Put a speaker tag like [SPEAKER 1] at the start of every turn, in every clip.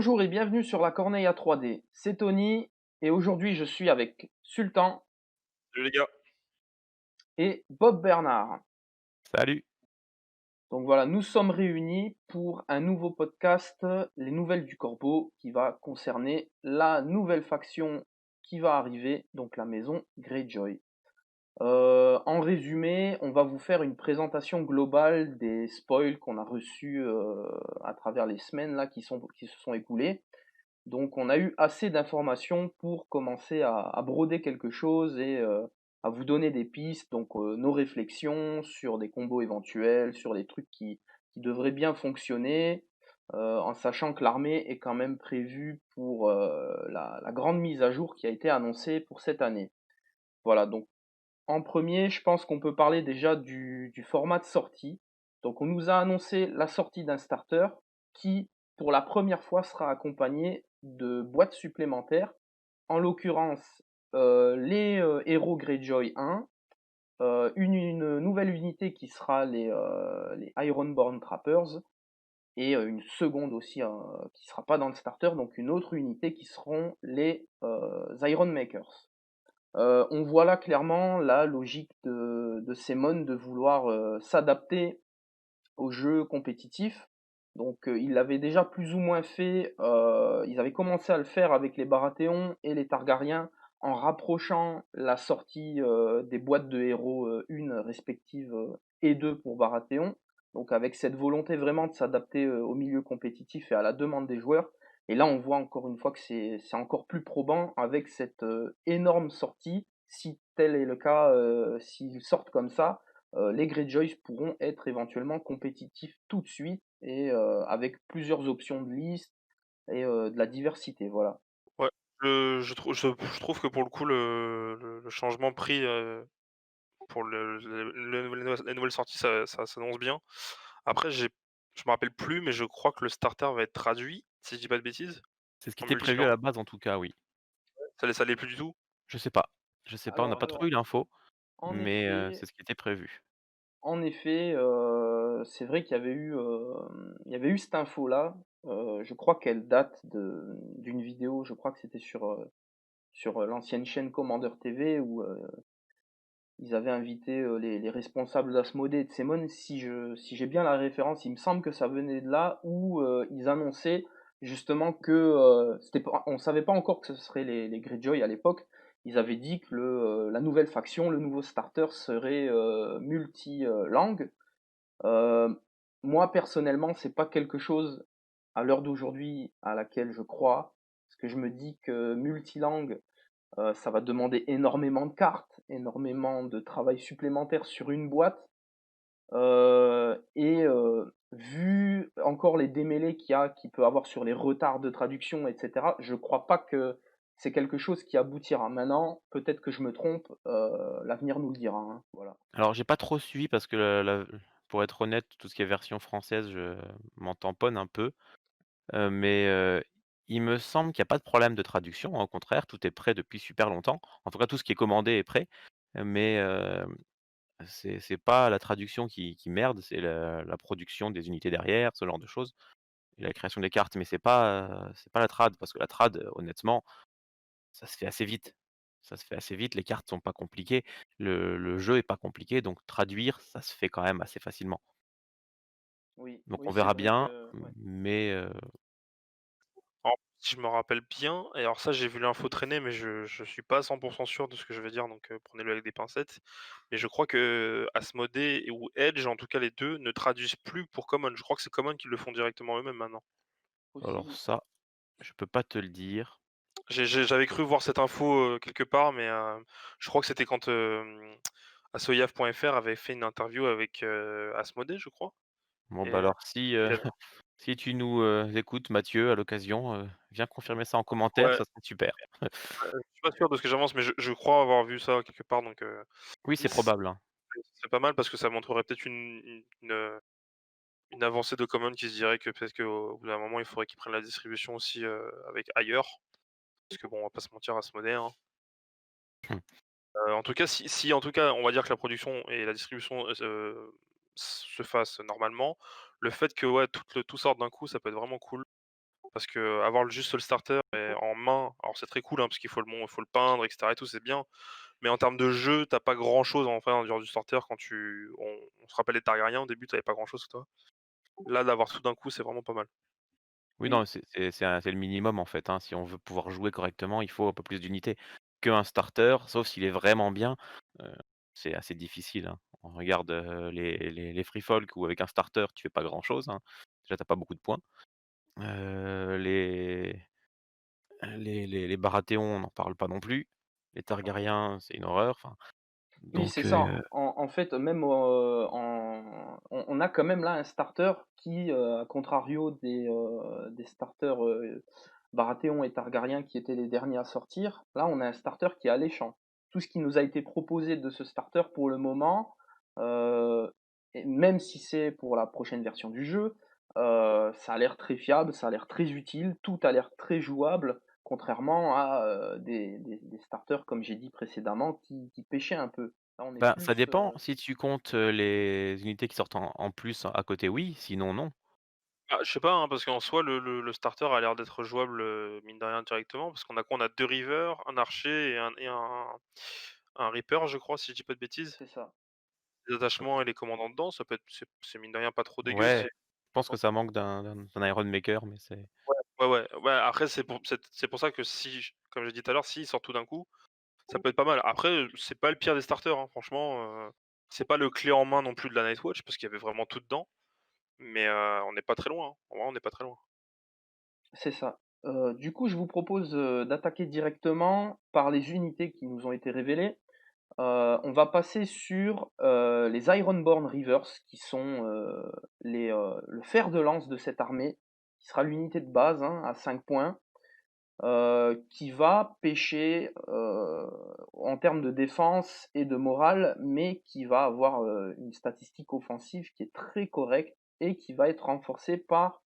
[SPEAKER 1] Bonjour et bienvenue sur la Corneille à 3D. C'est Tony et aujourd'hui je suis avec Sultan
[SPEAKER 2] Salut les gars.
[SPEAKER 1] et Bob Bernard.
[SPEAKER 3] Salut.
[SPEAKER 1] Donc voilà, nous sommes réunis pour un nouveau podcast, Les Nouvelles du Corbeau, qui va concerner la nouvelle faction qui va arriver, donc la maison Greyjoy. En résumé, on va vous faire une présentation globale des spoils qu'on a reçus à travers les semaines là qui se sont écoulées. Donc on a eu assez d'informations pour commencer à broder quelque chose et à vous donner des pistes, donc nos réflexions sur des combos éventuels, sur des trucs qui devraient bien fonctionner, en sachant que l'armée est quand même prévue pour la grande mise à jour qui a été annoncée pour cette année. Voilà, donc en premier, je pense qu'on peut parler déjà du format de sortie. Donc on nous a annoncé la sortie d'un starter qui, pour la première fois, sera accompagné de boîtes supplémentaires. En l'occurrence, les héros Greyjoy 1, une nouvelle unité qui sera les Ironborn Trappers, et une seconde aussi qui sera pas dans le starter, donc une autre unité qui seront les Iron Makers. On voit là clairement la logique de Simon de vouloir s'adapter au jeu compétitif. Donc ils l'avaient déjà plus ou moins fait, ils avaient commencé à le faire avec les Baratheons et les Targaryens en rapprochant la sortie des boîtes de héros, une respective et deux pour Baratheon. Donc avec cette volonté vraiment de s'adapter au milieu compétitif et à la demande des joueurs. Et là, on voit encore une fois que c'est encore plus probant avec cette énorme sortie. Si tel est le cas, s'ils sortent comme ça, les Greyjoys pourront être éventuellement compétitifs tout de suite et avec plusieurs options de liste et de la diversité, voilà.
[SPEAKER 2] Ouais, je trouve que pour le coup le changement pris, pour les nouvelles sorties ça s'annonce bien. Après je me rappelle plus, mais je crois que le starter va être traduit, si je dis pas de bêtises,
[SPEAKER 3] C'est ce qui
[SPEAKER 2] en
[SPEAKER 3] était prévu à
[SPEAKER 2] multilangue.
[SPEAKER 3] la base en tout cas, oui.
[SPEAKER 2] Ça l'est plus du tout?
[SPEAKER 3] Je sais pas. Je sais pas, on n'a pas trop
[SPEAKER 1] Alors,
[SPEAKER 3] eu l'info,
[SPEAKER 1] en
[SPEAKER 3] mais
[SPEAKER 1] effet
[SPEAKER 3] c'est ce qui était prévu.
[SPEAKER 1] en effet, c'est vrai qu'il y avait eu, il y avait eu cette info-là, je crois qu'elle date d'une vidéo, je crois que c'était sur l'ancienne chaîne Commander TV où, ils avaient invité les responsables d'Asmodée et de Semon. Si j'ai bien la référence, il me semble que ça venait de là où ils annonçaient justement que on savait pas encore que ce serait les Greyjoy à l'époque. Ils avaient dit que la nouvelle faction, le nouveau starter serait multi-langue. Euh, Moi personnellement, c'est pas quelque chose à l'heure d'aujourd'hui à laquelle je crois, parce que je me dis que multilangue, ça va demander énormément de cartes, énormément de travail supplémentaire sur une boîte. Et vu encore les démêlés qu'il peut avoir sur les retards de traduction, etc., je crois pas que c'est quelque chose qui aboutira. Maintenant, peut-être que je me trompe, l'avenir nous le dira, hein, voilà.
[SPEAKER 3] Alors j'ai pas trop suivi parce que la pour être honnête, tout ce qui est version française, je m'en tamponne un peu, mais il me semble qu'il y a pas de problème de traduction, hein, au contraire, tout est prêt depuis super longtemps. En tout cas, tout ce qui est commandé est prêt, mais c'est pas la traduction qui merde, c'est la production des unités derrière, ce genre de choses et la création des cartes, mais c'est pas la trad parce que la trad, honnêtement, ça se fait assez vite. Ça se fait assez vite, les cartes sont pas compliquées, le jeu est pas compliqué, donc traduire, ça se fait quand même assez facilement.
[SPEAKER 1] Oui,
[SPEAKER 3] Donc
[SPEAKER 1] oui,
[SPEAKER 3] on
[SPEAKER 1] c'est
[SPEAKER 3] verra
[SPEAKER 1] vrai
[SPEAKER 3] bien,
[SPEAKER 1] que, ouais.
[SPEAKER 3] mais
[SPEAKER 2] Alors, si je me rappelle bien, et alors ça j'ai vu l'info traîner, mais je suis pas à 100 sûr de ce que je vais dire, donc prenez-le avec des pincettes. Mais je crois que Asmodée ou Edge, en tout cas les 2 ne traduisent plus pour Common. Je crois que c'est Common qui le font directement eux-mêmes maintenant.
[SPEAKER 3] alors
[SPEAKER 1] Possible.
[SPEAKER 3] ça, je peux pas te le dire.
[SPEAKER 2] J'avais cru voir cette info, quelque part, mais je crois que c'était quand, Asoyaf.fr avait fait une interview avec, Asmodée, je crois,
[SPEAKER 3] Bon, bah,
[SPEAKER 2] et
[SPEAKER 3] alors si,
[SPEAKER 2] il avait
[SPEAKER 3] si tu nous, écoutes Mathieu, à l'occasion, viens confirmer ça en commentaire,
[SPEAKER 2] ouais,
[SPEAKER 3] ça serait super.
[SPEAKER 2] je suis pas sûr de ce que j'avance, mais je crois avoir vu ça quelque part, donc
[SPEAKER 3] Oui, c'est
[SPEAKER 2] ce
[SPEAKER 3] probable, hein.
[SPEAKER 2] serait pas mal parce que ça montrerait peut-être une avancée de Common qui se dirait que peut-être qu'au bout d'un moment, il faudrait qu'ils prennent la distribution aussi, avec ailleurs. Parce que bon, on va pas se mentir, Asmodée, hein. En tout cas, si en tout cas, on va dire que la production et la distribution, se fassent normalement, le fait que, ouais, tout sorte d'un coup, ça peut être vraiment cool. Parce que avoir juste le starter et en main, alors c'est très cool, hein, parce qu'il faut il faut le peindre, et cetera et tout, c'est bien. Mais en termes de jeu, t'as pas grand-chose en fait en dehors du starter quand on se rappelle les Targaryens au début, t'avais pas grand-chose toi. Là, d'avoir tout d'un coup, c'est vraiment pas mal.
[SPEAKER 3] Oui,
[SPEAKER 1] Oui,
[SPEAKER 3] non, c'est le minimum, en fait, hein. Si on veut pouvoir jouer correctement, il faut un peu plus d'unités. Qu'un starter, sauf s'il est vraiment bien, heu, c'est assez difficile, hein. On regarde, les free folk où avec un starter, tu fais pas grand-chose, hein. Déjà, tu pas beaucoup de points. Les les Baratheons, on n'en parle pas non plus. Les Targaryens, c'est une horreur, enfin,
[SPEAKER 1] oui, c'est
[SPEAKER 3] donc
[SPEAKER 1] ça. En fait, même on a quand même là un starter qui, à contrario des starters Baratheon et Targaryen qui étaient les derniers à sortir, là on a un starter qui est alléchant. Tout ce qui nous a été proposé de ce starter pour le moment, euh, et même si c'est pour la prochaine version du jeu, ça a l'air très fiable, ça a l'air très utile, tout a l'air très jouable, contrairement à des starters, comme j'ai dit précédemment, qui pêchaient un peu. Là, on est
[SPEAKER 3] ben, ça
[SPEAKER 1] plus.
[SPEAKER 3] dépend. Si tu comptes, les unités qui sortent en plus à côté, oui, sinon non.
[SPEAKER 2] Ah, je sais pas, hein, parce qu'en soi, le starter a l'air d'être jouable, mine de rien directement, parce qu'on a quoi? On a 2 Reavers, un archer et un Reaper, je crois, si je dis pas de bêtises.
[SPEAKER 1] C'est ça.
[SPEAKER 2] Les attachements et les commandants dedans, ça peut être c'est mine de rien pas trop dégueu,
[SPEAKER 3] Ouais,
[SPEAKER 2] c'est
[SPEAKER 3] je pense que ça manque d'un Iron Maker, mais c'est
[SPEAKER 2] ouais, ouais, ouais, après c'est pour ça que comme j'ai dit tout à l'heure, s'il sort tout d'un coup, ça peut être pas mal. Après, c'est pas le pire des starters, hein, franchement, c'est pas le clé en main non plus de la Nightwatch, parce qu'il y avait vraiment tout dedans, mais on n'est pas très loin, hein. En vrai, on n'est pas très loin.
[SPEAKER 1] C'est ça. Du coup, je vous propose d'attaquer directement par les unités qui nous ont été révélées. On va passer sur les Ironborn Reavers, qui sont le fer de lance de cette armée, qui sera l'unité de base hein, à 5 points, qui va pêcher en termes de défense et de morale, mais qui va avoir une statistique offensive qui est très correcte et qui va être renforcée par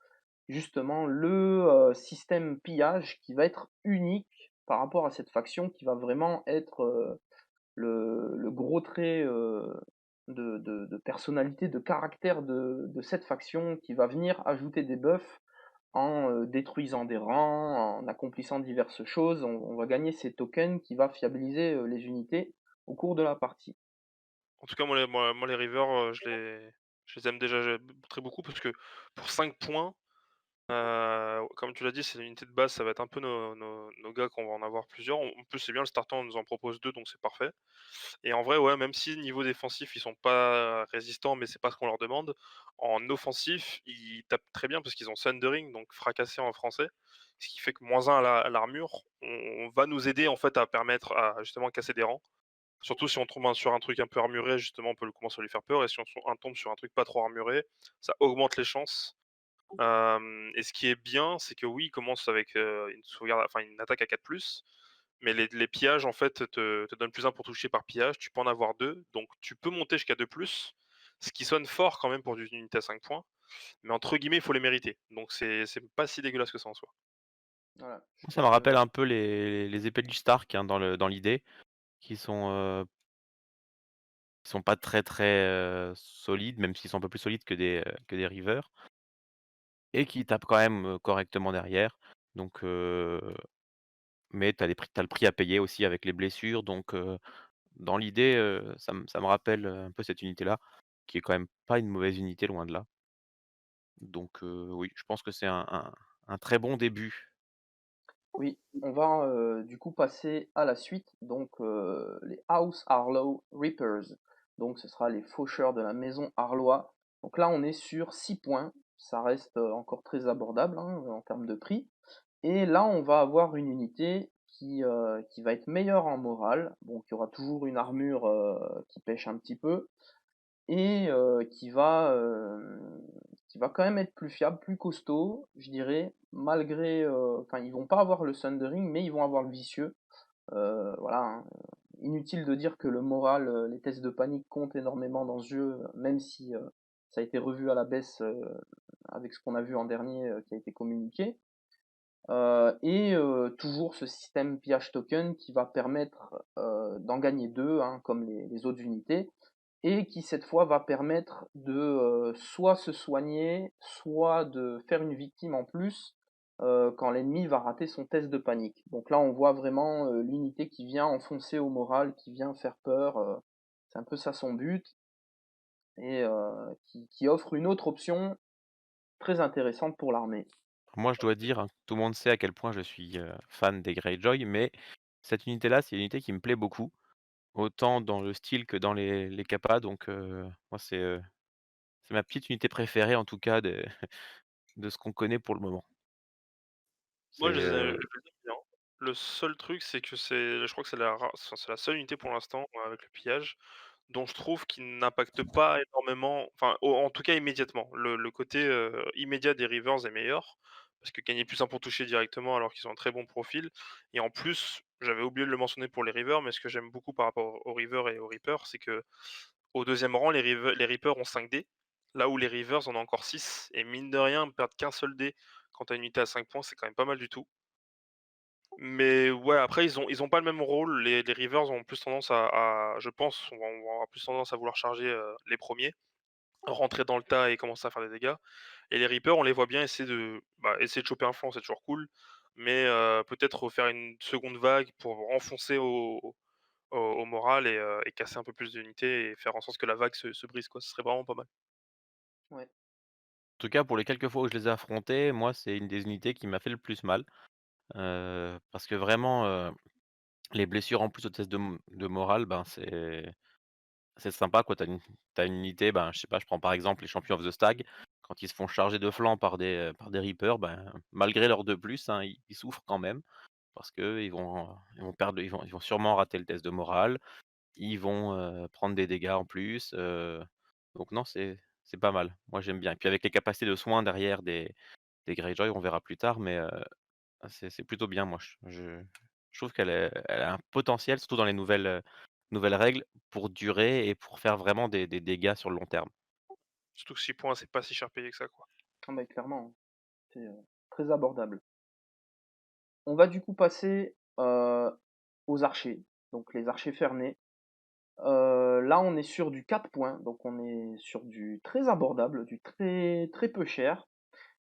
[SPEAKER 1] justement le système pillage qui va être unique par rapport à cette faction, qui va vraiment être le gros trait de personnalité, de caractère de cette faction, qui va venir ajouter des buffs en détruisant des rangs, en accomplissant diverses choses. On va gagner ces tokens qui va fiabiliser les unités au cours de la partie.
[SPEAKER 2] En tout cas, moi les Reavers, je les aime déjà très beaucoup parce que pour 5 points, comme tu l'as dit, c'est l'unité de base, ça va être un peu nos gars qu'on va en avoir plusieurs. En plus, c'est bien, le starter, on nous en propose 2, donc c'est parfait. Et en vrai, ouais, même si niveau défensif, ils sont pas résistants, mais c'est pas ce qu'on leur demande, en offensif, ils tapent très bien parce qu'ils ont Sundering, donc fracasser en français. Ce qui fait que -1 à l'armure, on va nous aider en fait à permettre à justement casser des rangs. Surtout si on tombe sur un truc un peu armuré, justement, on peut commencer à lui faire peur. Et si on tombe sur un truc pas trop armuré, ça augmente les chances. Et ce qui est bien, c'est que oui, il commence avec une sauvegarde, enfin une attaque à 4+, mais les pillages en fait te donnent +1 pour toucher par pillage. Tu peux en avoir 2, donc tu peux monter jusqu'à 2+, ce qui sonne fort quand même pour une unité à 5 points. Mais entre guillemets, il faut les mériter. Donc c'est pas si dégueulasse que ça en soi.
[SPEAKER 1] Voilà, je
[SPEAKER 3] ça me
[SPEAKER 1] pense.
[SPEAKER 3] rappelle un peu les épées du Stark, hein, dans l'idée, qui sont pas très, très, solides, même s'ils sont un peu plus solides que des Reavers et qui tapent quand même, correctement derrière. Donc mais tu le prix à payer aussi avec les blessures, donc dans l'idée, ça me rappelle, un peu cette unité-là, qui est quand même pas une mauvaise unité, loin de là. Donc oui, je pense que c'est un très bon début.
[SPEAKER 1] Oui, on va du coup passer à la suite, donc les House Harlow Reapers. Donc ce sera les faucheurs de la maison Harlois. Donc là on est sur 6 points, ça reste encore très abordable hein, en termes de prix. Et là on va avoir une unité qui va être meilleure en morale, bon, qui aura toujours une armure qui pêche un petit peu, et qui va quand même être plus fiable, plus costaud, je dirais, malgré, enfin, ils vont pas avoir le Sundering, mais ils vont avoir le vicieux. Voilà, hein. Inutile de dire que le moral, les tests de panique comptent énormément dans ce jeu, même si ça a été revu à la baisse avec ce qu'on a vu en dernier qui a été communiqué. Et toujours ce système pillage token qui va permettre d'en gagner deux, hein, comme les autres unités, et qui cette fois va permettre de soit se soigner, soit de faire une victime en plus, quand l'ennemi va rater son test de panique. Donc là, on voit vraiment l'unité qui vient enfoncer au moral, qui vient faire peur. C'est un peu ça son but, et qui offre une autre option très intéressante pour l'armée.
[SPEAKER 3] Moi, je dois dire, hein, tout le monde sait à quel point je suis, fan des Greyjoy, mais cette unité-là, c'est une unité qui me plaît beaucoup, autant dans le style que dans les capas, donc moi, c'est ma petite unité préférée, en tout cas, de ce qu'on connaît pour le moment.
[SPEAKER 2] Moi,
[SPEAKER 3] C'est,
[SPEAKER 2] je les aime bien. Le seul truc, c'est que je crois que c'est la seule unité pour l'instant, avec le pillage, dont je trouve qu'il n'impacte pas énormément, enfin, en tout cas immédiatement. Le côté, immédiat des Reavers est meilleur, parce que gagner +1 pour toucher directement alors qu'ils ont un très bon profil et en plus, j'avais oublié de le mentionner pour les Reavers, mais ce que j'aime beaucoup par rapport aux Reavers et aux Reapers, c'est qu'au deuxième rang, les Reapers ont 5 dés, là où les Reavers en ont encore 6 et mine de rien, perdre qu'un seul dé quand tu as une unité à 5 points, c'est quand même pas mal du tout. Mais ouais, après ils ont pas le même rôle. Les Reavers ont plus tendance à je pense, on va avoir plus tendance à vouloir charger, les premiers, rentrer dans le tas et commencer à faire des dégâts. Et les Reapers, on les voit bien essayer de choper un flanc, c'est toujours cool, mais peut-être faire une seconde vague pour enfoncer au moral et casser un peu plus d'unités et faire en sorte que la vague se brise quoi, ce serait vraiment pas mal.
[SPEAKER 1] Ouais.
[SPEAKER 3] en tout cas, pour les quelques fois où je les ai affrontés, moi, c'est une des unités qui m'a fait le plus mal, parce que vraiment, les blessures en plus au test de morale, ben, c'est sympa quoi. T'as une unité, ben, je sais pas, je prends par exemple les champions of the Stag, quand ils se font charger de flanc par des Reapers, ben, malgré leurs 2+, hein, ils souffrent quand même parce qu'ils vont perdre ils vont sûrement rater le test de morale, ils vont, prendre des dégâts en plus, donc non, c'est pas mal. Moi, j'aime bien et puis avec les capacités de soins derrière des Greyjoy, on verra plus tard, mais c'est plutôt bien moi. Je trouve elle a un potentiel, surtout dans les nouvelles règles, pour durer et pour faire vraiment des dégâts sur le long terme.
[SPEAKER 2] Surtout que 6 points, c'est pas si cher payé que ça quoi.
[SPEAKER 1] Ah bah, clairement, hein. C'est très abordable. On va du coup passer aux archers, donc les archers fernés. Là, on est sur du 4 points, donc on est sur du très abordable, du très très peu cher.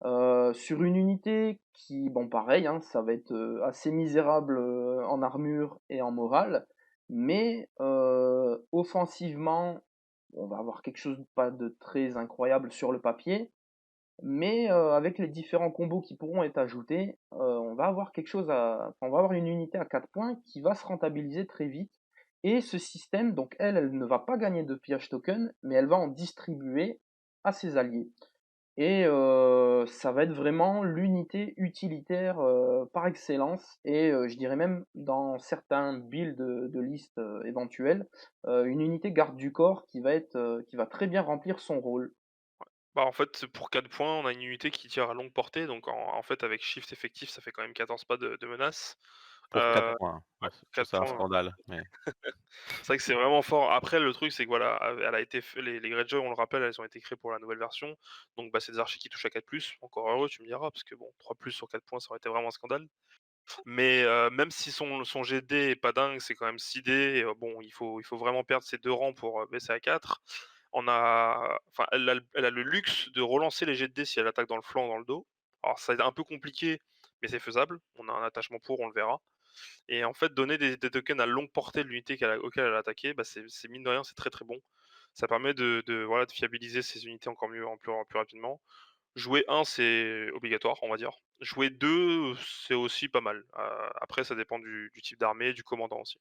[SPEAKER 1] Sur une unité qui, bon, pareil, hein, ça va être assez misérable en armure et en morale, mais offensivement, on va avoir quelque chose de pas de très incroyable sur le papier, mais avec les différents combos qui pourront être ajoutés, on va avoir on va avoir une unité à 4 points qui va se rentabiliser très vite. Et ce système, donc elle ne va pas gagner de pillage token, mais elle va en distribuer à ses alliés. Et ça va être vraiment l'unité utilitaire par excellence. Et je dirais même dans certains builds de liste éventuels, une unité garde du corps qui va très bien remplir son rôle.
[SPEAKER 2] Bah, en fait, pour 4 points, on a une unité qui tire à longue portée, donc en fait, avec shift effectif, ça fait quand même 14 pas de menace.
[SPEAKER 3] Pour 4
[SPEAKER 2] Ouais,
[SPEAKER 3] points, hein. Moi, je trouve
[SPEAKER 2] 4
[SPEAKER 3] ça un
[SPEAKER 2] points,
[SPEAKER 3] scandale, mais
[SPEAKER 2] c'est vrai que c'est vraiment fort. Après, le truc, c'est que voilà, elle a été f les Greyjoy, on le rappelle, elles ont été créées pour la nouvelle version, donc bah, c'est des archers qui touchent à 4+, encore heureux, tu me diras, parce que bon, 3+ sur 4 points, ça aurait été vraiment un scandale. Mais même si son jet de dés est pas dingue, c'est quand même 6 dés et bon, il faut vraiment perdre ses 2 rangs pour, baisser à 4. Elle a le luxe de relancer les jets de dés si elle attaque dans le flanc ou dans le dos. Alors c'est un peu compliqué, mais c'est faisable. On a un attachement pour, on le verra et en fait, donner des tokens à longue portée de l'unité auquel elle a attaqué, bah, c'est mine de rien, c'est très, très bon. Ça permet voilà, de fiabiliser ses unités encore mieux, en plus rapidement. Jouer un, c'est obligatoire, on va dire. Jouer 2, c'est aussi pas mal. Après, ça dépend du type d'armée, du commandant aussi.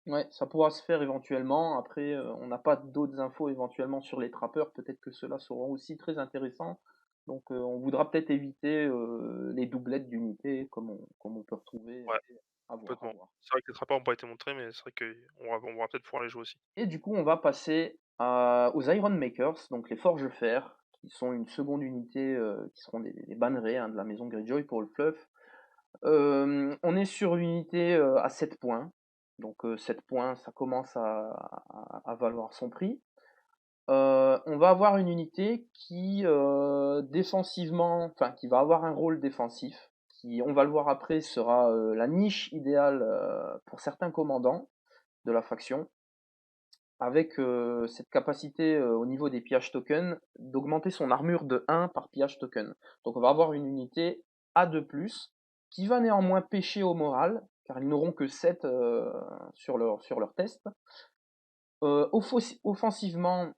[SPEAKER 1] Ouais, ça pourra se faire éventuellement. Après, on n'a pas d'autres infos éventuellement sur les trappeurs. Peut-être que ceux-là seront aussi très intéressants. Donc, on voudra peut-être éviter les doublettes d'unités comme on peut retrouver.
[SPEAKER 2] Ouais,
[SPEAKER 1] À voir, à
[SPEAKER 2] complètement.
[SPEAKER 1] voir.
[SPEAKER 2] C'est vrai que les trappeurs n'ont pas été montrés, mais c'est vrai qu'on va peut-être pouvoir les jouer aussi.
[SPEAKER 1] Et du coup, on va passer aux Iron Makers, donc les forges fer, qui sont une seconde unité, qui seront des bannerets hein, de la maison Greyjoy pour le fluff. On est sur une unité à 7 points. Donc 7 points, ça commence à valoir son prix. On va avoir une unité qui défensivement, enfin qui va avoir un rôle défensif, qui, on va le voir après, sera la niche idéale pour certains commandants de la faction, avec cette capacité au niveau des pillage tokens d'augmenter son armure de 1 par pillage token. Donc on va avoir une unité à 2+, qui va néanmoins pêcher au moral, car ils n'auront que 7 sur leur test. Offensivement,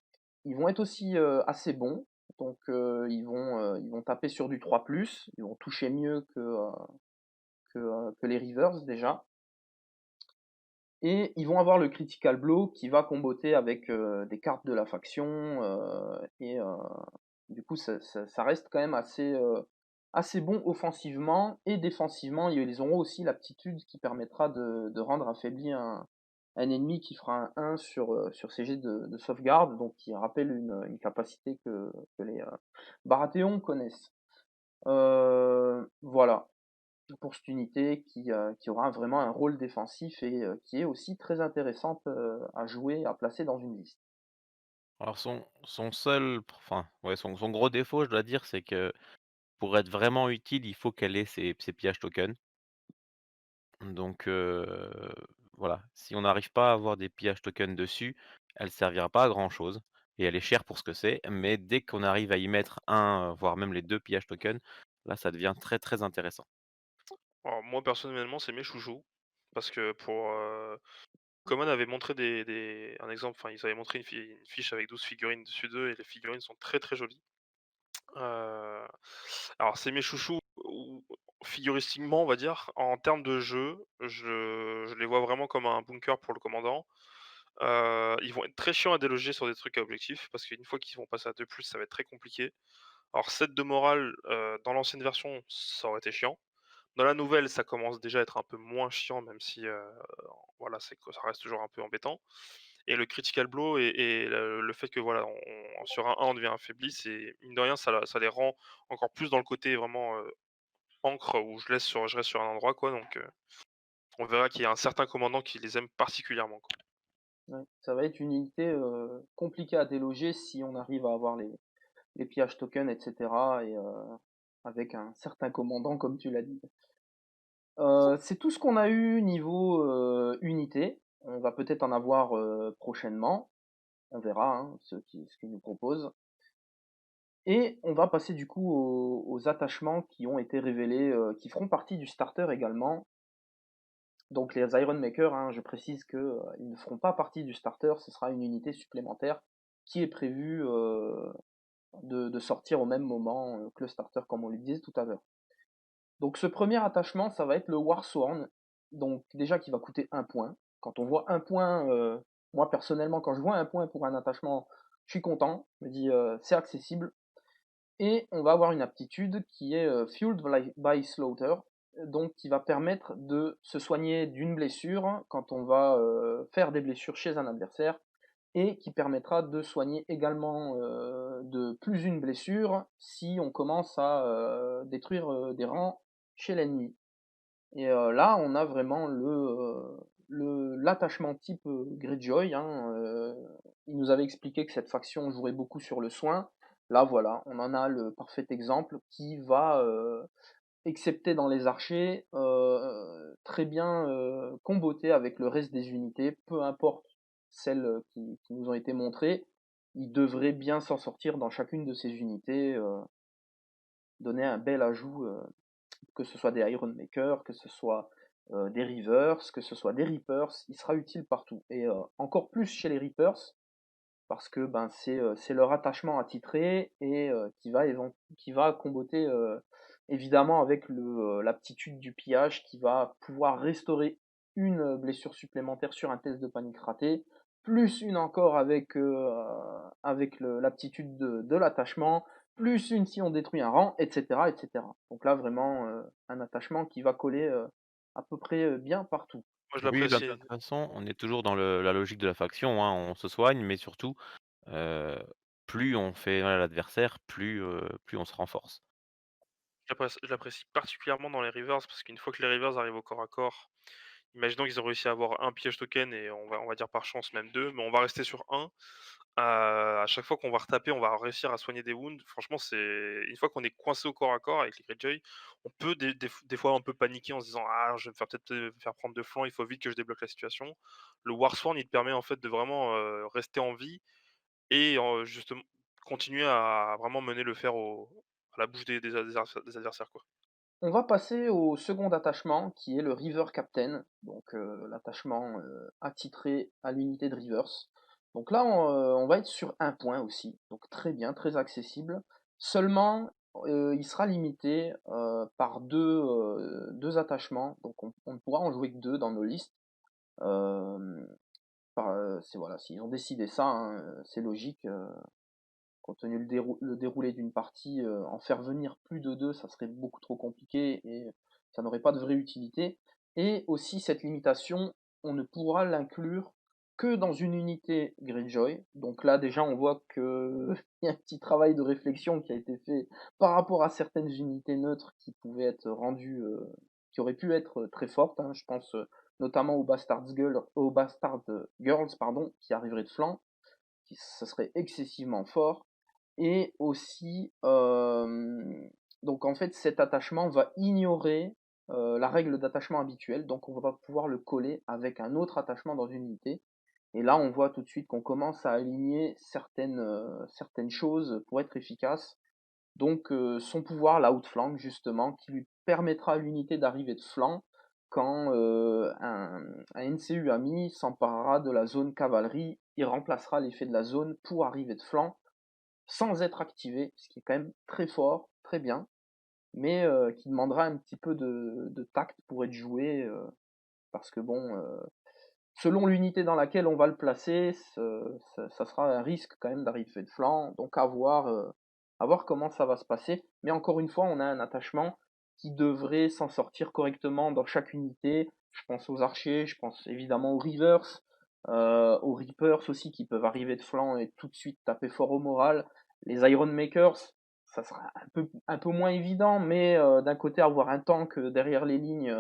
[SPEAKER 1] ils vont être aussi assez bons. Donc ils vont taper sur du 3+, ils vont toucher mieux que les Rivers déjà. Et ils vont avoir le Critical Blow qui va comboter avec des cartes de la faction. Et du coup, ça reste quand même assez bon offensivement. Et défensivement, ils auront aussi l'aptitude qui permettra de rendre affaibli un ennemi qui fera un 1 sur ses jets de sauvegarde, donc qui rappelle une capacité que les Baratheons connaissent. Voilà pour cette unité qui aura vraiment un rôle défensif et qui est aussi très intéressante à jouer, à placer dans une liste.
[SPEAKER 3] Alors son seul enfin, ouais, son gros défaut, je dois dire, c'est que pour être vraiment utile, il faut qu'elle ait ses pillages tokens. Donc voilà, si on n'arrive pas à avoir des pillages tokens dessus, elle servira pas à grand chose et elle est chère pour ce que c'est, mais dès qu'on arrive à y mettre un, voire même les 2 pillages tokens, là, ça devient très, très intéressant.
[SPEAKER 2] Alors moi personnellement, c'est mes chouchous parce que Common avait montré un exemple, enfin ils avaient montré une fiche avec 12 figurines dessus d'eux et les figurines sont très, très jolies. Heu, alors c'est mes chouchous ou figuristiquement, on va dire. En termes de jeu, je les vois vraiment comme un bunker pour le commandant. Ils vont être très chiants à déloger sur des trucs à objectif parce qu'une fois qu'ils vont passer à 2+, ça va être très compliqué. Alors 7 de morale, dans l'ancienne version, ça aurait été chiant. Dans la nouvelle, ça commence déjà à être un peu moins chiant, même si, voilà, c'est que ça reste toujours un peu embêtant. Et le critical blow et le fait que voilà, sur un 1 on devient affaibli, c'est mine de rien, ça les rend encore plus dans le côté vraiment, ancre où je reste sur un endroit quoi, donc on verra qu'il y a un certain commandant qui les aime particulièrement, quoi.
[SPEAKER 1] Ouais, ça va être une unité compliquée à déloger si on arrive à avoir les pillages tokens, etc. Et avec un certain commandant, comme tu l'as dit. C'est tout ce qu'on a eu niveau unité. On va peut-être en avoir prochainement. On verra hein, ce qu'ils nous proposent. Et on va passer du coup aux attachements qui ont été révélés, qui feront partie du starter également. Donc les Iron Maker, hein, je précise que ils ne feront pas partie du starter, ce sera une unité supplémentaire qui est prévue de sortir au même moment que le starter, comme on le disait tout à l'heure. Donc ce premier attachement, ça va être le Warsworn, donc déjà qui va coûter 1 point. Quand on voit 1 point, moi personnellement, quand je vois 1 point pour un attachement, je suis content, je me dis c'est accessible. Et on va avoir une aptitude qui est Fueled by Slaughter, donc qui va permettre de se soigner d'une blessure quand on va faire des blessures chez un adversaire, et qui permettra de soigner également de plus une blessure si on commence à détruire des rangs chez l'ennemi. Et là, on a vraiment l'attachement type Greyjoy, hein, il nous avait expliqué que cette faction jouerait beaucoup sur le soin. Là, voilà, on en a le parfait exemple qui va, excepté dans les archers, très bien comboter avec le reste des unités, peu importe celles qui nous ont été montrées. Il devrait bien s'en sortir dans chacune de ces unités, donner un bel ajout que ce soit des Iron Maker, que ce soit des Rivers, que ce soit des Reapers, il sera utile partout. Et encore plus chez les Reapers, parce que ben, c'est leur attachement attitré et qui va comboter évidemment avec l'aptitude du pillage qui va pouvoir restaurer une blessure supplémentaire sur un test de panique raté, plus une encore avec l'aptitude de l'attachement, plus une si on détruit un rang, etc. etc. Donc là vraiment un attachement qui va coller à peu près bien partout.
[SPEAKER 2] Moi je
[SPEAKER 3] Oui, bah, de
[SPEAKER 2] l'apprécie.
[SPEAKER 3] toute façon, on est toujours dans la logique de la faction, hein, on se soigne, mais surtout, heu, plus on fait mal à l'adversaire, plus on se renforce.
[SPEAKER 2] Je l'apprécie particulièrement dans les Rivers parce qu'une fois que les Rivers arrivent au corps à corps, imaginons qu'ils ont réussi à avoir un piège token et on va dire par chance même 2, mais on va rester sur un. À chaque fois qu'on va retaper, on va réussir à soigner des wounds. Franchement, c'est une fois qu'on est coincé au corps à corps avec les Greyjoy, on peut des fois un peu paniquer en se disant: «Ah, je vais me faire peut-être me faire prendre de flanc, il faut vite que je débloque la situation». Le Warsworn, il te permet en fait de vraiment, rester en vie et justement continuer à vraiment mener le fer à la bouche des adversaires, quoi.
[SPEAKER 1] On va passer au second attachement qui est le River Captain, donc l'attachement attitré à l'unité de Rivers. Donc là, on va être sur un point aussi, donc très bien, très accessible. Seulement, il sera limité par deux attachements, donc on ne pourra en jouer que deux dans nos listes. Euh, c'est voilà, s'ils ont décidé ça, hein, c'est logique. Compte tenu le déroulé d'une partie, en faire venir plus de deux, ça serait beaucoup trop compliqué et ça n'aurait pas de vraie utilité. Et aussi cette limitation, on ne pourra l'inclure que dans une unité Greyjoy. Donc là déjà on voit qu'il y a un petit travail de réflexion qui a été fait par rapport à certaines unités neutres qui pouvaient être rendues, qui auraient pu être très fortes, hein. Je pense notamment aux Bastard Girls pardon, qui arriveraient de flanc, qui ça serait excessivement fort. Et aussi, donc en fait, cet attachement va ignorer la règle d'attachement habituelle, donc on va pouvoir le coller avec un autre attachement dans une unité. Et là, on voit tout de suite qu'on commence à aligner certaines choses pour être efficace. Donc son pouvoir, l'outflank justement, qui lui permettra à l'unité d'arriver de flanc quand un NCU ami s'emparera de la zone cavalerie, il remplacera l'effet de la zone pour arriver de flanc sans être activé, ce qui est quand même très fort, très bien, mais qui demandera un petit peu de tact pour être joué, parce que bon, selon l'unité dans laquelle on va le placer, ça sera un risque quand même d'arriver de flanc, donc à voir comment ça va se passer. Mais encore une fois, on a un attachement qui devrait s'en sortir correctement dans chaque unité. Je pense aux archers, je pense évidemment aux Reavers, aux Reapers aussi qui peuvent arriver de flanc et tout de suite taper fort au moral. Les Iron Makers, ça sera un peu moins évident, mais d'un côté avoir un tank derrière les lignes,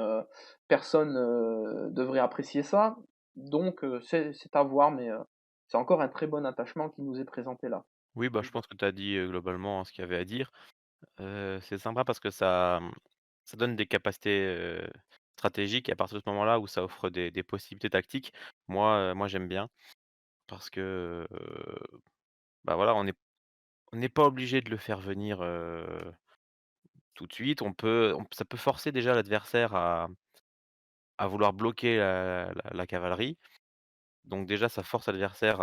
[SPEAKER 1] personne devrait apprécier ça. Donc c'est à voir, mais c'est encore un très bon attachement qui nous est présenté là.
[SPEAKER 3] Oui, bah, je pense que tu as dit, globalement ce qu'il y avait à dire. C'est sympa parce que ça, ça donne des capacités, stratégiques et à partir de ce moment-là où ça offre des possibilités tactiques, moi j'aime bien parce que, bah, voilà, on n'est pas obligé de le faire venir, tout de suite. Ça peut forcer déjà l'adversaire à vouloir bloquer la cavalerie. Donc déjà, ça force l'adversaire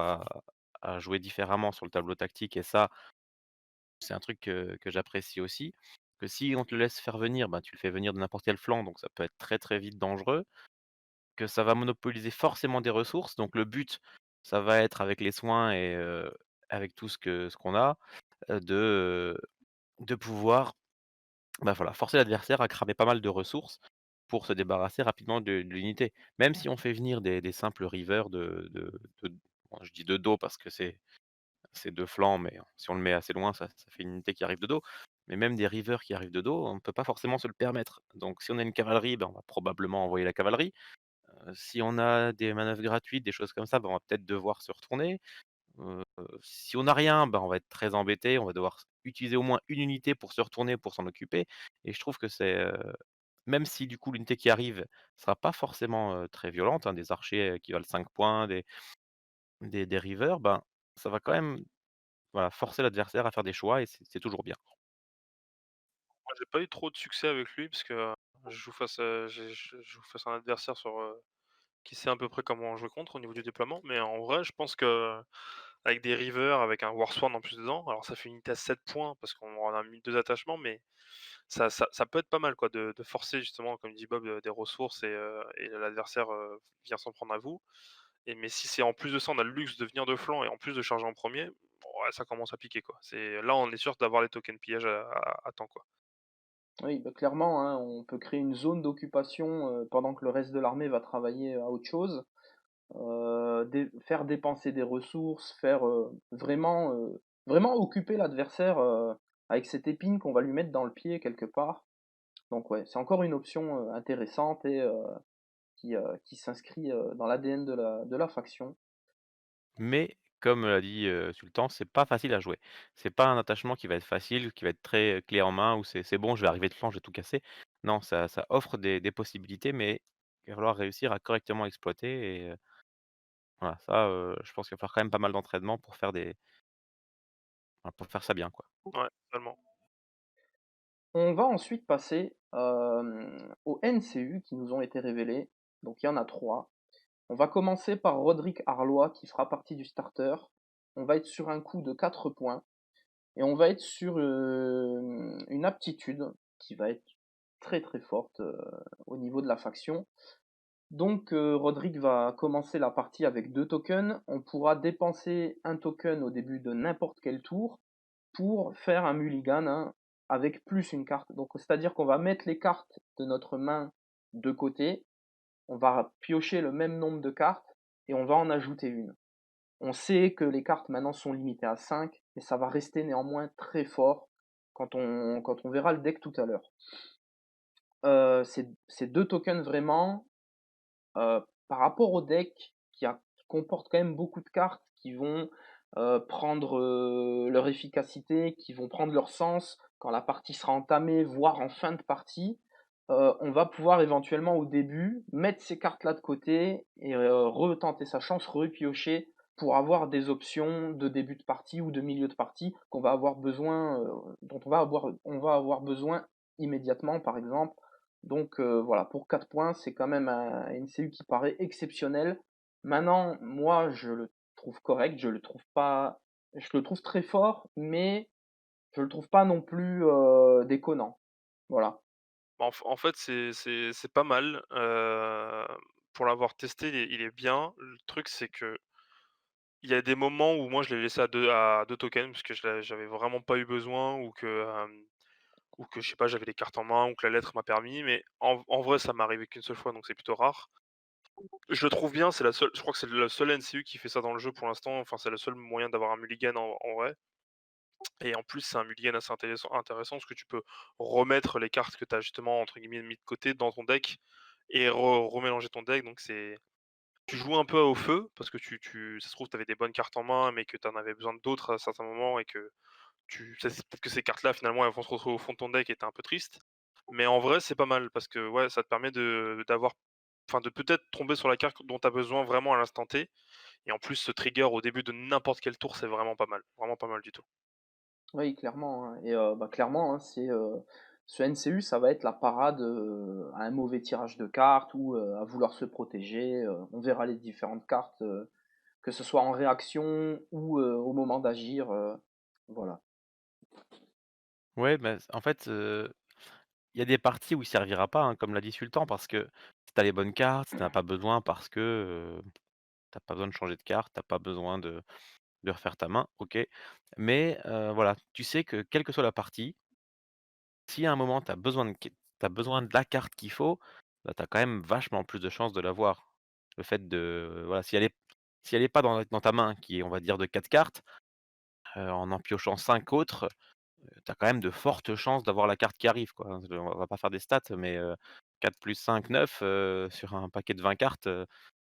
[SPEAKER 3] à jouer différemment sur le tableau tactique et ça, c'est un truc que j'apprécie aussi. Que si on te le laisse faire venir, bah, tu le fais venir de n'importe quel flanc, donc ça peut être très, très vite dangereux. Que ça va monopoliser forcément des ressources, donc le but, ça va être avec les soins et avec tout ce qu'on a, de pouvoir, bah, voilà, forcer l'adversaire à cramer pas mal de ressources pour se débarrasser rapidement de l'unité. Même si on fait venir des simples rivers de bon, je dis de dos parce que c'est de flanc, mais si on le met assez loin, ça fait une unité qui arrive de dos. Mais même des rivers qui arrivent de dos, on ne peut pas forcément se le permettre. Donc si on a une cavalerie, ben, on va probablement envoyer la cavalerie. Si on a des manœuvres gratuites, des choses comme ça, ben, on va peut-être devoir se retourner. Heu, si on n'a rien, ben, on va être très embêté, on va devoir utiliser au moins une unité pour se retourner, pour s'en occuper et je trouve que c'est, même si du coup l'unité qui arrive sera pas forcément, très violente, hein, des archers, qui valent 5 points, des rivers, ben, ça va quand même, voilà, forcer l'adversaire à faire des choix et c'est toujours bien.
[SPEAKER 2] Moi, j'ai pas eu trop de succès avec lui parce que, je joue face à un adversaire qui sait à peu près comment jouer contre au niveau du déploiement. Mais en vrai, je pense que avec des rivers, avec un Warsworn en plus dedans, alors ça fait une unité à 7 points parce qu'on en a mis 2 attachements, mais ça peut être pas mal quoi de forcer justement, comme dit Bob, des ressources et l'adversaire, vient s'en prendre à vous. Mais si c'est en plus de ça, on a le luxe de venir de flanc et en plus de charger en premier, ouais, ça commence à piquer quoi. Là, on est sûr d'avoir les tokens pillage à temps quoi.
[SPEAKER 1] Oui, bah, clairement, hein, on peut créer une zone d'occupation pendant que le reste de l'armée va travailler à autre chose, faire dépenser des ressources, faire vraiment occuper l'adversaire avec cette épine qu'on va lui mettre dans le pied quelque part. Donc ouais, c'est encore une option intéressante et qui s'inscrit dans l'ADN de la faction.
[SPEAKER 3] Mais comme l'a dit, Sultan, c'est pas facile à jouer. C'est pas un attachement qui va être facile, qui va être très, clé en main où c'est bon, je vais arriver de flanc, je vais tout casser. Non, ça offre des possibilités, mais il va falloir réussir à correctement exploiter et voilà, ça, je pense qu'il va falloir quand même pas mal d'entraînement pour faire pour faire ça bien, quoi.
[SPEAKER 2] Ouais, totalement.
[SPEAKER 1] On va ensuite passer aux NCU qui nous ont été révélés. Donc il y en a 3. On va commencer par Roderick Arlois qui fera partie du starter. On va être sur un coup de 4 points. Et on va être sur une aptitude qui va être très très forte au niveau de la faction. Donc Roderick va commencer la partie avec 2 tokens. On pourra dépenser un token au début de n'importe quel tour pour faire un mulligan hein, avec plus une carte. Donc c'est-à-dire qu'on va mettre les cartes de notre main de côté, on va piocher le même nombre de cartes et on va en ajouter une. On sait que les cartes maintenant sont limitées à 5, mais ça va rester néanmoins très fort quand on verra le deck tout à l'heure. Ces 2 tokens vraiment, par rapport au deck qui comporte quand même beaucoup de cartes qui vont prendre leur efficacité, qui vont prendre leur sens quand la partie sera entamée, voire en fin de partie, on va pouvoir éventuellement au début mettre ces cartes-là de côté et retenter sa chance, repiocher pour avoir des options de début de partie ou de milieu de partie qu'on va avoir besoin, dont on va avoir besoin immédiatement, par exemple. Donc voilà, pour 4 points, c'est quand même une CU qui paraît exceptionnelle. Maintenant, moi, je le trouve correct, je le trouve très fort, mais je le trouve pas non plus déconnant. Voilà.
[SPEAKER 2] Bah, en fait, c'est pas mal, pour l'avoir testé, il est bien. Le truc, c'est que il y a des moments où moi je l'ai laissé à deux tokens parce que j'avais vraiment pas eu besoin ou que je sais pas, j'avais les cartes en main ou que la lettre m'a permis, mais en vrai, ça m'est arrivé qu'une seule fois, donc c'est plutôt rare. Je le trouve bien, c'est la seule je crois que c'est le seul NCU qui fait ça dans le jeu pour l'instant, enfin, c'est le seul moyen d'avoir un mulligan en vrai et en plus, c'est un mulligan assez intéressant parce que tu peux remettre les cartes que tu as justement, entre guillemets, «mis de côté» dans ton deck et remélanger ton deck, donc tu joues un peu au feu parce que ça se trouve, tu avais des bonnes cartes en main, mais que tu en avais besoin d'autres à certains moments et que peut-être que ces cartes-là, finalement, elles vont se retrouver au fond de ton deck et tu un peu triste. Mais en vrai, c'est pas mal parce que, ouais, ça te permet de peut-être tomber sur la carte dont tu as besoin vraiment à l'instant T et en plus, ce trigger au début de n'importe quel tour, c'est vraiment pas mal du tout.
[SPEAKER 1] Oui, clairement, hein. Et clairement, hein, ce NCU, ça va être la parade à un mauvais tirage de cartes ou à vouloir se protéger. On verra les différentes cartes, que ce soit en réaction ou au moment d'agir. Voilà.
[SPEAKER 3] Ouais, bah, en fait, il y a des parties où il servira pas, hein, comme l'a dit Sultan, parce que si tu as les bonnes cartes, si tu as pas besoin parce que, tu pas besoin de changer de carte, tu pas besoin de refaire ta main, OK. Mais, voilà, tu sais que quelle que soit la partie, si à un moment tu as besoin de la carte qu'il faut, bah, tu as quand même vachement plus de chances de l'avoir. Le fait de voilà, si elle est pas dans ta main qui est, on va dire, de 4 cartes, en piochant 5 autres, tu as quand même de fortes chances d'avoir la carte qui arrive, quoi, hein. On va pas faire des stats, mais 4 + 5, 9, sur un paquet de 20 cartes, tu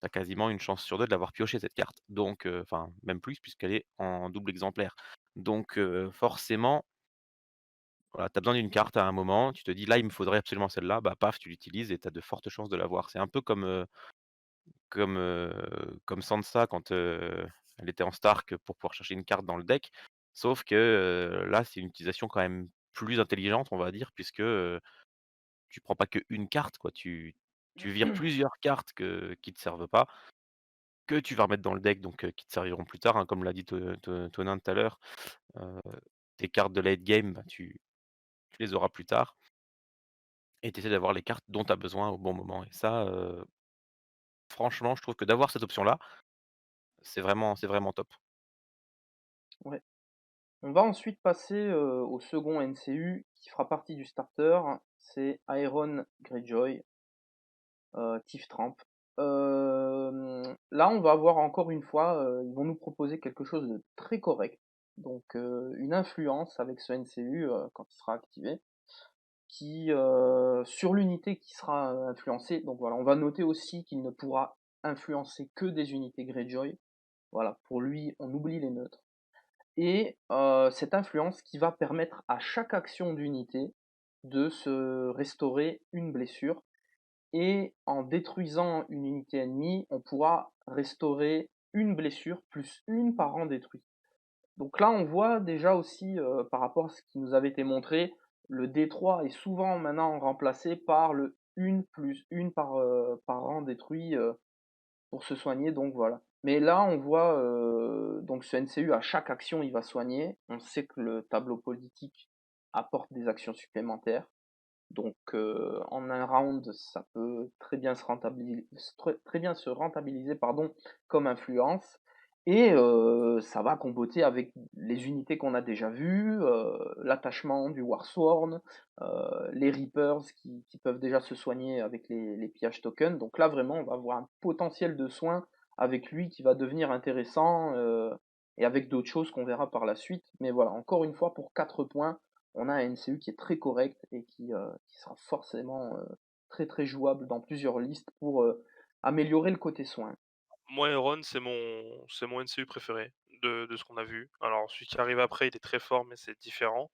[SPEAKER 3] as quasiment une chance sur 2 de l'avoir pioché cette carte. Donc enfin, même plus puisqu'elle est en double exemplaire. Donc forcément, voilà, tu as besoin d'une carte à un moment, tu te dis: «Là, il me faudrait absolument celle-là», bah, paf, tu l'utilises et tu as de fortes chances de l'avoir. C'est un peu comme Sansa quand, elle était en Stark pour pouvoir chercher une carte dans le deck. Sauf que, là, c'est une utilisation quand même plus intelligente, on va dire, puisque, tu prends pas qu'une carte, quoi. Tu vires plusieurs cartes qui te servent pas, que tu vas remettre dans le deck, donc qui te serviront plus tard, hein, comme l'a dit Tonin tout à l'heure. Heu, tes cartes de late game, bah, tu les auras plus tard et tu essaies d'avoir les cartes dont tu as besoin au bon moment et ça, franchement, je trouve que d'avoir cette option-là, c'est vraiment top.
[SPEAKER 1] Ouais. On va ensuite passer au second NCU qui fera partie du starter. C'est Iron Greyjoy, Thief Tramp. Là, on va avoir encore une fois, ils vont nous proposer quelque chose de très correct. Donc, une influence avec ce NCU quand il sera activé, qui sur l'unité qui sera influencée. Donc voilà, on va noter aussi qu'il ne pourra influencer que des unités Greyjoy. Voilà, pour lui, on oublie les neutres. Et cette influence qui va permettre à chaque action d'unité de se restaurer une blessure. Et en détruisant une unité ennemie, on pourra restaurer une blessure plus une par rang détruit. Donc là, on voit déjà aussi, par rapport à ce qui nous avait été montré, Le D3 est souvent maintenant remplacé par le 1 plus 1 par rang détruit pour se soigner, donc voilà. Mais là, on voit donc ce NCU, à chaque action, il va soigner. On sait que le tableau politique apporte des actions supplémentaires. Donc en un round, ça peut très bien se rentabiliser pardon, comme influence. Et ça va comboter avec les unités qu'on a déjà vues, l'attachement du Warsworn, les Reapers qui peuvent déjà se soigner avec les pillages tokens. Donc là, vraiment, on va avoir un potentiel de soin avec lui qui va devenir intéressant et avec d'autres choses qu'on verra par la suite. Mais voilà, encore une fois, pour 4 points, on a un NCU qui est très correct et qui sera forcément très très jouable dans plusieurs listes pour améliorer le côté soin.
[SPEAKER 2] Moi, Heron, c'est mon NCU préféré de ce qu'on a vu. Alors celui qui arrive après, il est très fort, mais c'est différent.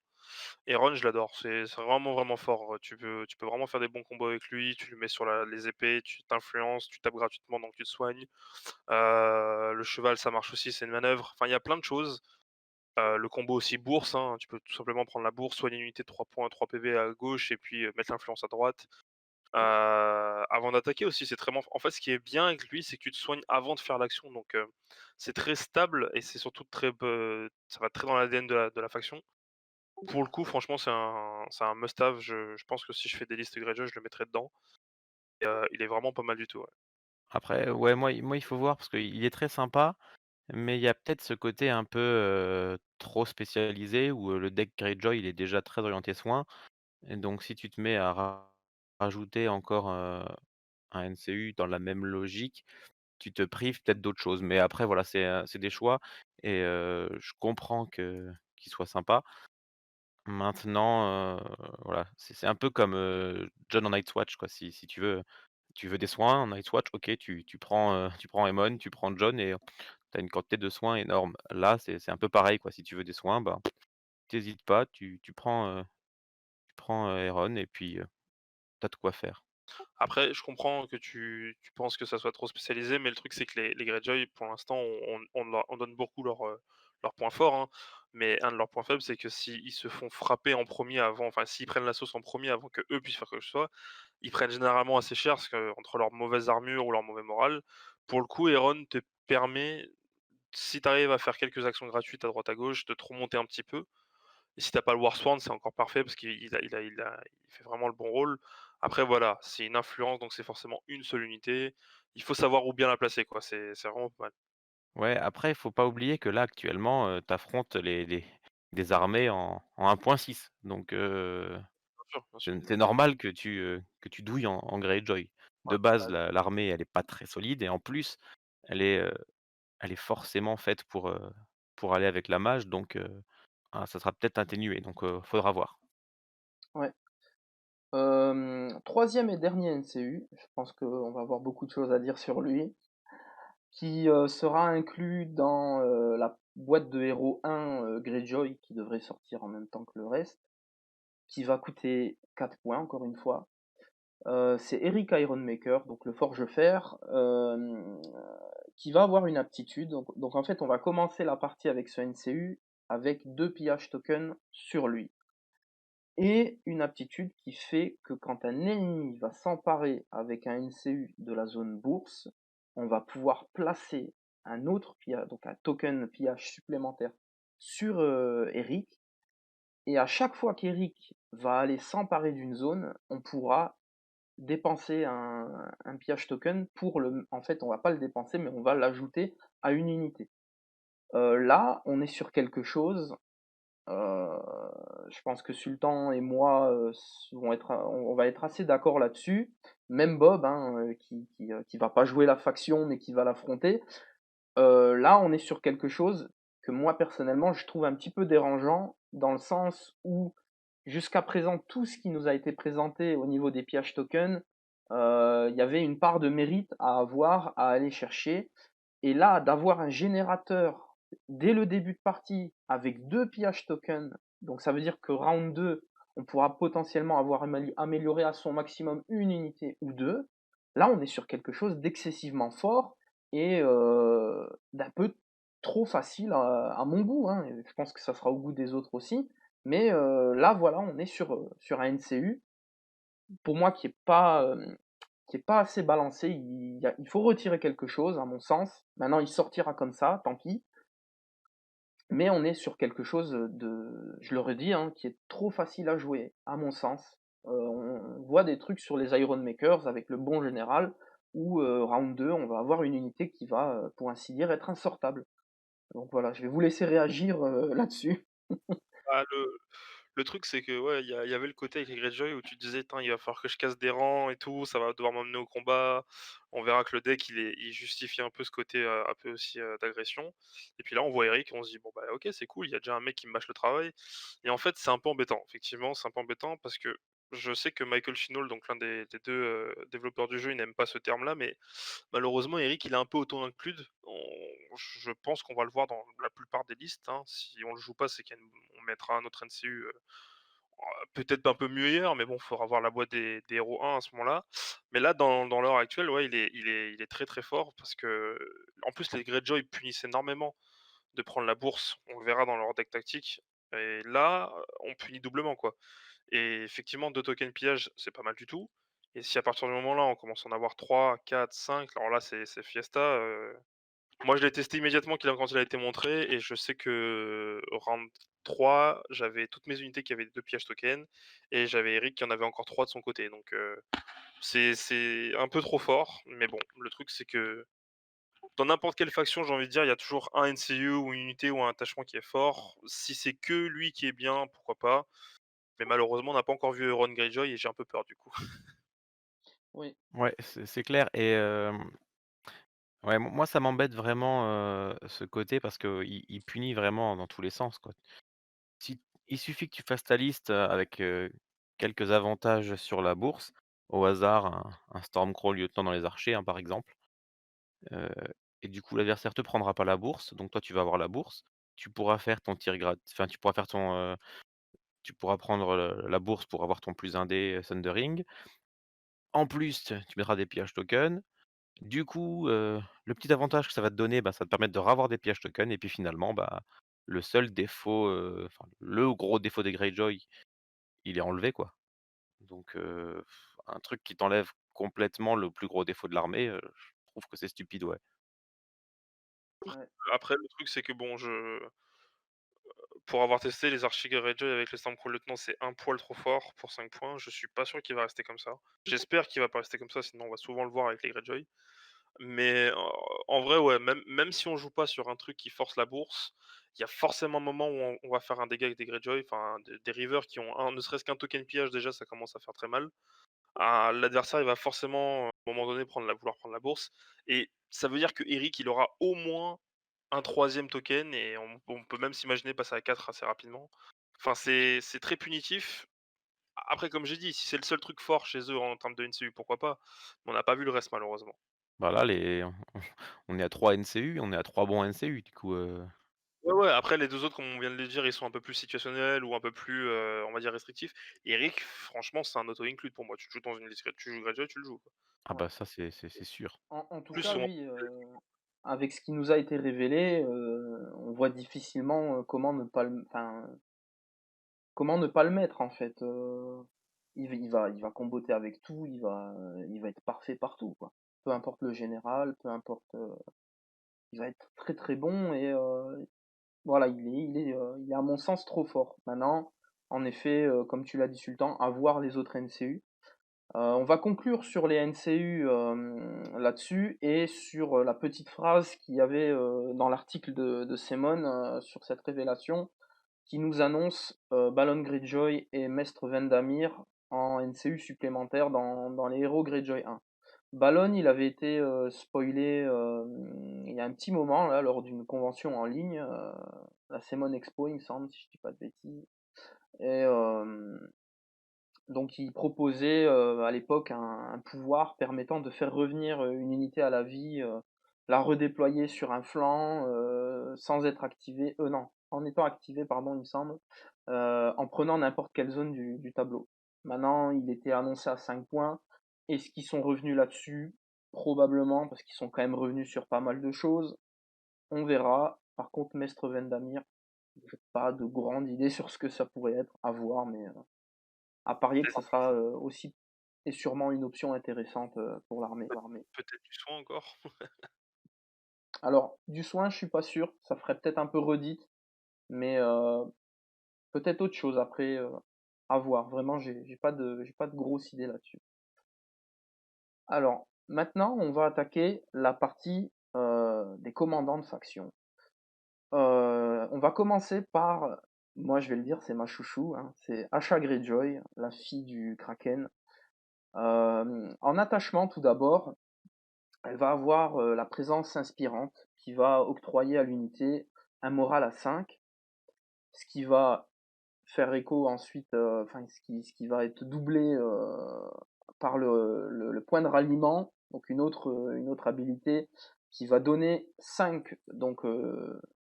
[SPEAKER 2] Heron, je l'adore, c'est vraiment, vraiment fort. Tu peux vraiment faire des bons combos avec lui, tu le mets sur les épées, tu t'influences, tu tapes gratuitement, donc tu te soignes. Le cheval, ça marche aussi, c'est une manœuvre. Enfin, il y a plein de choses. Le combo aussi bourse, hein, tu peux tout simplement prendre la bourse, soigner une unité de 3 points, 3 PV à gauche et puis, mettre l'influence à droite. Avant d'attaquer aussi, c'est très en fait, ce qui est bien avec lui, c'est que tu te soignes avant de faire l'action, donc c'est très stable et c'est surtout ça va très dans l'ADN de la faction. Pour le coup, franchement, c'est un must have. Je pense que si je fais des listes Greyjoy, je le mettrai dedans et il est vraiment pas mal du tout, ouais.
[SPEAKER 3] Après, ouais, moi, il faut voir parce qu'il est très sympa, mais il y a peut-être ce côté un peu, trop spécialisé où, le deck Greyjoy, il est déjà très orienté soin et donc si tu te mets à rajouter encore, un NCU dans la même logique, tu te prives peut-être d'autres choses. Mais après voilà, c'est des choix et je comprends qu'il soit sympa. Maintenant, voilà, c'est un peu comme, Jon en Night's Watch quoi. Si tu veux des soins en Night's Watch, OK, tu prends Aemon, tu prends Jon et tu as une quantité de soins énorme. Là, c'est un peu pareil quoi. Si tu veux des soins, bah, tu pas, tu prends, Aeron et puis, tu as de quoi faire.
[SPEAKER 2] Après, je comprends que tu penses que ça soit trop spécialisé, mais le truc, c'est que les Greyjoy, pour l'instant, on donne beaucoup leurs points forts, hein, mais un de leurs points faibles, c'est que s'ils se font frapper en premier avant, enfin, s'ils prennent la sauce en premier avant que eux puissent faire quoi que ce soit, ils prennent généralement assez cher parce que entre leur mauvaise armure ou leur mauvais moral. Pour le coup, Euron te permet, si tu arrives à faire quelques actions gratuites à droite à gauche, de te remonter un petit peu. Et si t'as pas le Warsworn, c'est encore parfait parce qu'il fait vraiment le bon rôle. Après voilà, c'est une influence, donc c'est forcément une seule unité. Il faut savoir où bien la placer, quoi. C'est vraiment pas mal.
[SPEAKER 3] Ouais, après, il faut pas oublier que là, actuellement, tu affrontes les des armées en 1.6 donc
[SPEAKER 2] Bien sûr, bien sûr.
[SPEAKER 3] c'est normal que tu douilles en Greyjoy.
[SPEAKER 2] Ouais,
[SPEAKER 3] De base,
[SPEAKER 2] ouais.
[SPEAKER 3] l'armée, elle est pas très solide et en plus, elle est, heu, elle est forcément faite pour aller avec la mage donc ça sera peut-être atténué donc faudra voir.
[SPEAKER 1] Ouais. 3e et dernier NCU, je pense qu'on va avoir beaucoup de choses à dire sur lui, qui sera inclus dans la boîte de héros 1 Greyjoy, qui devrait sortir en même temps que le reste, qui va coûter 4 points encore une fois. C'est Eric Ironmaker, donc le forge-fer, qui va avoir une aptitude. Donc en fait, on va commencer la partie avec ce NCU avec 2 pillages tokens sur lui. Et une aptitude qui fait que quand un ennemi va s'emparer avec un NCU de la zone bourse, on va pouvoir placer un autre pillage, donc un token pillage supplémentaire sur Eric. Et à chaque fois qu'Eric va aller s'emparer d'une zone, on pourra dépenser un pillage token pour le. En fait, on va pas le dépenser, mais on va l'ajouter à une unité. Là, on est sur quelque chose. euh, je pense que Sultan et moi on va être assez d'accord là-dessus. Même Bob, hein, qui va pas jouer la faction, mais qui va l'affronter. Là, on est sur quelque chose que moi personnellement je trouve un petit peu dérangeant, dans le sens où jusqu'à présent tout ce qui nous a été présenté au niveau des pillages tokens, il y avait une part de mérite à avoir, à aller chercher. Et là, d'avoir un générateur dès le début de partie avec 2 pillages tokens, donc ça veut dire que round 2, on pourra potentiellement avoir amélioré à son maximum une unité ou deux. Là, on est sur quelque chose d'excessivement fort et d'un peu trop facile à mon goût, hein. Je pense que ça sera au goût des autres aussi. Mais là, voilà, on est sur un NCU, pour moi, qui est pas assez balancé. Il faut retirer quelque chose, à mon sens. Maintenant, il sortira comme ça, tant pis. Mais on est sur quelque chose je le redis, hein, qui est trop facile à jouer, à mon sens. On voit des trucs sur les Iron Makers avec le bon général, où round 2, on va avoir une unité qui va, pour ainsi dire, être insortable. Donc voilà, je vais vous laisser réagir là-dessus.
[SPEAKER 2] Bah, le truc, c'est que, ouais, il y avait le côté avec les Greyjoy où tu te disais: «Tain, il va falloir que je casse des rangs et tout, ça va devoir m'emmener au combat». On verra que le deck, il justifie un peu ce côté, un peu aussi, d'agression et puis là, on voit Eric, on se dit: «Bon, bah, OK, c'est cool, il y a déjà un mec qui me mâche le travail» et en fait, c'est un peu embêtant. Effectivement, c'est un peu embêtant parce que je sais que Michael Chinall, donc l'un des 2, développeurs du jeu, il n'aime pas ce terme-là, mais malheureusement, Eric, il est un peu auto-include. Je pense qu'on va le voir dans la plupart des listes, hein. Si on le joue pas, c'est qu'on mettra un autre NCU, peut-être un peu meilleur, mais bon, il faudra voir la boîte des héros 1 à ce moment-là. Mais là, dans l'heure actuelle, ouais, il est très, très fort parce que en plus, les Greyjoy punissent énormément de prendre la bourse. On le verra dans leur deck tactique et là, on punit doublement, quoi et effectivement, 2 tokens pillage, c'est pas mal du tout et si à partir du moment là, on commence à en avoir 3, 4, 5, alors là, c'est fiesta, moi, je l'ai testé immédiatement quand il a été montré et je sais que round 3, j'avais toutes mes unités qui avaient 2 pillages tokens et j'avais Eric qui en avait encore 3 de son côté donc c'est un peu trop fort mais bon, le truc c'est que dans n'importe quelle faction, j'ai envie de dire, il y a toujours un NCU ou une unité ou un attachement qui est fort. Si c'est que lui qui est bien, pourquoi pas? Mais malheureusement, on n'a pas encore vu Ron Greyjoy et j'ai un peu peur du coup.
[SPEAKER 1] Oui,
[SPEAKER 3] Ouais, c'est clair et ouais, moi ça m'embête vraiment, ce côté parce qu'il punit vraiment dans tous les sens, quoi. Si il suffit que tu fasses ta liste, avec, quelques avantages sur la bourse, au hasard un Stormcrow lieutenant dans les archers, hein, par exemple, heu et du coup l'adversaire te prendra pas la bourse, donc toi tu vas avoir la bourse. Tu pourras faire ton tir grat enfin tu pourras faire ton, tu pourras prendre, la bourse pour avoir ton +1 dé, Sundering. En plus, tu mettras des pillages tokens. Du coup, le petit avantage que ça va te donner, bah, ça va te permettre de ravoir des pillages tokens et puis finalement, bah, le seul défaut, enfin le gros défaut des Greyjoy, il est enlevé, quoi. Donc un truc qui t'enlève complètement le plus gros défaut de l'armée, je trouve que c'est stupide, ouais.
[SPEAKER 1] ouais,
[SPEAKER 2] Après le truc c'est que bon, pour avoir testé les archers Greyjoy avec les Stormcrow lieutenant, c'est un poil trop fort pour 5 points. Je suis pas sûr qu'il va rester comme ça. J'espère qu'il va pas rester comme ça, sinon on va souvent le voir avec les Greyjoy. Mais en vrai, ouais, même si on joue pas sur un truc qui force la bourse, il y a forcément un moment où on va faire un dégât avec des Greyjoy, enfin des rivers qui ont un ne serait-ce qu'un token pillage déjà, ça commence à faire très mal. Ah, l'adversaire, il va forcément, à un moment donné, vouloir prendre la bourse et ça veut dire que Eric, il aura au moins un troisième token et on peut même s'imaginer passer à 4 assez rapidement. Enfin, c'est très punitif. Après, comme j'ai dit, si c'est le seul truc fort chez eux en termes de NCU, pourquoi pas? Mais on n'a pas vu le reste malheureusement.
[SPEAKER 3] Bah, là, on est à 3 NCU, on est à 3 bons NCU, du coup,
[SPEAKER 2] Ouais, ouais, après les 2 autres, comme on vient de le dire, ils sont un peu plus situationnels ou un peu plus, on va dire restrictifs. Eric, franchement, c'est un auto include pour moi. Tu joues dans une liste, tu joues Greyjoy, tu le joues, quoi.
[SPEAKER 3] ah
[SPEAKER 1] ouais.
[SPEAKER 3] bah, ça c'est sûr.
[SPEAKER 1] En tout
[SPEAKER 2] Plus
[SPEAKER 1] cas,
[SPEAKER 2] souvent.
[SPEAKER 1] oui, avec ce qui nous a été révélé, on voit difficilement comment ne pas le mettre en fait. Il va comboter avec tout, il va être parfait partout, quoi. Peu importe le général, peu importe, il va être très très bon et voilà, il est à mon sens trop fort. Maintenant, en effet, comme tu l'as dit Sultan, à voir les autres NCU. On va conclure sur les NCU là-dessus et sur la petite phrase qu'il y avait dans l'article de Simon sur cette révélation qui nous annonce Balon Greyjoy et Mestre Vendamir en NCU supplémentaire dans les héros Greyjoy 1. Balon, il avait été spoilé il y a un petit moment là lors d'une convention en ligne, la Simon Expo, il me semble, si je dis pas de bêtises. Et donc il proposait à l'époque un pouvoir permettant de faire revenir une unité à la vie, la redéployer sur un flanc sans être activé, non, en étant activé, pardon, il me semble, en prenant n'importe quelle zone du tableau. Maintenant, il était annoncé à 5 points. Est-ce qu'ils sont revenus là-dessus? Probablement, parce qu'ils sont quand même revenus sur pas mal de choses. On verra. Par contre, Mestre Vendamir, J'ai pas de grande idée sur ce que ça pourrait être, à voir, mais à parier que ça sera aussi et sûrement une option intéressante pour l'armée.
[SPEAKER 2] Peut-être du soin encore.
[SPEAKER 1] Alors, du soin, je suis pas sûr, ça ferait peut-être un peu redite, mais peut-être autre chose après, à voir. Vraiment, j'ai pas de grosse idée là-dessus. Alors, maintenant, on va attaquer la partie des commandants de faction. On va commencer par, moi je vais le dire, c'est ma chouchou, hein, c'est Asha Greyjoy, la fille du Kraken. En attachement, tout d'abord, elle va avoir la présence inspirante qui va octroyer à l'unité un moral à 5, ce qui va faire écho ensuite, enfin ce qui va être doublé par le point de ralliement, donc une autre habilité qui va donner 5, donc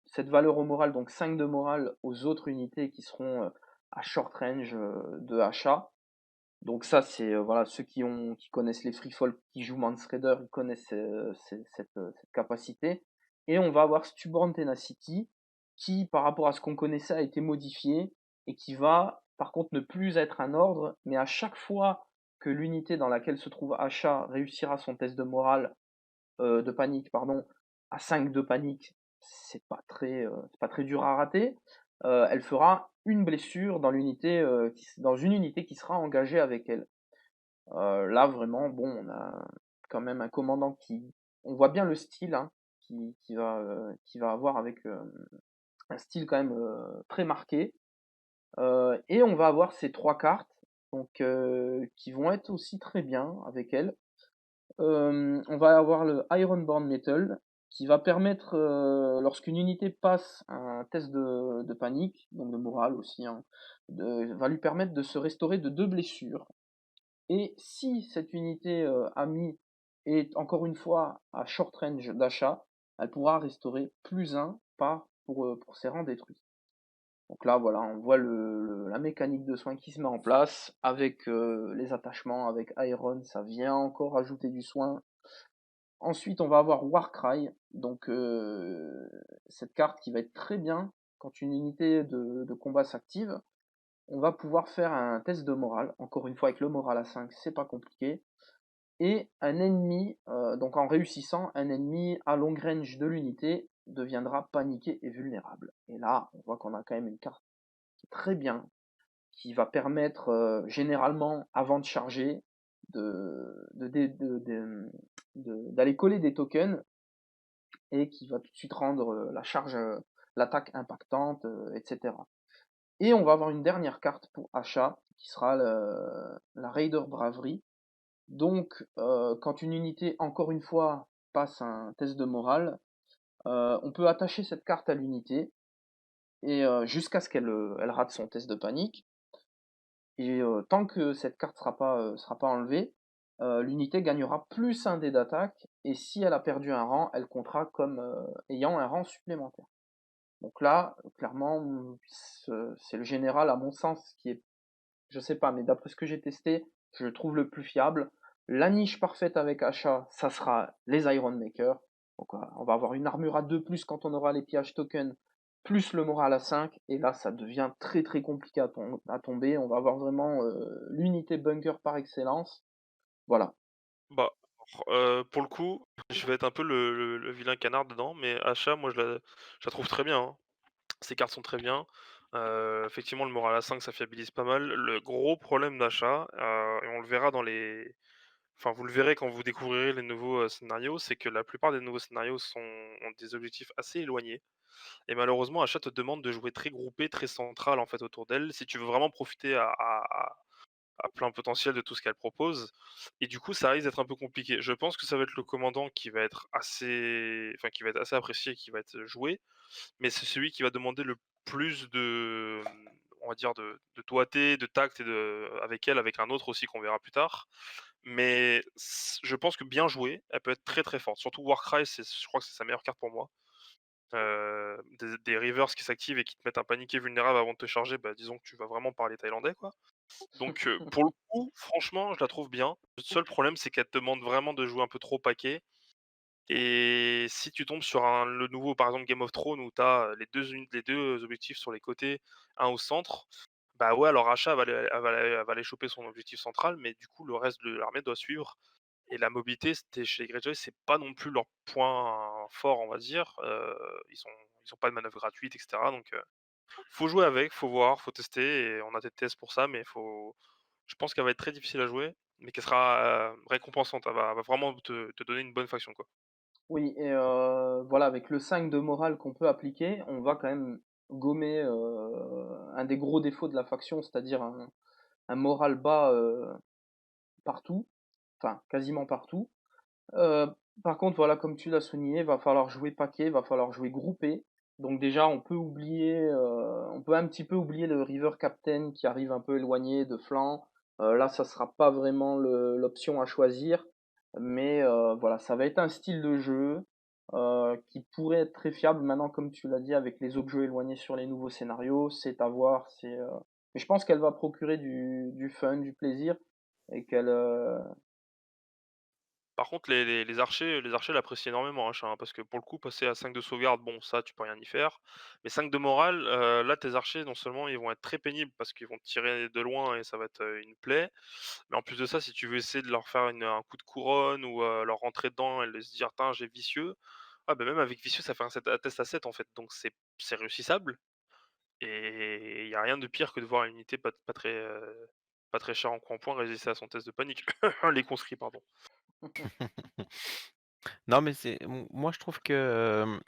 [SPEAKER 1] cette valeur au moral, donc 5 de morale aux autres unités qui seront à short range de achat. Donc ça, c'est voilà, ceux qui connaissent les free folk, qui jouent Mance Raider, ils connaissent cette capacité. Et on va avoir Stubborn Tenacity, qui par rapport à ce qu'on connaissait a été modifié et qui va par contre ne plus être un ordre, mais à chaque fois que l'unité dans laquelle se trouve Asha réussira son test de morale, de panique, pardon, à 5 de panique, c'est pas très dur à rater. Elle fera une blessure dans dans une unité qui sera engagée avec elle. Là vraiment, bon, on a quand même un commandant on voit bien le style hein, qui va avoir avec un style quand même très marqué. Et on va avoir ces trois cartes, donc qui vont être aussi très bien avec elle. On va avoir le Ironborn Metal qui va permettre, lorsqu'une unité passe un test de panique, donc de morale aussi, hein, va lui permettre de se restaurer de 2 blessures. Et si cette unité amie est encore une fois à short range d'achat, elle pourra restaurer plus 1 pour ses rangs détruits. Donc là, voilà, on voit la mécanique de soin qui se met en place avec les attachements, avec Iron, ça vient encore ajouter du soin. Ensuite, on va avoir Warcry, donc cette carte qui va être très bien quand une unité de combat s'active. On va pouvoir faire un test de morale, encore une fois avec le moral à 5, c'est pas compliqué. Et un ennemi, donc en réussissant, un ennemi à long range de l'unité deviendra paniqué et vulnérable. Et là, on voit qu'on a quand même une carte qui est très bien, qui va permettre généralement, avant de charger, d'aller coller des tokens et qui va tout de suite rendre la charge, l'attaque impactante, etc. Et on va avoir une dernière carte pour achat qui sera la Raider Bravery. Donc, quand une unité, encore une fois, passe un test de morale, on peut attacher cette carte à l'unité et jusqu'à ce elle rate son test de panique. Et tant que cette carte sera pas enlevée, l'unité gagnera plus un dé d'attaque et si elle a perdu un rang, elle comptera comme ayant un rang supplémentaire. Donc là, clairement, c'est le général, à mon sens, qui est, je sais pas, mais d'après ce que j'ai testé, je le trouve le plus fiable. La niche parfaite avec achat, ça sera les Iron Maker. Donc on va avoir une armure à 2 plus quand on aura les pillages tokens, plus le moral à 5. Et là, ça devient très très compliqué à tomber. On va avoir vraiment l'unité bunker par excellence. Voilà.
[SPEAKER 2] Bah, pour le coup, je vais être un peu le vilain canard dedans, mais Asha, moi je la trouve très bien, hein. Ses cartes sont très bien. Effectivement, le moral à 5 ça fiabilise pas mal. Le gros problème d'achat, et on le verra dans les enfin, vous le verrez quand vous découvrirez les nouveaux, scénarios, c'est que la plupart des nouveaux scénarios ont des objectifs assez éloignés et malheureusement, Achat te demande de jouer très groupé, très central, en fait, autour d'elle, si tu veux vraiment profiter à plein potentiel de tout ce qu'elle propose et du coup, ça risque d'être un peu compliqué. Je pense que ça va être le commandant qui va être assez enfin, qui va être assez apprécié, qui va être joué, mais c'est celui qui va demander le plus de, on va dire de doigté, de tact et avec elle, avec un autre aussi qu'on verra plus tard. Mais je pense que bien jouée, elle peut être très, très forte. Surtout Warcry, je crois que c'est sa meilleure carte pour moi. Des reverse qui s'activent et qui te mettent un paniqué vulnérable avant de te charger, bah, disons que tu vas vraiment parler thaïlandais, quoi. Donc pour le coup, franchement, je la trouve bien. Le seul problème, c'est qu'elle te demande vraiment de jouer un peu trop paquet Et si tu tombes sur le nouveau, par exemple, Game of Thrones où tu as les 2 objectifs sur les côtés, un au centre, bah, ouais, alors Asha va aller choper son objectif central, mais du coup, le reste de l'armée doit suivre. Et la mobilité, c'était chez les Greyjoy, c'est pas non plus leur point fort, on va dire. Ils ont pas de manœuvres gratuites et cetera, donc faut jouer avec, faut voir, faut tester et on a des tests pour ça, mais je pense qu'elle va être très difficile à jouer, mais qu'elle sera, récompensante. Elle va vraiment te donner une bonne faction, quoi.
[SPEAKER 1] Oui, et voilà, avec le 5 de morale qu'on peut appliquer, on va quand même gommer un des gros défauts de la faction, c'est-à-dire un moral bas partout, enfin quasiment partout. Euh, Par contre, voilà, comme tu l'as souligné, va falloir jouer paquet, va falloir jouer groupé. Donc déjà, on peut un petit peu oublier le River Captain qui arrive un peu éloigné de flanc. Là, ça sera pas vraiment l'option à choisir, mais voilà, ça va être un style de jeu qui pourrait être très fiable. Maintenant, comme tu l'as dit, avec les objets éloignés sur les nouveaux scénarios, c'est à voir. Mais je pense qu'elle va procurer du fun, du plaisir, et qu'elle
[SPEAKER 2] Par contre, les archers l'apprécient énormément, Achat, hein, parce que pour le coup, passer à 5 de sauvegarde, bon, ça, tu peux rien y faire. Mais 5 de morale, là, tes archers, non seulement ils vont être très pénibles parce qu'ils vont te tirer de loin et ça va être, une plaie, mais en plus de ça, si tu veux essayer de leur faire un coup de couronne ou, leur rentrer dedans et de se dire: «Tin, j'ai vicieux», ah bah, même avec vicieux, ça fait un test à 7 en fait, donc c'est réussissable et il y a rien de pire que de voir une unité pas très chère en points résister à son test de panique. Les conscrits, pardon.
[SPEAKER 3] Non, mais moi je trouve que,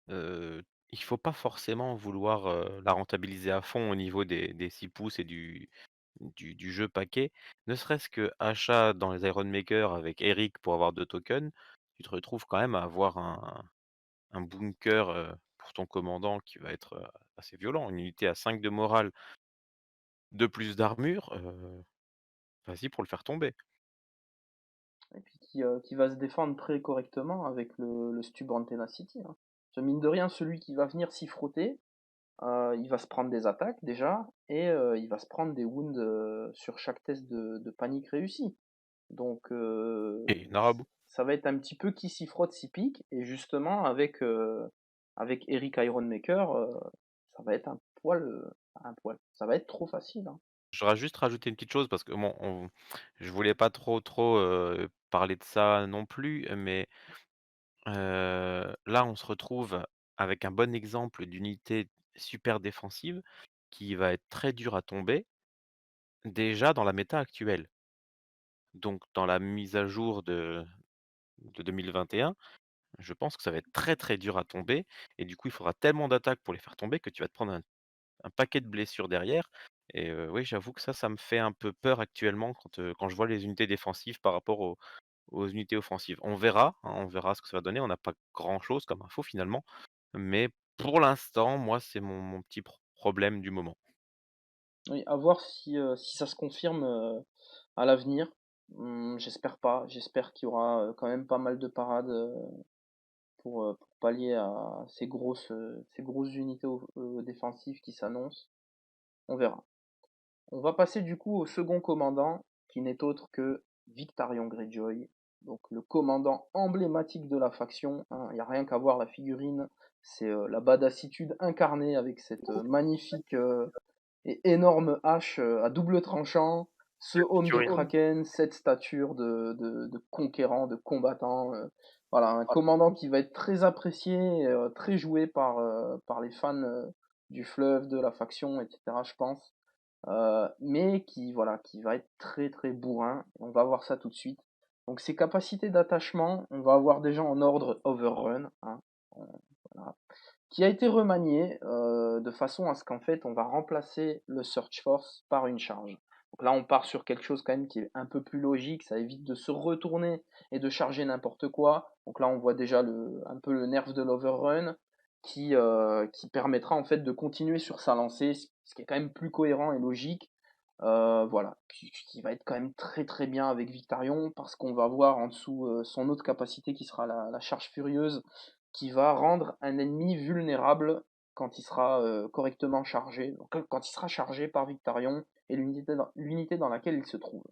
[SPEAKER 3] il faut pas forcément vouloir, la rentabiliser à fond au niveau des 6 pouces et du jeu paquet. Ne serait-ce que achat dans les Iron Maker avec Eric pour avoir 2 tokens, tu te retrouves quand même à avoir un bunker, pour ton commandant qui va être, assez violent. Une unité à 5 de morale, 2 plus d'armure, vas-y pour le faire tomber.
[SPEAKER 1] et puis qui va se défendre très correctement avec le Stubborn Tenacity. Hein. Parce que mine de rien, celui qui va venir s'y frotter, il va se prendre des attaques déjà, et il va se prendre des wounds sur chaque test de panique réussi. Donc
[SPEAKER 3] Et Narabu.
[SPEAKER 1] ça va être un petit peu qui s'y frotte s'y pique, et justement avec Eric Ironmaker, ça va être un poil. Ça va être trop facile. Hein.
[SPEAKER 3] Je voudrais juste rajouter une petite chose parce que bon, je voulais pas trop, parler de ça non plus, mais là, on se retrouve avec un bon exemple d'unité super défensive qui va être très dure à tomber, déjà dans la méta actuelle. Donc dans la mise à jour de 2021, je pense que ça va être très, très dur à tomber et du coup, il faudra tellement d'attaques pour les faire tomber que tu vas te prendre un paquet de blessures derrière et oui, j'avoue que ça me fait un peu peur actuellement quand je vois les unités défensives par rapport aux unités offensives. On verra, hein, on verra ce que ça va donner. On n'a pas grand-chose comme info finalement, mais pour l'instant, moi, c'est mon petit problème du moment.
[SPEAKER 1] Oui, à voir si ça se confirme à l'avenir. J'espère pas. J'espère qu'il y aura quand même pas mal de parades pour pallier à ces grosses unités défensives qui s'annoncent. On verra. On va passer du coup au second commandant, qui n'est autre que Victarion Greyjoy, donc le commandant emblématique de la faction. Hein. Il n'y a rien qu'à voir la figurine, c'est la badassitude incarnée avec cette magnifique et énorme hache à double tranchant, ce homme du
[SPEAKER 2] Figurine.
[SPEAKER 1] Kraken, cette stature de conquérant, de combattant. Voilà, un commandant qui va être très apprécié, très joué par les fans du fleuve, de la faction, etc. Je pense. Mais qui va être très très bourrin. On va voir ça tout de suite. Donc ses capacités d'attachement, on va avoir déjà en ordre Overrun, hein, voilà, qui a été remanié de façon à ce qu'en fait on va remplacer le Search Force par une charge. Donc là on part sur quelque chose quand même qui est un peu plus logique, ça évite de se retourner et de charger n'importe quoi. Donc là on voit déjà un peu le nerf de l'Overrun qui permettra en fait de continuer sur sa lancée, ce qui est quand même plus cohérent et logique. Voilà, qui va être quand même très très bien avec Victarion parce qu'on va voir en dessous son autre capacité qui sera la charge furieuse qui va rendre un ennemi vulnérable quand il sera correctement chargé, donc quand il sera chargé par Victarion et l'unité dans laquelle il se trouve.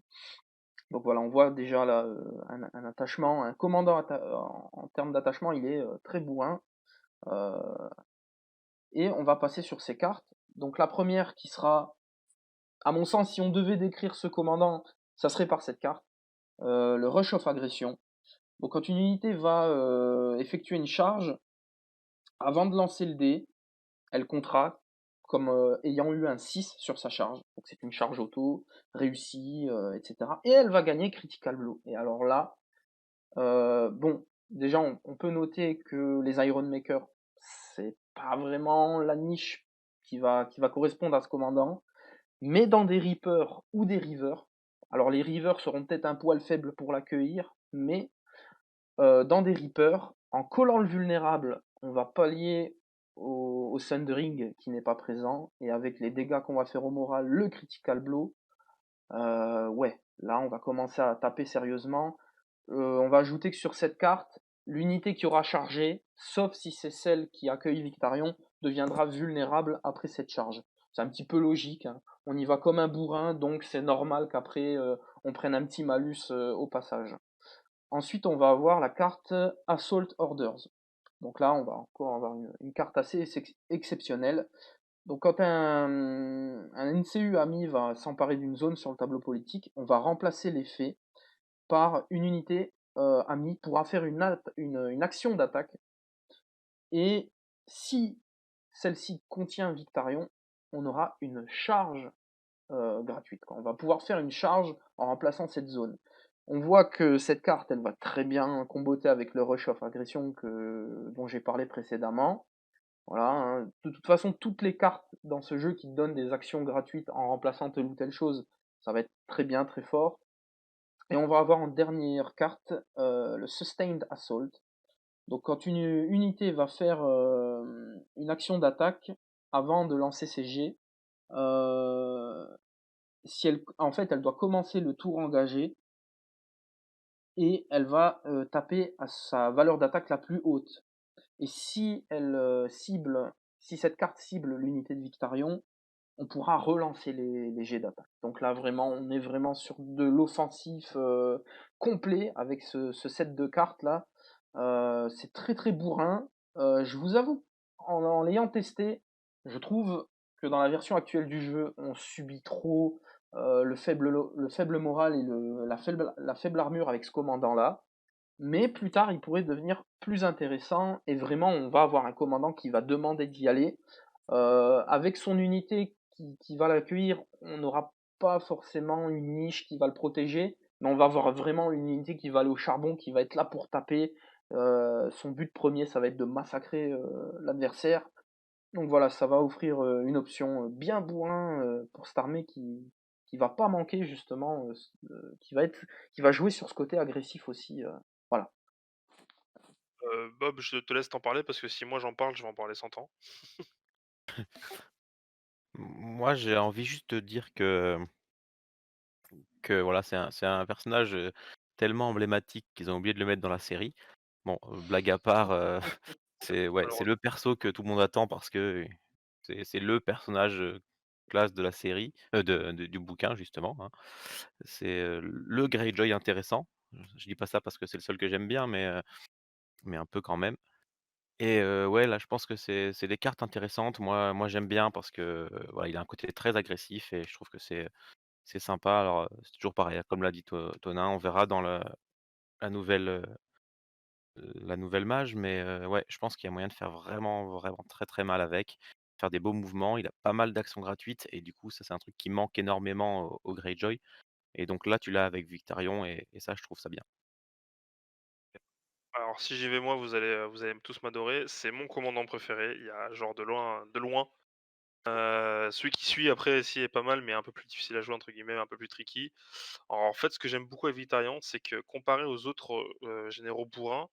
[SPEAKER 1] Donc voilà, on voit déjà là un attachement, un commandant en termes d'attachement, il est très bourrin. Euh, et on va passer sur ces cartes. Donc la première qui sera, à mon sens, si on devait décrire ce commandant, ça serait par cette carte, le Rush of Aggression. Donc quand une unité va effectuer une charge, avant de lancer le dé, elle comptera comme ayant eu un 6 sur sa charge. Donc c'est une charge auto, réussie, etc. Et elle va gagner Critical Blow. Et alors là, bon, déjà on peut noter que les Iron Makers, c'est pas vraiment la niche qui va correspondre à ce commandant. Mais dans des Reapers ou des Rivers, alors les Rivers seront peut-être un poil faibles pour l'accueillir, mais dans des Reapers, en collant le vulnérable, on va pallier au Sundering qui n'est pas présent, et avec les dégâts qu'on va faire au moral, le Critical Blow, ouais, là on va commencer à taper sérieusement. On va ajouter que sur cette carte, l'unité qui aura chargé, sauf si c'est celle qui accueille Victarion, deviendra vulnérable après cette charge. C'est un petit peu logique, hein. On y va comme un bourrin, donc c'est normal qu'après on prenne un petit malus au passage. Ensuite, on va avoir la carte Assault Orders. Donc là, on va encore avoir une carte assez exceptionnelle. Donc quand un NCU ami va s'emparer d'une zone sur le tableau politique, on va remplacer l'effet par une unité amie pourra faire une action d'attaque. Et si celle-ci contient Victarion, on aura une charge gratuite. On va pouvoir faire une charge en remplaçant cette zone. On voit que cette carte, elle va très bien comboter avec le Rush of Aggression dont j'ai parlé précédemment. Voilà, hein. De toute façon, toutes les cartes dans ce jeu qui donnent des actions gratuites en remplaçant telle ou telle chose, ça va être très bien, très fort. Et on va avoir en dernière carte le Sustained Assault. Donc quand une unité va faire une action d'attaque avant de lancer ses jets, euh, si elle, en fait, elle doit commencer le tour engagé et elle va taper à sa valeur d'attaque la plus haute. Et si elle si cette carte cible l'unité de Victarion, on pourra relancer les jets d'attaque. Donc là, vraiment, on est vraiment sur de l'offensif complet avec ce set de cartes là. C'est très très bourrin. Je vous avoue, en l'ayant testé, je trouve que dans la version actuelle du jeu, on subit trop le faible moral et la faible armure avec ce commandant là. Mais plus tard, il pourrait devenir plus intéressant et vraiment, on va avoir un commandant qui va demander d'y aller. Avec son unité qui va l'accueillir, on n'aura pas forcément une niche qui va le protéger, mais on va avoir vraiment une unité qui va aller au charbon, qui va être là pour taper. Son but premier, ça va être de massacrer l'adversaire. Donc voilà, ça va offrir une option bien bourrin pour cette armée qui va pas manquer justement, qui va jouer sur ce côté agressif aussi. Voilà.
[SPEAKER 2] Bob, je te laisse t'en parler parce que si moi j'en parle, je vais en parler 100 ans.
[SPEAKER 3] Moi, j'ai envie juste de dire que voilà, c'est un personnage, tellement emblématique qu'ils ont oublié de le mettre dans la série. Bon, blague à part, c'est ouais, c'est le
[SPEAKER 2] Malheureusement.
[SPEAKER 3] perso que tout le monde attend parce que c'est le personnage, classe de la série, du bouquin justement, hein. C'est, le Greyjoy intéressant. Je dis pas ça parce que c'est le seul que j'aime bien, mais un peu quand même. Et ouais, là, je pense que c'est des cartes intéressantes. Moi, j'aime bien parce que, voilà, il a un côté très agressif et je trouve que c'est sympa. Alors, c'est toujours pareil, hein, comme l'a dit Tonin, on verra dans la nouvelle, la nouvelle mage, mais ouais, je pense qu'il y a moyen de faire vraiment, vraiment très, très mal avec, faire des beaux mouvements. Il a pas mal d'actions gratuites et du coup, ça, c'est un truc qui manque énormément au Greyjoy et donc là, tu l'as avec Victarion et ça, je trouve ça bien.
[SPEAKER 2] Alors si j'y vais moi, vous allez tous m'adorer. C'est mon commandant préféré. Il y a genre de loin. Celui qui suit après aussi est pas mal, mais un peu plus difficile à jouer entre guillemets, un peu plus tricky. Alors en fait, ce que j'aime beaucoup avec Victarion, c'est que comparé aux autres, généraux bourrins,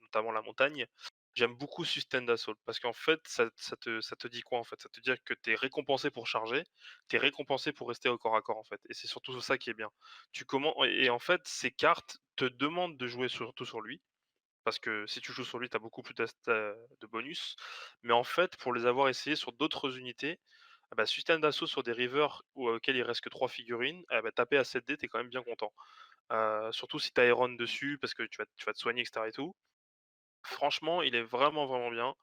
[SPEAKER 2] notamment la montagne, j'aime beaucoup Sustained Assault parce qu'en fait, ça te dit quoi en fait? Ça te dit que tu es récompensé pour charger, tu es récompensé pour rester au corps à corps en fait et c'est surtout ça qui est bien. Tu commen et en fait, ces cartes te demandent de jouer surtout sur lui parce que si tu joues sur lui, tu as beaucoup plus de bonus. Mais en fait, pour les avoir essayés sur d'autres unités, Ah bah, système d'assaut sur des rivers auxquels il reste que 3 figurines, ah bah, taper à 7D, tu quand même bien content. Surtout si tu Iron dessus parce que tu vas te soigner et cetera et tout. Franchement, il est vraiment, vraiment bien.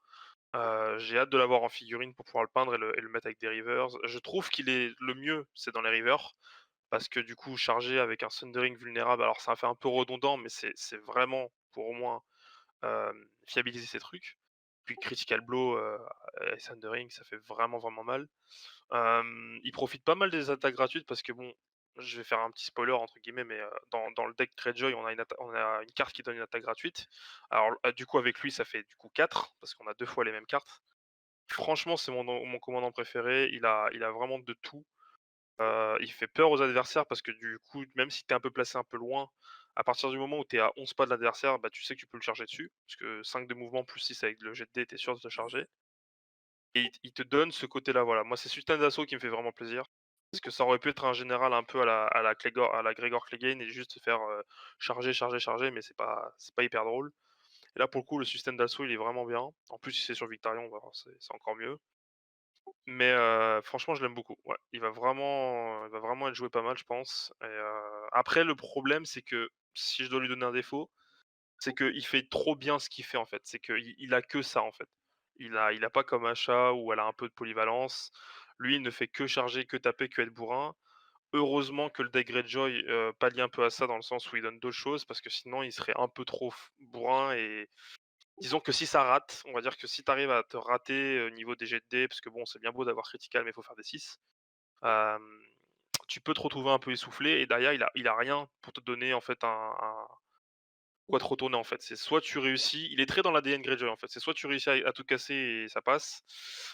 [SPEAKER 2] J'ai hâte de l'avoir en figurine pour pouvoir le peindre et le mettre avec des rivers. Je trouve qu'il est le mieux, c'est dans les rivers parce que du coup, charger avec un Sundering vulnérable, alors ça fait un peu redondant, mais c'est vraiment pour au moins, fiabiliser ces trucs. Puis Critical Blow, et Sundering, ça fait vraiment, vraiment mal. Il profite pas mal des attaques gratuites parce que bon, je vais faire un petit «spoiler» entre guillemets, mais dans le deck Greyjoy, on a une carte qui donne une attaque gratuite. Alors, du coup, avec lui, ça fait du coup 4 parce qu'on a 2 fois les mêmes cartes. Franchement, c'est mon commandant préféré. Il a vraiment de tout. Il fait peur aux adversaires parce que du coup, même si tu es un peu placé un peu loin, à partir du moment où tu es à 11 pas de l'adversaire, bah, tu sais que tu peux le charger dessus. Parce que 5 de mouvement plus 6 avec le jet de dés, tu es sûr de te charger. Et il te donne ce côté-là, voilà. Moi, c'est Sultan d'Assaut qui me fait vraiment plaisir. Parce que ça aurait pu être un général un peu à la Gregor Clegane et juste faire, charger, charger, charger, mais c'est pas hyper drôle. Et là, pour le coup, le système d'assaut, il est vraiment bien. En plus, si c'est sur Victarion, bah, c'est encore mieux. Mais franchement, je l'aime beaucoup. Ouais, il va vraiment être joué pas mal, je pense. Et après, le problème, c'est que si je dois lui donner un défaut, c'est qu'il fait trop bien ce qu'il fait, en fait. C'est qu'il a que ça, en fait. Il a pas comme Achat où elle a un peu de polyvalence. Lui, il ne fait que charger, que taper, que être bourrin. Heureusement que le deck Greyjoy, pallie un peu à ça dans le sens où il donne d'autres choses parce que sinon il serait un peu trop bourrin et disons que si ça rate, on va dire que si tu arrives à te rater au niveau des jets de dés, parce que bon, c'est bien beau d'avoir critical, mais il faut faire des 6. hem, tu peux te retrouver un peu essoufflé et derrière il a rien pour te donner en fait un quoi te retourner en fait. C'est soit tu réussis, il est très dans l'ADN Greyjoy en fait, c'est soit tu réussis à tout casser et ça passe,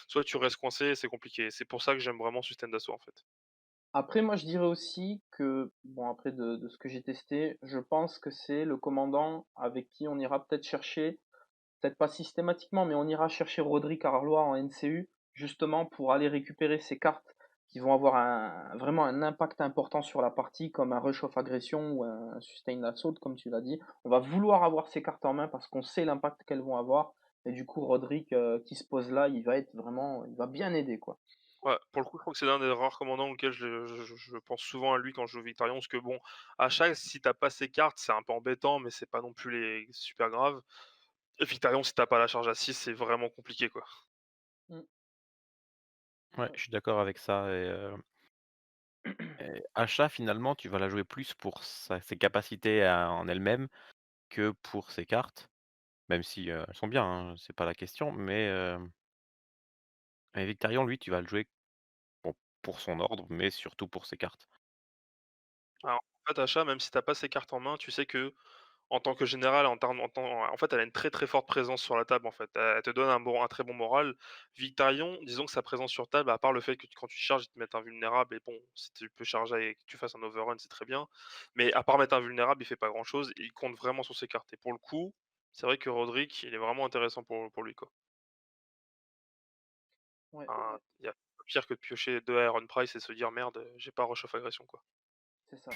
[SPEAKER 2] soit tu restes coincé et c'est compliqué. C'est pour ça que j'aime vraiment Système d'Assaut en fait.
[SPEAKER 1] Après, moi, je dirais aussi que, bon, après de ce que j'ai testé, je pense que c'est le commandant avec qui on ira peut-être chercher, peut-être pas systématiquement, mais on ira chercher Roderick Arlois en NCU, justement pour aller récupérer ces cartes qui vont avoir vraiment un impact important sur la partie, comme un Rush of Aggression ou un Sustain Assault, comme tu l'as dit. On va vouloir avoir ces cartes en main parce qu'on sait l'impact qu'elles vont avoir. Et du coup, Roderick, qui se pose là, il va bien aider, quoi.
[SPEAKER 2] Ouais, pour le coup, je crois que c'est l'un des rares commandants auxquels je pense souvent à lui quand je joue Victarion, parce que bon, à chaque si t'as pas ces cartes, c'est un peu embêtant, mais c'est pas non plus les super grave. Et Victarion, si t'as pas la charge à 6, c'est vraiment compliqué, quoi.
[SPEAKER 1] Mm.
[SPEAKER 3] Ouais,
[SPEAKER 1] Ouais.
[SPEAKER 3] je suis d'accord avec ça et Achat finalement, tu vas la jouer plus pour ses capacités en elle-même que pour ses cartes, même si, elles sont bien, hein, c'est pas la question, mais Victarion, lui, tu vas le jouer bon, pour son ordre, mais surtout pour ses cartes.
[SPEAKER 2] Alors, en fait, achat, même si t'as pas ces cartes en main, tu sais que en tant que général, en fait, elle a une très, très forte présence sur la table, en fait. Elle te donne un très bon moral. Victarion, disons que sa présence sur table, à part le fait que quand tu charges, ils te mettent invulnérable et bon, si tu peux charger et que tu fasses un overrun, c'est très bien. Mais à part mettre invulnérable, il fait pas grand-chose et il compte vraiment sur ses cartes et pour le coup, c'est vrai que Roderick, il est vraiment intéressant pour lui, quoi.
[SPEAKER 1] Ouais,
[SPEAKER 2] Enfin,
[SPEAKER 1] ouais,
[SPEAKER 2] il y a pas pire que de piocher 2 Iron Price et se dire: «Merde, j'ai pas Rush of Aggression», quoi.
[SPEAKER 1] c'est ça.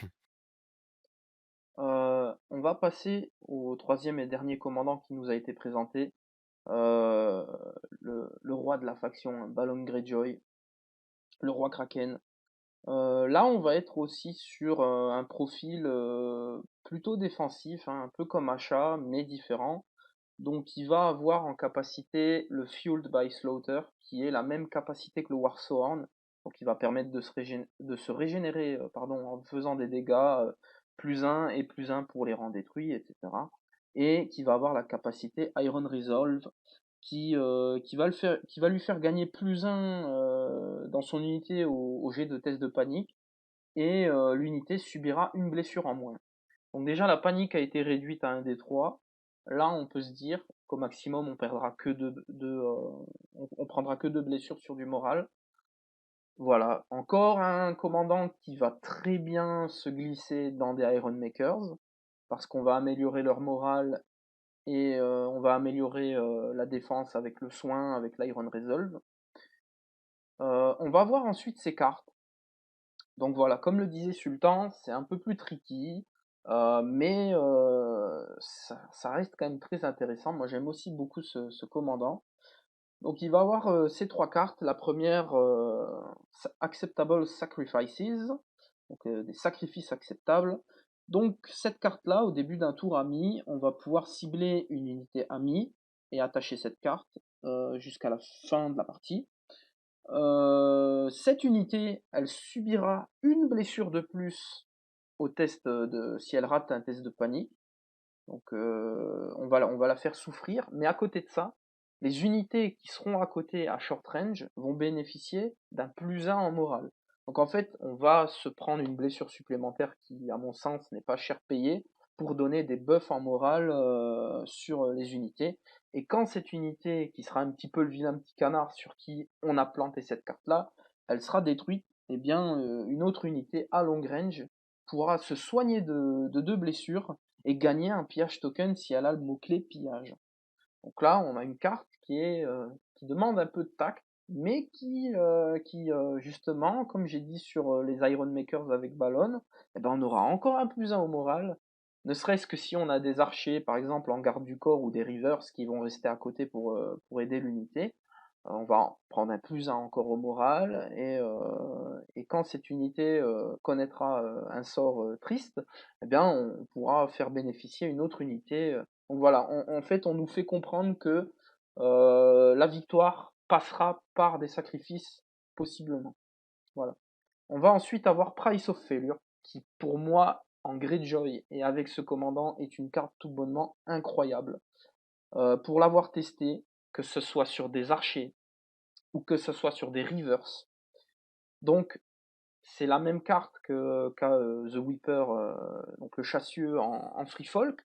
[SPEAKER 1] On va passer au troisième et dernier commandant qui nous a été présenté, euh, le roi de la faction Balon Greyjoy, le roi Kraken. Là, on va être aussi sur un profil plutôt défensif, hein, un peu comme Asha, mais différent. Donc, il va avoir en capacité le Fueled by Slaughter, qui est la même capacité que le Warsworn. Donc, il va permettre de se régénérer pardon, en faisant des dégâts plus un et plus un pour les rangs détruits, etc. Et qui va avoir la capacité Iron Resolve, qui va lui faire gagner plus un dans son unité au jet de test de panique. Et l'unité subira une blessure en moins. Donc déjà, la panique a été réduite à 1 des 3. Là, on peut se dire qu'au maximum, on perdra que on prendra que 2 blessures sur du moral. Voilà. Encore un commandant qui va très bien se glisser dans des Iron Makers, parce qu'on va améliorer leur morale et on va améliorer la défense avec le soin, avec l'Iron Resolve. On va voir ensuite ces cartes. Donc voilà, comme le disait Sultan, c'est un peu plus tricky, mais ça reste quand même très intéressant. Moi, j'aime aussi beaucoup ce commandant. Donc il va avoir ces trois cartes. La première, Acceptable Sacrifices, donc des sacrifices acceptables. Donc cette carte-là, au début d'un tour ami, on va pouvoir cibler une unité amie et attacher cette carte jusqu'à la fin de la partie. Cette unité, elle subira une blessure de plus au test si elle rate un test de panique. Donc on va la faire souffrir, mais à côté de ça, les unités qui seront à côté à short range vont bénéficier d'un +1 en morale. Donc en fait, on va se prendre une blessure supplémentaire qui, à mon sens, n'est pas cher payée pour donner des buffs en morale sur les unités. Et quand cette unité, qui sera un petit peu le vilain petit canard sur qui on a planté cette carte-là, elle sera détruite, eh bien une autre unité à long range pourra se soigner de 2 blessures et gagner un pillage token si elle a le mot-clé pillage. Donc là, on a une carte qui demande un peu de tact, mais qui justement, comme j'ai dit sur les Iron Makers avec Ballon, eh ben on aura encore un +1 au moral. Ne serait-ce que si on a des archers, par exemple en garde du corps, ou des rivers qui vont rester à côté pour aider l'unité, on va prendre un +1 encore au moral, et quand cette unité connaîtra un sort triste, eh bien on pourra faire bénéficier une autre unité. Donc voilà, en fait on nous fait comprendre que la victoire passera par des sacrifices, possiblement. Voilà. On va ensuite avoir Price of Failure, qui pour moi, en Greyjoy et avec ce commandant, est une carte tout bonnement incroyable. Pour l'avoir testé, que ce soit sur des archers ou que ce soit sur des rivers. Donc c'est la même carte qu'a The Weeper, donc le chassieux en free folk.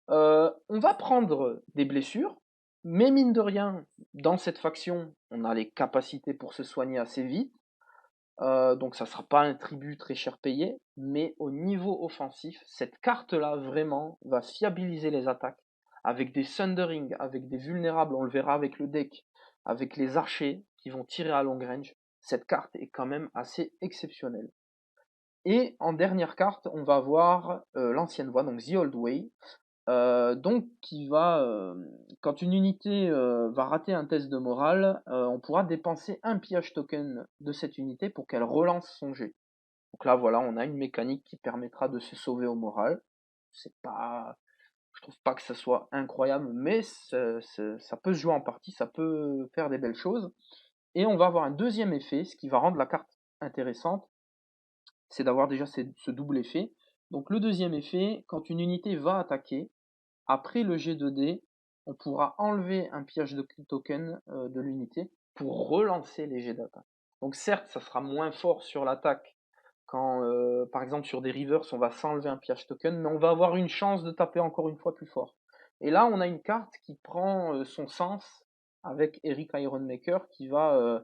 [SPEAKER 1] On va prendre des blessures, mais mine de rien, dans cette faction, on a les capacités pour se soigner assez vite. Donc ça sera pas un tribut très cher payé, mais au niveau offensif, cette carte-là vraiment va fiabiliser les attaques avec des Sundering, avec des vulnérables, on le verra avec le deck, avec les archers qui vont tirer à long range. Cette carte est quand même assez exceptionnelle. Et en dernière carte, on va avoir l'ancienne voie, donc The Old Way, donc qui va, quand une unité va rater un test de morale, on pourra dépenser un pillage token de cette unité pour qu'elle relance son jet. Donc là voilà, on a une mécanique qui permettra de se sauver au moral. C'est pas, je trouve pas que ça soit incroyable, mais ça peut se jouer en partie, ça peut faire des belles choses. Et on va avoir un deuxième effet, ce qui va rendre la carte intéressante, c'est d'avoir déjà ce double effet. Donc le deuxième effet, quand une unité va attaquer, après le G2D, on pourra enlever un pillage de token de l'unité pour relancer les jets d'attaque. Donc certes, ça sera moins fort sur l'attaque quand, par exemple, sur des rivers, on va s'enlever un pillage token, mais on va avoir une chance de taper encore une fois plus fort. Et là, on a une carte qui prend son sens avec Eric Ironmaker qui va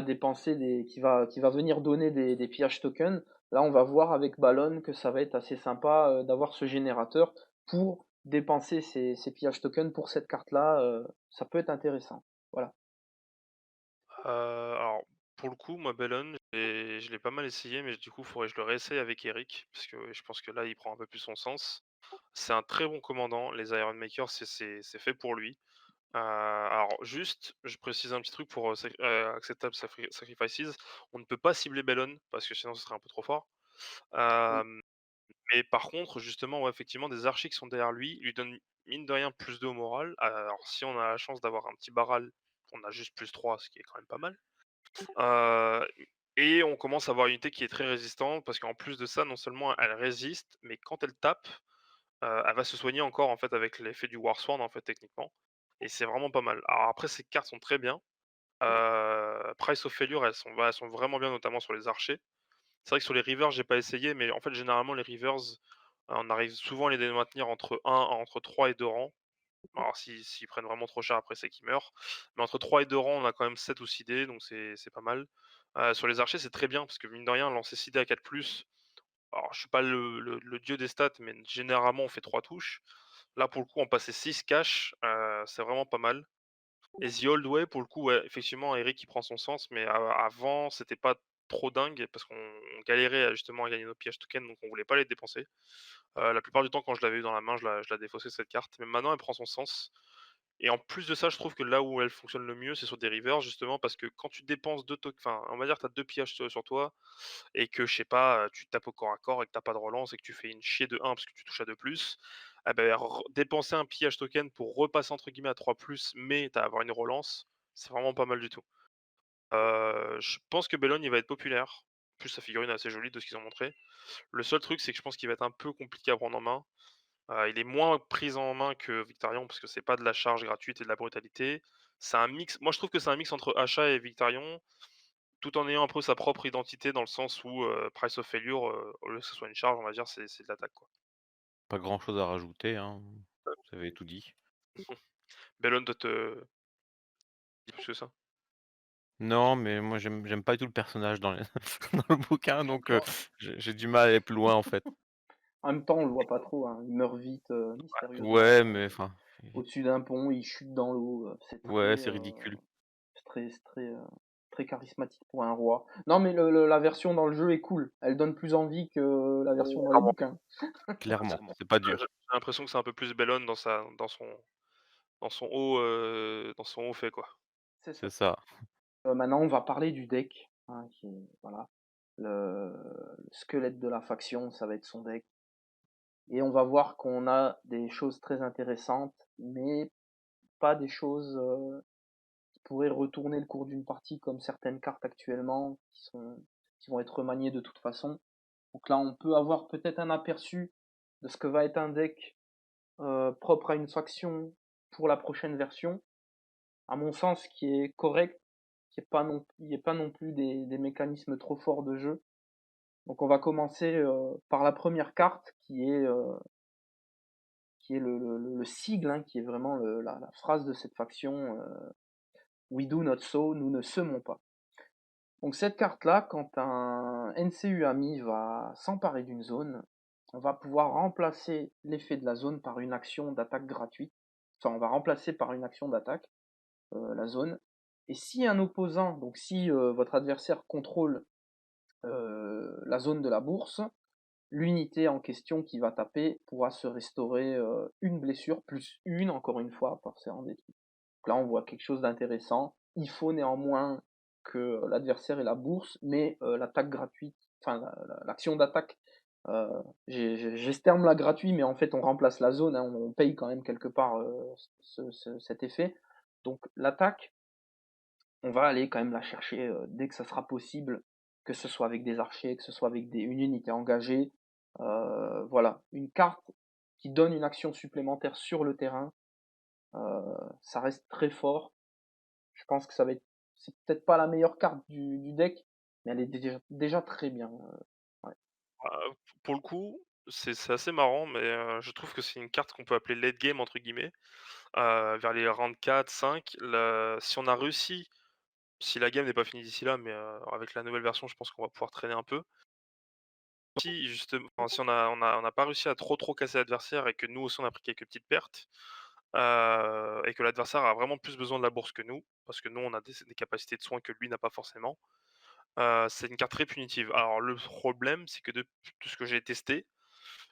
[SPEAKER 1] dépenser qui va venir donner des pillages tokens. Là, on va voir avec Ballon que ça va être assez sympa d'avoir ce générateur pour dépenser ces pillages tokens pour cette carte-là. Ça peut être intéressant. Voilà.
[SPEAKER 2] Alors, pour le coup, moi, Bellon, je l'ai pas mal essayé, mais du coup, il faudrait que je le réessaye avec Eric, parce que je pense que là, il prend un peu plus son sens. C'est un très bon commandant, les Iron Makers, c'est fait pour lui. Alors juste, je précise un petit truc pour, Acceptable Sacrifices, on ne peut pas cibler Bellon, parce que sinon ce serait un peu trop fort.
[SPEAKER 1] Oui.
[SPEAKER 2] Mais par contre, justement, ouais, effectivement, des archers qui sont derrière lui, lui donnent mine de rien plus 2 au moral. Alors si on a la chance d'avoir un petit barral, on a juste +3, ce qui est quand même pas mal. Heu et on commence à avoir une unité qui est très résistante parce qu'en plus de ça, non seulement elle résiste, mais quand elle tape, elle va se soigner encore en fait avec l'effet du Warsworn en fait techniquement et c'est vraiment pas mal. Alors après ces cartes sont très bien. Price of Failure, elles sont vraiment bien notamment sur les archers. C'est vrai que sur les rivers, j'ai pas essayé, mais en fait généralement les rivers, on arrive souvent à les maintenir entre 3 et 2 rangs. Alors s'ils prennent vraiment trop cher après c'est qu'ils meurent. Mais entre 3 et 2 rangs, on a quand même 7 ou 6 dés, donc c'est pas mal. Sur les archers, c'est très bien parce que mine de rien, lancer 6 dés à 4+, alors je suis pas le dieu des stats, mais généralement on fait 3 touches. Là pour le coup, on passait 6 cash, c'est vraiment pas mal. Et The Old Way pour le coup, ouais, effectivement Eric il prend son sens, mais avant c'était pas trop dingue parce qu'on galérait justement à gagner nos pièges tokens, donc on voulait pas les dépenser. La plupart du temps quand je l'avais eu dans la main, je la défaussais cette carte, mais maintenant elle prend son sens. Et en plus de ça, je trouve que là où elle fonctionne le mieux, c'est sur des rivers justement parce que quand tu dépenses 2 tok enfin, on va dire que tu as 2 pillages sur toi et que je sais pas, tu tapes au corps à corps et que tu as pas de relance et que tu fais une chier de 1 parce que tu touches à 2+, ah beh, re dépenser un pillage token pour repasser entre guillemets à 3+, mais tu avoir une relance, c'est vraiment pas mal du tout. Je pense que Bellone, il va être populaire. En plus, sa figurine est assez jolie de ce qu'ils ont montré. Le seul truc, c'est que je pense qu'il va être un peu compliqué à prendre en main. Il est moins pris en main que Victarion parce que c'est pas de la charge gratuite et de la brutalité. C'est un mix moi je trouve que c'est un mix entre Achat et Victarion, tout en ayant un peu sa propre identité dans le sens où, Price of Failure, au lieu que ce soit une charge, on va dire, c'est de l'attaque, quoi.
[SPEAKER 3] Pas grand-chose à rajouter, hein, vous avez tout dit.
[SPEAKER 2] Bellone doit te dire plus que ça.
[SPEAKER 3] Non, mais moi j'aime pas du tout le personnage dans les dans le bouquin, donc
[SPEAKER 1] Bon,
[SPEAKER 3] j'ai du mal à aller plus loin, en fait.
[SPEAKER 1] en même temps, on le voit pas trop, hein. Il meurt vite, mystérieusement,
[SPEAKER 3] Ouais, mais enfin,
[SPEAKER 1] au-dessus d'un pont, il chute dans l'eau.
[SPEAKER 3] ouais, c'est ridicule.
[SPEAKER 1] C'est très, très charismatique pour un roi. Non, mais la version dans le jeu est cool. Elle donne plus envie que la version dans les
[SPEAKER 2] Clairement.
[SPEAKER 1] bouquins.
[SPEAKER 3] Clairement, c'est pas
[SPEAKER 2] J'ai
[SPEAKER 3] dur.
[SPEAKER 2] l'impression que c'est un peu plus Bellone dans son haut fait, quoi.
[SPEAKER 1] C'est ça.
[SPEAKER 3] C'est ça.
[SPEAKER 1] Maintenant, on va parler du deck, hein, qui est, voilà, le squelette de la faction, ça va être son deck. Et on va voir qu'on a des choses très intéressantes, mais pas des choses qui pourraient retourner le cours d'une partie comme certaines cartes actuellement qui vont être remaniées de toute façon. Donc là, on peut avoir peut-être un aperçu de ce que va être un deck propre à une faction pour la prochaine version. À mon sens, qui est correct, il n'y ait pas non plus des mécanismes trop forts de jeu. Donc on va commencer par la première carte qui est le sigle, hein, qui est vraiment la phrase de cette faction We do not sow, nous ne semons pas. Donc cette carte-là, quand un NCU ami va s'emparer d'une zone, on va pouvoir remplacer l'effet de la zone par une action d'attaque gratuite. Enfin, on va remplacer par une action d'attaque la zone. Et si un opposant, donc si votre adversaire contrôle la zone de la bourse, l'unité en question qui va taper pourra se restaurer une blessure plus une, encore une fois, par séance détruite. Donc là, on voit quelque chose d'intéressant. Il faut néanmoins que l'adversaire ait la bourse, mais l'attaque gratuite, enfin l'action d'attaque, j'ai ce terme là gratuit, mais en fait on remplace la zone, hein, on paye quand même quelque part cet effet. Donc l'attaque, on va aller quand même la chercher dès que ça sera possible, que ce soit avec des archers, que ce soit avec une unité engagée. Voilà, une carte qui donne une action supplémentaire sur le terrain, ça reste très fort. Je pense que ça va être, c'est peut-être pas la meilleure carte du deck, mais elle est déjà très bien. Ouais.
[SPEAKER 2] Pour le coup, c'est assez marrant, mais je trouve que c'est une carte qu'on peut appeler «late game» entre guillemets, vers les rounds 4-5, le si on a réussi si la game n'est pas finie d'ici là, mais avec la nouvelle version, je pense qu'on va pouvoir traîner un peu. Si justement enfin, si on n'a pas réussi à trop casser l'adversaire et que nous aussi on a pris quelques petites pertes, et que l'adversaire a vraiment plus besoin de la bourse que nous, parce que nous on a des capacités de soins que lui n'a pas forcément, c'est une carte très punitive. Alors le problème, c'est que de tout ce que j'ai testé,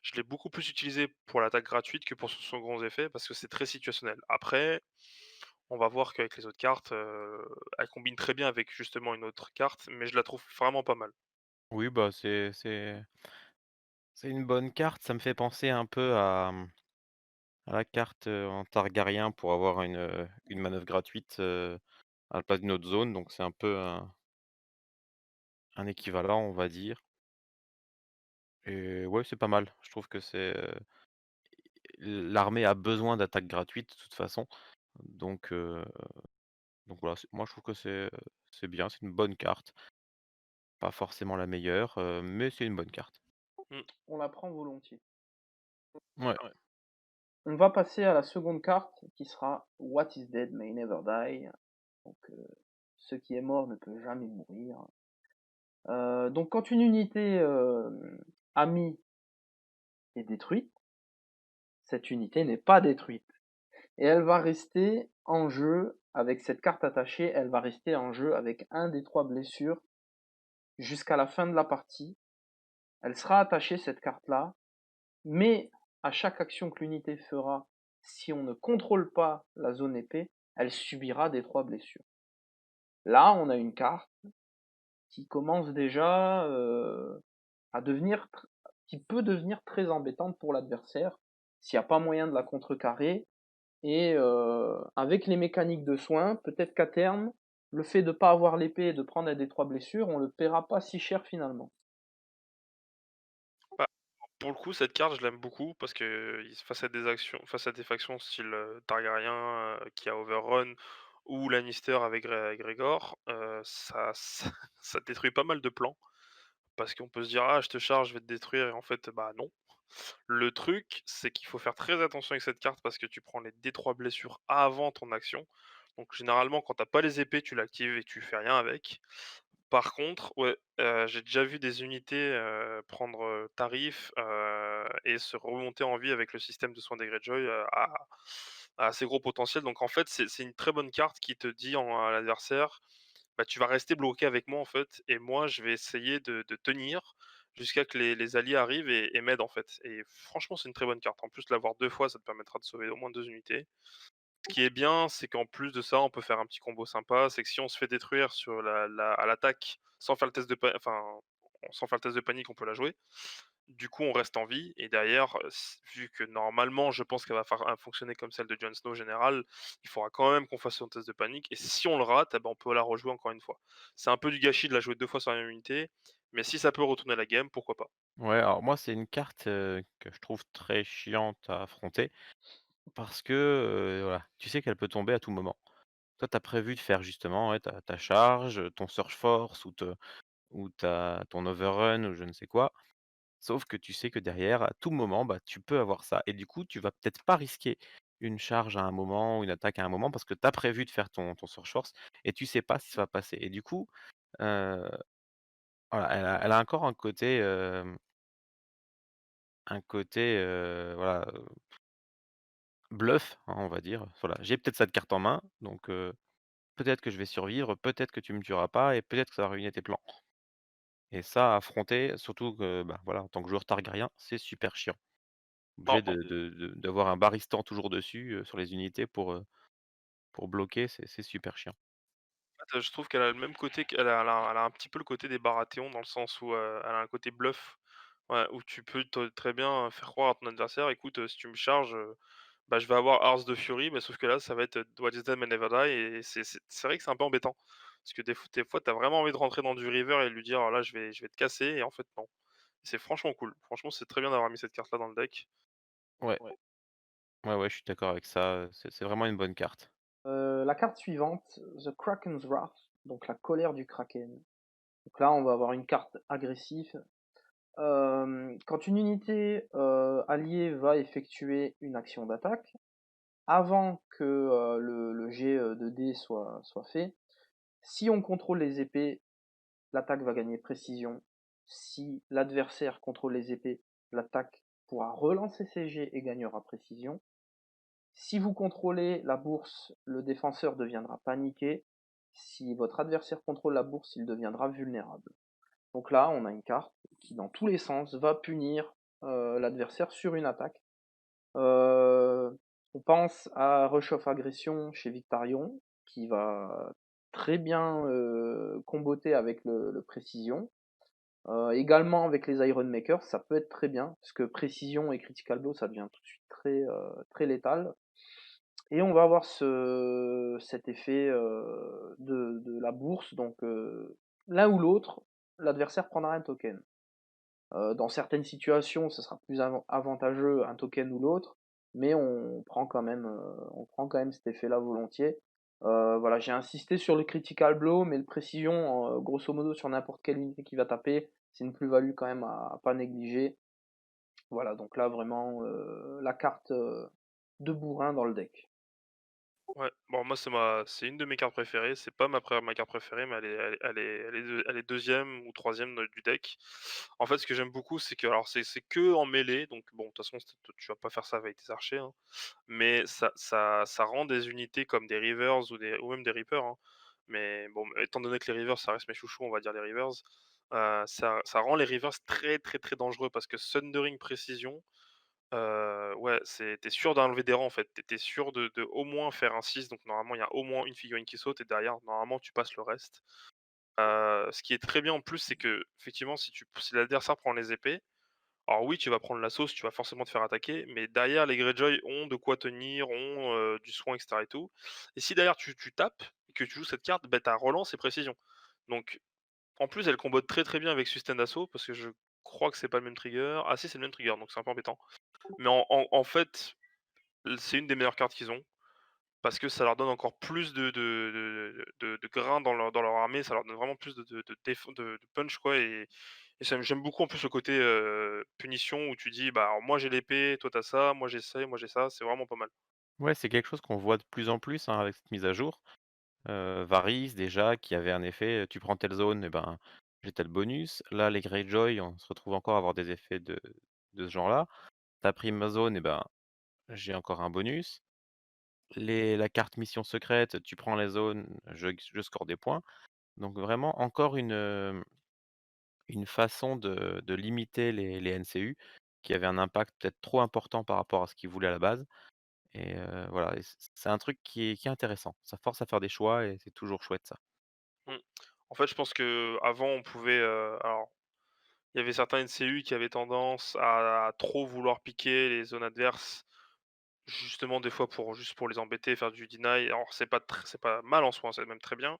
[SPEAKER 2] je l'ai beaucoup plus utilisé pour l'attaque gratuite que pour son second effet parce que c'est très situationnel. Après, on va voir qu'avec les autres cartes, elle combine très bien avec justement une autre carte, mais je la trouve vraiment pas mal.
[SPEAKER 3] Oui, bah, c'est une bonne carte. Ça me fait penser un peu à la carte, en Targaryen pour avoir une manœuvre gratuite, à la place d'une autre zone, donc c'est un peu un équivalent, on va dire. Et ouais, c'est pas mal. Je trouve que l'armée a besoin d'attaques gratuites de toute façon, donc heu, donc voilà, moi je trouve que c'est bien, c'est une bonne carte. Pas forcément la meilleure, mais c'est une bonne carte.
[SPEAKER 2] Mmh.
[SPEAKER 1] On la prend volontiers.
[SPEAKER 3] Ouais.
[SPEAKER 1] On va passer à la seconde carte qui sera What is dead may never die. Donc ce qui est mort ne peut jamais mourir. Donc quand une unité amie est détruite, cette unité n'est pas détruite. Et elle va rester en jeu avec cette carte attachée, elle va rester en jeu avec un des 3 blessures jusqu'à la fin de la partie. Elle sera attachée cette carte-là, mais à chaque action que l'unité fera si on ne contrôle pas la zone épée, elle subira des 3 blessures. Là, on a une carte qui commence déjà à devenir, qui peut devenir très embêtante pour l'adversaire s'il n'y a pas moyen de la contrecarrer. Et avec les mécaniques de soins, peut-être qu'à terme, le fait de ne pas avoir l'épée et de prendre un des 3 blessures, on le paiera pas si cher finalement.
[SPEAKER 2] Bah, pour le coup, cette carte, je l'aime beaucoup parce que face à des factions style Targaryen qui a Overrun ou Lannister avec Grégor, ça détruit pas mal de plans. Parce qu'on peut se dire: «Ah, je te charge, je vais te détruire» et en fait, bah, non. Le truc, c'est qu'il faut faire très attention avec cette carte parce que tu prends les D3 blessures avant ton action. Donc généralement, quand t'as pas les épées, tu l'actives et tu fais rien avec. Par contre, ouais, j'ai déjà vu des unités, prendre, tarif, et se remonter en vie avec le système de soins des Greyjoy, à assez gros potentiel. Donc en fait, c'est une très bonne carte qui te dit à l'adversaire: «Bah, tu vas rester bloqué avec moi, en fait, et moi, je vais essayer de tenir jusqu'à que les alliés arrivent et m'aident, en fait». Et franchement, c'est une très bonne carte. En plus, l'avoir 2 fois, ça te permettra de sauver au moins 2 unités. Ce qui est bien, c'est qu'en plus de ça, on peut faire un petit combo sympa. C'est que si on se fait détruire sur à l'attaque, sans faire le test de sans faire le test de panique, on peut la jouer. Du coup, on reste en vie et derrière, vu que normalement, je pense qu'elle va fonctionner comme celle de Jon Snow général, il faudra quand même qu'on fasse son test de panique et si on le rate, eh ben, on peut la rejouer encore une fois. C'est un peu du gâchis de la jouer 2 fois sur la même unité, mais si ça peut retourner la game, pourquoi pas?
[SPEAKER 3] Ouais, alors moi, c'est une carte, que je trouve très chiante à affronter parce que, voilà, tu sais qu'elle peut tomber à tout moment. Toi, tu as prévu de faire justement, ouais, ta charge, ton Surge Force ou ta ton Overrun ou je ne sais quoi. Sauf que tu sais que derrière, à tout moment, bah, tu peux avoir ça et du coup, tu vas peut-être pas risquer une charge à un moment ou une attaque à un moment parce que tu as prévu de faire ton Surge Force et tu sais pas si ça va passer et du coup, heu, voilà, elle a encore un côté, voilà, bluff, hein, on va dire. Voilà, j'ai peut-être cette carte en main, donc peut-être que je vais survivre, peut-être que tu me tueras pas et peut-être que ça va ruiner tes plans et ça, à affronter, surtout que, bah, voilà, en tant que joueur Targaryen, c'est super chiant.
[SPEAKER 2] Non,
[SPEAKER 3] Obligé d'avoir un Baristan toujours dessus, sur les unités pour bloquer, c'est super chiant.
[SPEAKER 2] fait, je trouve qu'elle a le même côté elle a un petit peu le côté des Baratheon dans le sens où, elle a un côté bluff. Ouais, où tu peux te très bien faire croire à ton adversaire: «Écoute, si tu me charges, bah, je vais avoir Hearts de Fury», mais sauf que là, ça va être, What is Dead May Never Die et c'est vrai que c'est un peu embêtant. Parce que des fois, tu as vraiment envie de rentrer dans du river et lui dire: «Là, je vais te casser» et en fait, non. C'est franchement cool. Franchement, c'est très bien d'avoir mis cette carte-là dans le deck.
[SPEAKER 3] Ouais,
[SPEAKER 1] Ouais.
[SPEAKER 3] ouais, ouais, je suis d'accord avec ça, c'est vraiment une bonne carte.
[SPEAKER 1] La carte suivante, The Kraken's Wrath, donc la colère du Kraken. Donc là, on va avoir une carte agressive. Quand une unité alliée va effectuer une action d'attaque, avant que le jet de dés soit fait, si on contrôle les épées, l'attaque va gagner précision. Si l'adversaire contrôle les épées, l'attaque pourra relancer ses jets et gagnera précision. Si vous contrôlez la bourse, le défenseur deviendra paniqué. Si votre adversaire contrôle la bourse, il deviendra vulnérable. Donc là, on a une carte qui, dans tous les sens, va punir l'adversaire sur une attaque. Euh, on pense à Rush of Agression chez Victarion, qui va très bien comboter avec le Précision. Également avec les Iron Makers, ça peut être très bien, parce que Précision et Critical Blow, ça devient tout de suite très létal. Et on va avoir cet effet de la bourse, donc l'un ou l'autre, l'adversaire prendra un token. Dans certaines situations, ce sera plus avantageux un token ou l'autre, mais on prend quand même cet effet-là volontiers. Voilà, j'ai insisté sur le critical blow, mais le précision, grosso modo, sur n'importe quelle unité qui va taper, c'est une plus-value quand même à pas négliger. Voilà, donc là vraiment la carte de bourrin dans le deck.
[SPEAKER 2] Ouais, bon moi c'est une de mes cartes préférées, c'est pas ma carte préférée, mais elle est 2e ou 3e du deck. En fait, ce que j'aime beaucoup, c'est que alors c'est que en mêlée, donc bon, de toute façon, tu vas pas faire ça avec tes archers, hein, mais ça rend des unités comme des Reavers ou même des Reapers, hein. Mais bon, étant donné que les Reavers, ça reste mes chouchous, on va dire les Reavers, ça rend les Reavers très, très, très dangereux parce que Sundering Précision, Ouais, tu sûr d'enlever des rangs, en fait. Tu sûr de au moins faire un 6, donc normalement, il y a au moins une figurine qui saute et derrière, normalement, tu passes le reste. Ce qui est très bien en plus, c'est qu'effectivement, si l'adversaire prend les épées, alors oui, tu vas prendre la sauce, tu vas forcément te faire attaquer, mais derrière, les Greyjoy ont de quoi tenir, ont, du soin et cetera et tout. Et si derrière tu tapes et que tu joues cette carte, bah, tu relance et précision. Donc en plus, elle combote très, très bien avec Sustain d'assaut parce que je crois que c'est pas le même trigger. Ah si, c'est le même trigger, donc c'est un peu embêtant. Mais en fait, c'est une des meilleures cartes qu'ils ont parce que ça leur donne encore plus de grain dans leur armée, ça leur donne vraiment plus de punch quoi et j'aime beaucoup en plus le côté, punition où tu dis: «Bah, alors moi j'ai l'épée, toi t'as ça, moi j'ai ça», c'est vraiment pas mal.
[SPEAKER 3] Ouais, c'est quelque chose qu'on voit de plus en plus, hein, avec cette mise à jour. Varys déjà qui avait un effet, tu prends telle zone et ben, j'ai tel bonus. Là, les Greyjoy, on se retrouve encore à avoir des effets de ce genre-là. Tu as pris ma zone et ben, j'ai encore un bonus. La carte mission secrète, tu prends les zones, je score des points. Donc vraiment encore une façon de limiter les NCU qui avaient un impact peut-être trop important par rapport à ce qu'ils voulaient à la base et voilà et c'est un truc qui est intéressant. Ça force à faire des choix et c'est toujours chouette ça.
[SPEAKER 2] Mmh. En fait, je pense qu'avant on pouvait, alors il y avait certains NCU qui avaient tendance à trop vouloir piquer les zones adverses. Justement, des fois pour les embêter, faire du deny. Alors c'est pas mal en soi, hein, c'est même très bien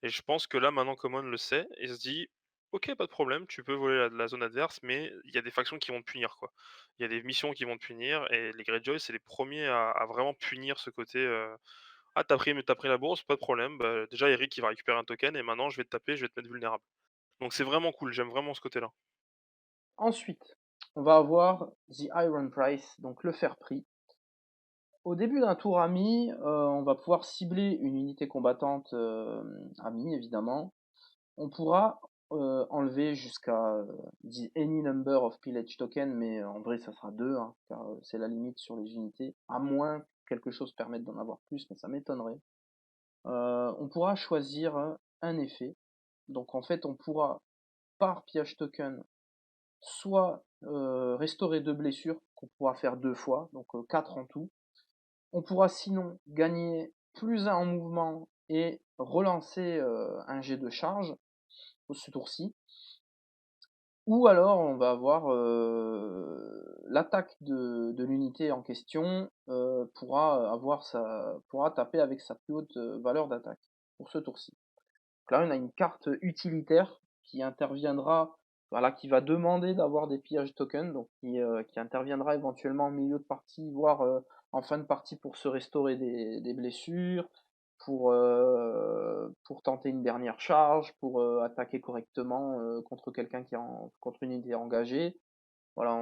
[SPEAKER 2] et je pense que là, maintenant, Common le sait et se dit: «OK, pas de problème, tu peux voler la zone adverse, mais il y a des factions qui vont te punir, quoi. Il y a des missions qui vont te punir» et les Greyjoy, c'est les premiers à vraiment punir ce côté, «Ah, t'as pris la bourse, pas de problème, bah, déjà Eric, il va récupérer un token et maintenant je vais te taper, je vais te mettre vulnérable». Donc c'est vraiment cool, j'aime vraiment ce côté-là.
[SPEAKER 1] Ensuite, on va avoir The Iron Price, donc le fer prix. Au début d'un tour ami, on va pouvoir cibler une unité combattante amie, évidemment. On pourra enlever jusqu'à the any number of pillage tokens, mais en vrai ça sera 2, hein, car c'est la limite sur les unités, à moins que quelque chose permette d'en avoir plus, mais ça m'étonnerait. On pourra choisir un effet. Donc en fait on pourra par pillage token soit restaurer 2 blessures qu'on pourra faire 2 fois, donc 4 en tout. On pourra sinon gagner plus 1 en mouvement et relancer un jet de charge ce tour-ci. Ou alors on va avoir l'attaque de l'unité en question pourra taper avec sa plus haute valeur d'attaque pour ce tour-ci. Donc là on a une carte utilitaire qui interviendra, voilà, qui va demander d'avoir des pillages tokens, donc qui interviendra éventuellement en milieu de partie, voire en fin de partie pour se restaurer des blessures, pour tenter une dernière charge, pour attaquer correctement contre quelqu'un contre une unité engagée. Voilà,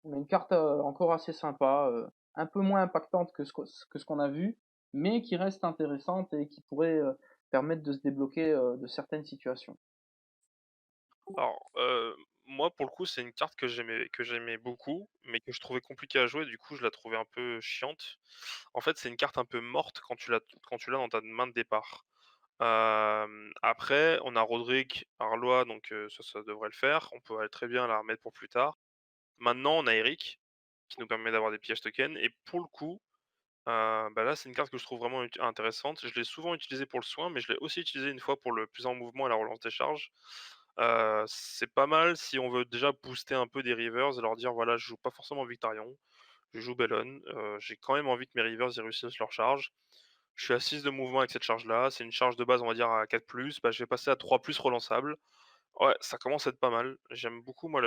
[SPEAKER 1] on a une carte encore assez sympa, un peu moins impactante que ce qu'on a vu, mais qui reste intéressante et qui pourrait permettre de se débloquer de certaines situations.
[SPEAKER 2] Alors, moi, pour le coup, c'est une carte que j'aimais beaucoup, mais que je trouvais compliquée à jouer, du coup, je la trouvais un peu chiante. En fait, c'est une carte un peu morte quand tu l'as dans ta main de départ. Après, on a Roderick, Arlois, donc ça devrait le faire. On peut aller très bien la remettre pour plus tard. Maintenant, on a Eric, qui nous permet d'avoir des pièges tokens et pour le coup, bah, là, c'est une carte que je trouve vraiment intéressante. Je l'ai souvent utilisée pour le soin, mais je l'ai aussi utilisée une fois pour le plus en mouvement et la relance des charges. C'est pas mal si on veut déjà booster un peu des Rivers et leur dire: «Voilà, je joue pas forcément Victarion, je joue Bellon, j'ai quand même envie que mes Rivers, ils réussissent leur charge. Je suis à 6 de mouvement avec cette charge-là, c'est une charge de base, on va dire à 4+, bah, je vais passer à 3+ relançable». Ouais, ça commence à être pas mal. J'aime beaucoup moi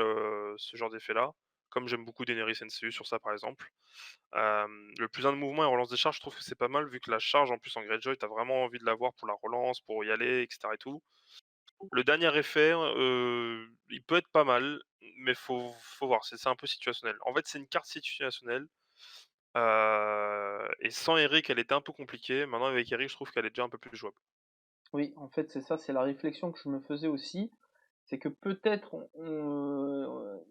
[SPEAKER 2] ce genre d'effet-là, comme j'aime beaucoup Daenerys NCU sur ça, par exemple. Le plus un de mouvement et relance des charges, je trouve que c'est pas mal vu que la charge en plus en Greyjoy, tu vraiment envie de l'avoir pour la relance, pour y aller et cetera et tout. Le dernier effet, il peut être pas mal, mais faut voir, c'est un peu situationnel. En fait, c'est une carte situationnelle, et sans Eric, elle était un peu compliquée. Maintenant avec Eric, je trouve qu'elle est déjà un peu plus jouable.
[SPEAKER 1] Oui, en fait, c'est ça, c'est la réflexion que je me faisais aussi. C'est que peut-être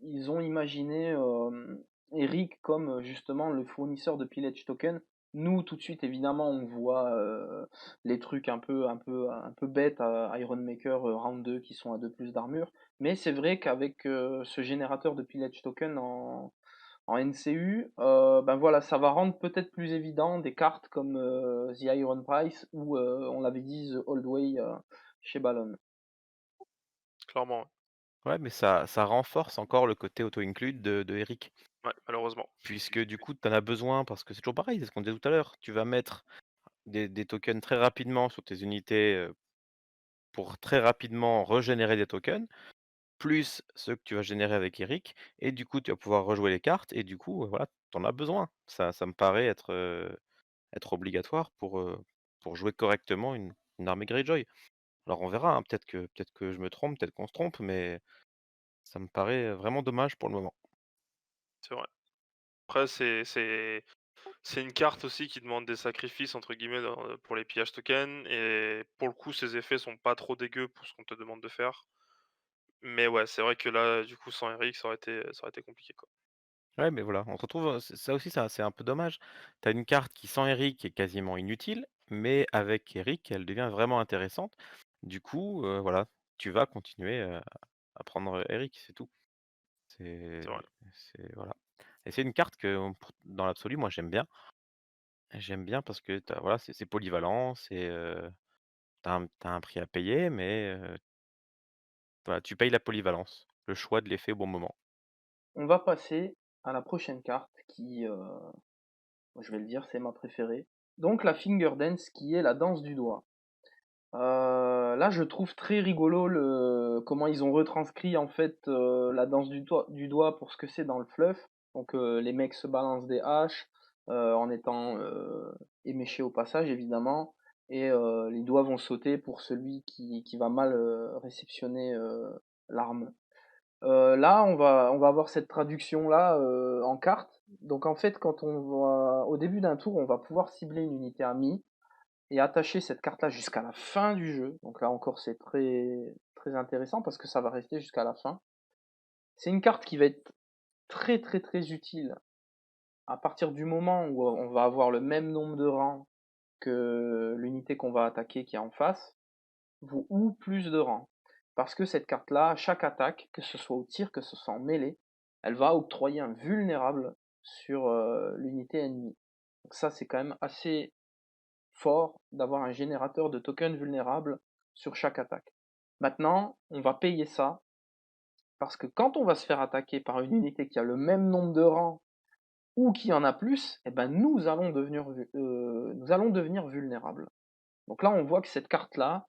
[SPEAKER 1] ils ont imaginé Eric comme justement le fournisseur de pillage token. Nous, tout de suite, évidemment, on voit les trucs un peu bêtes à Iron Maker Round 2 qui sont à 2 plus d'armure. Mais c'est vrai qu'avec ce générateur de pillage token En NCU, ben voilà, ça va rendre peut-être plus évident des cartes comme The Iron Price ou on l'avait dit The Old Way chez Ballon.
[SPEAKER 2] Clairement, ouais.
[SPEAKER 3] Ouais, mais ça renforce encore le côté auto-include de Eric.
[SPEAKER 2] Ouais, malheureusement.
[SPEAKER 3] Puisque du coup, tu en as besoin parce que c'est toujours pareil, c'est ce qu'on disait tout à l'heure. Tu vas mettre des tokens très rapidement sur tes unités, pour très rapidement régénérer des tokens, plus ceux que tu vas générer avec Eric et du coup, tu vas pouvoir rejouer les cartes et du coup, voilà, tu en as besoin. Ça me paraît être obligatoire pour jouer correctement une armée Greyjoy. Alors on verra, hein, peut-être que je me trompe, peut-être qu'on se trompe, mais ça me paraît vraiment dommage pour le moment.
[SPEAKER 2] C'est vrai. Après, c'est une carte aussi qui demande des «sacrifices» entre guillemets pour les pillages tokens et pour le coup, ses effets sont pas trop dégueux pour ce qu'on te demande de faire. Mais ouais, c'est vrai que là, du coup, sans Eric, ça aurait été compliqué, quoi.
[SPEAKER 3] Ouais, mais voilà, on se retrouve, ça aussi, ça c'est un peu dommage. Tu as une carte qui sans Eric est quasiment inutile, mais avec Eric, elle devient vraiment intéressante. Du coup, voilà, tu vas continuer, à prendre Eric, c'est tout. C'est
[SPEAKER 2] C'est vrai.
[SPEAKER 3] c'est voilà et c'est une carte que pour dans l'absolu, moi j'aime bien. J'aime bien parce que tu voilà, c'est polyvalent, tu un prix à payer, mais voilà, tu payes la polyvalence, le choix de l'effet au bon moment.
[SPEAKER 1] On va passer à la prochaine carte qui, je vais le dire, c'est ma préférée. Donc la Finger Dance qui est la danse du doigt. Là, je trouve très rigolo comment ils ont retranscrit en fait la danse du doigt pour ce que c'est dans le fluff. Donc les mecs se balancent des haches en étant éméchés au passage évidemment, et les doigts vont sauter pour celui qui va mal réceptionner l'arme. Là, on va avoir cette traduction là en carte. Donc en fait, quand on va au début d'un tour, on va pouvoir cibler une unité amie et attacher cette carte-là jusqu'à la fin du jeu. Donc là encore, c'est très, très intéressant parce que ça va rester jusqu'à la fin. C'est une carte qui va être très, très, très utile à partir du moment où on va avoir le même nombre de rangs que l'unité qu'on va attaquer qui est en face, ou plus de rangs. Parce que cette carte-là, chaque attaque, que ce soit au tir, que ce soit en mêlée, elle va octroyer un vulnérable sur l'unité ennemie. Donc ça, c'est quand même assez fort d'avoir un générateur de tokens vulnérables sur chaque attaque. Maintenant, on va payer ça parce que quand on va se faire attaquer par une unité qui a le même nombre de rangs ou qui en a plus, eh ben nous allons devenir vulnérables. Donc là, on voit que cette carte-là,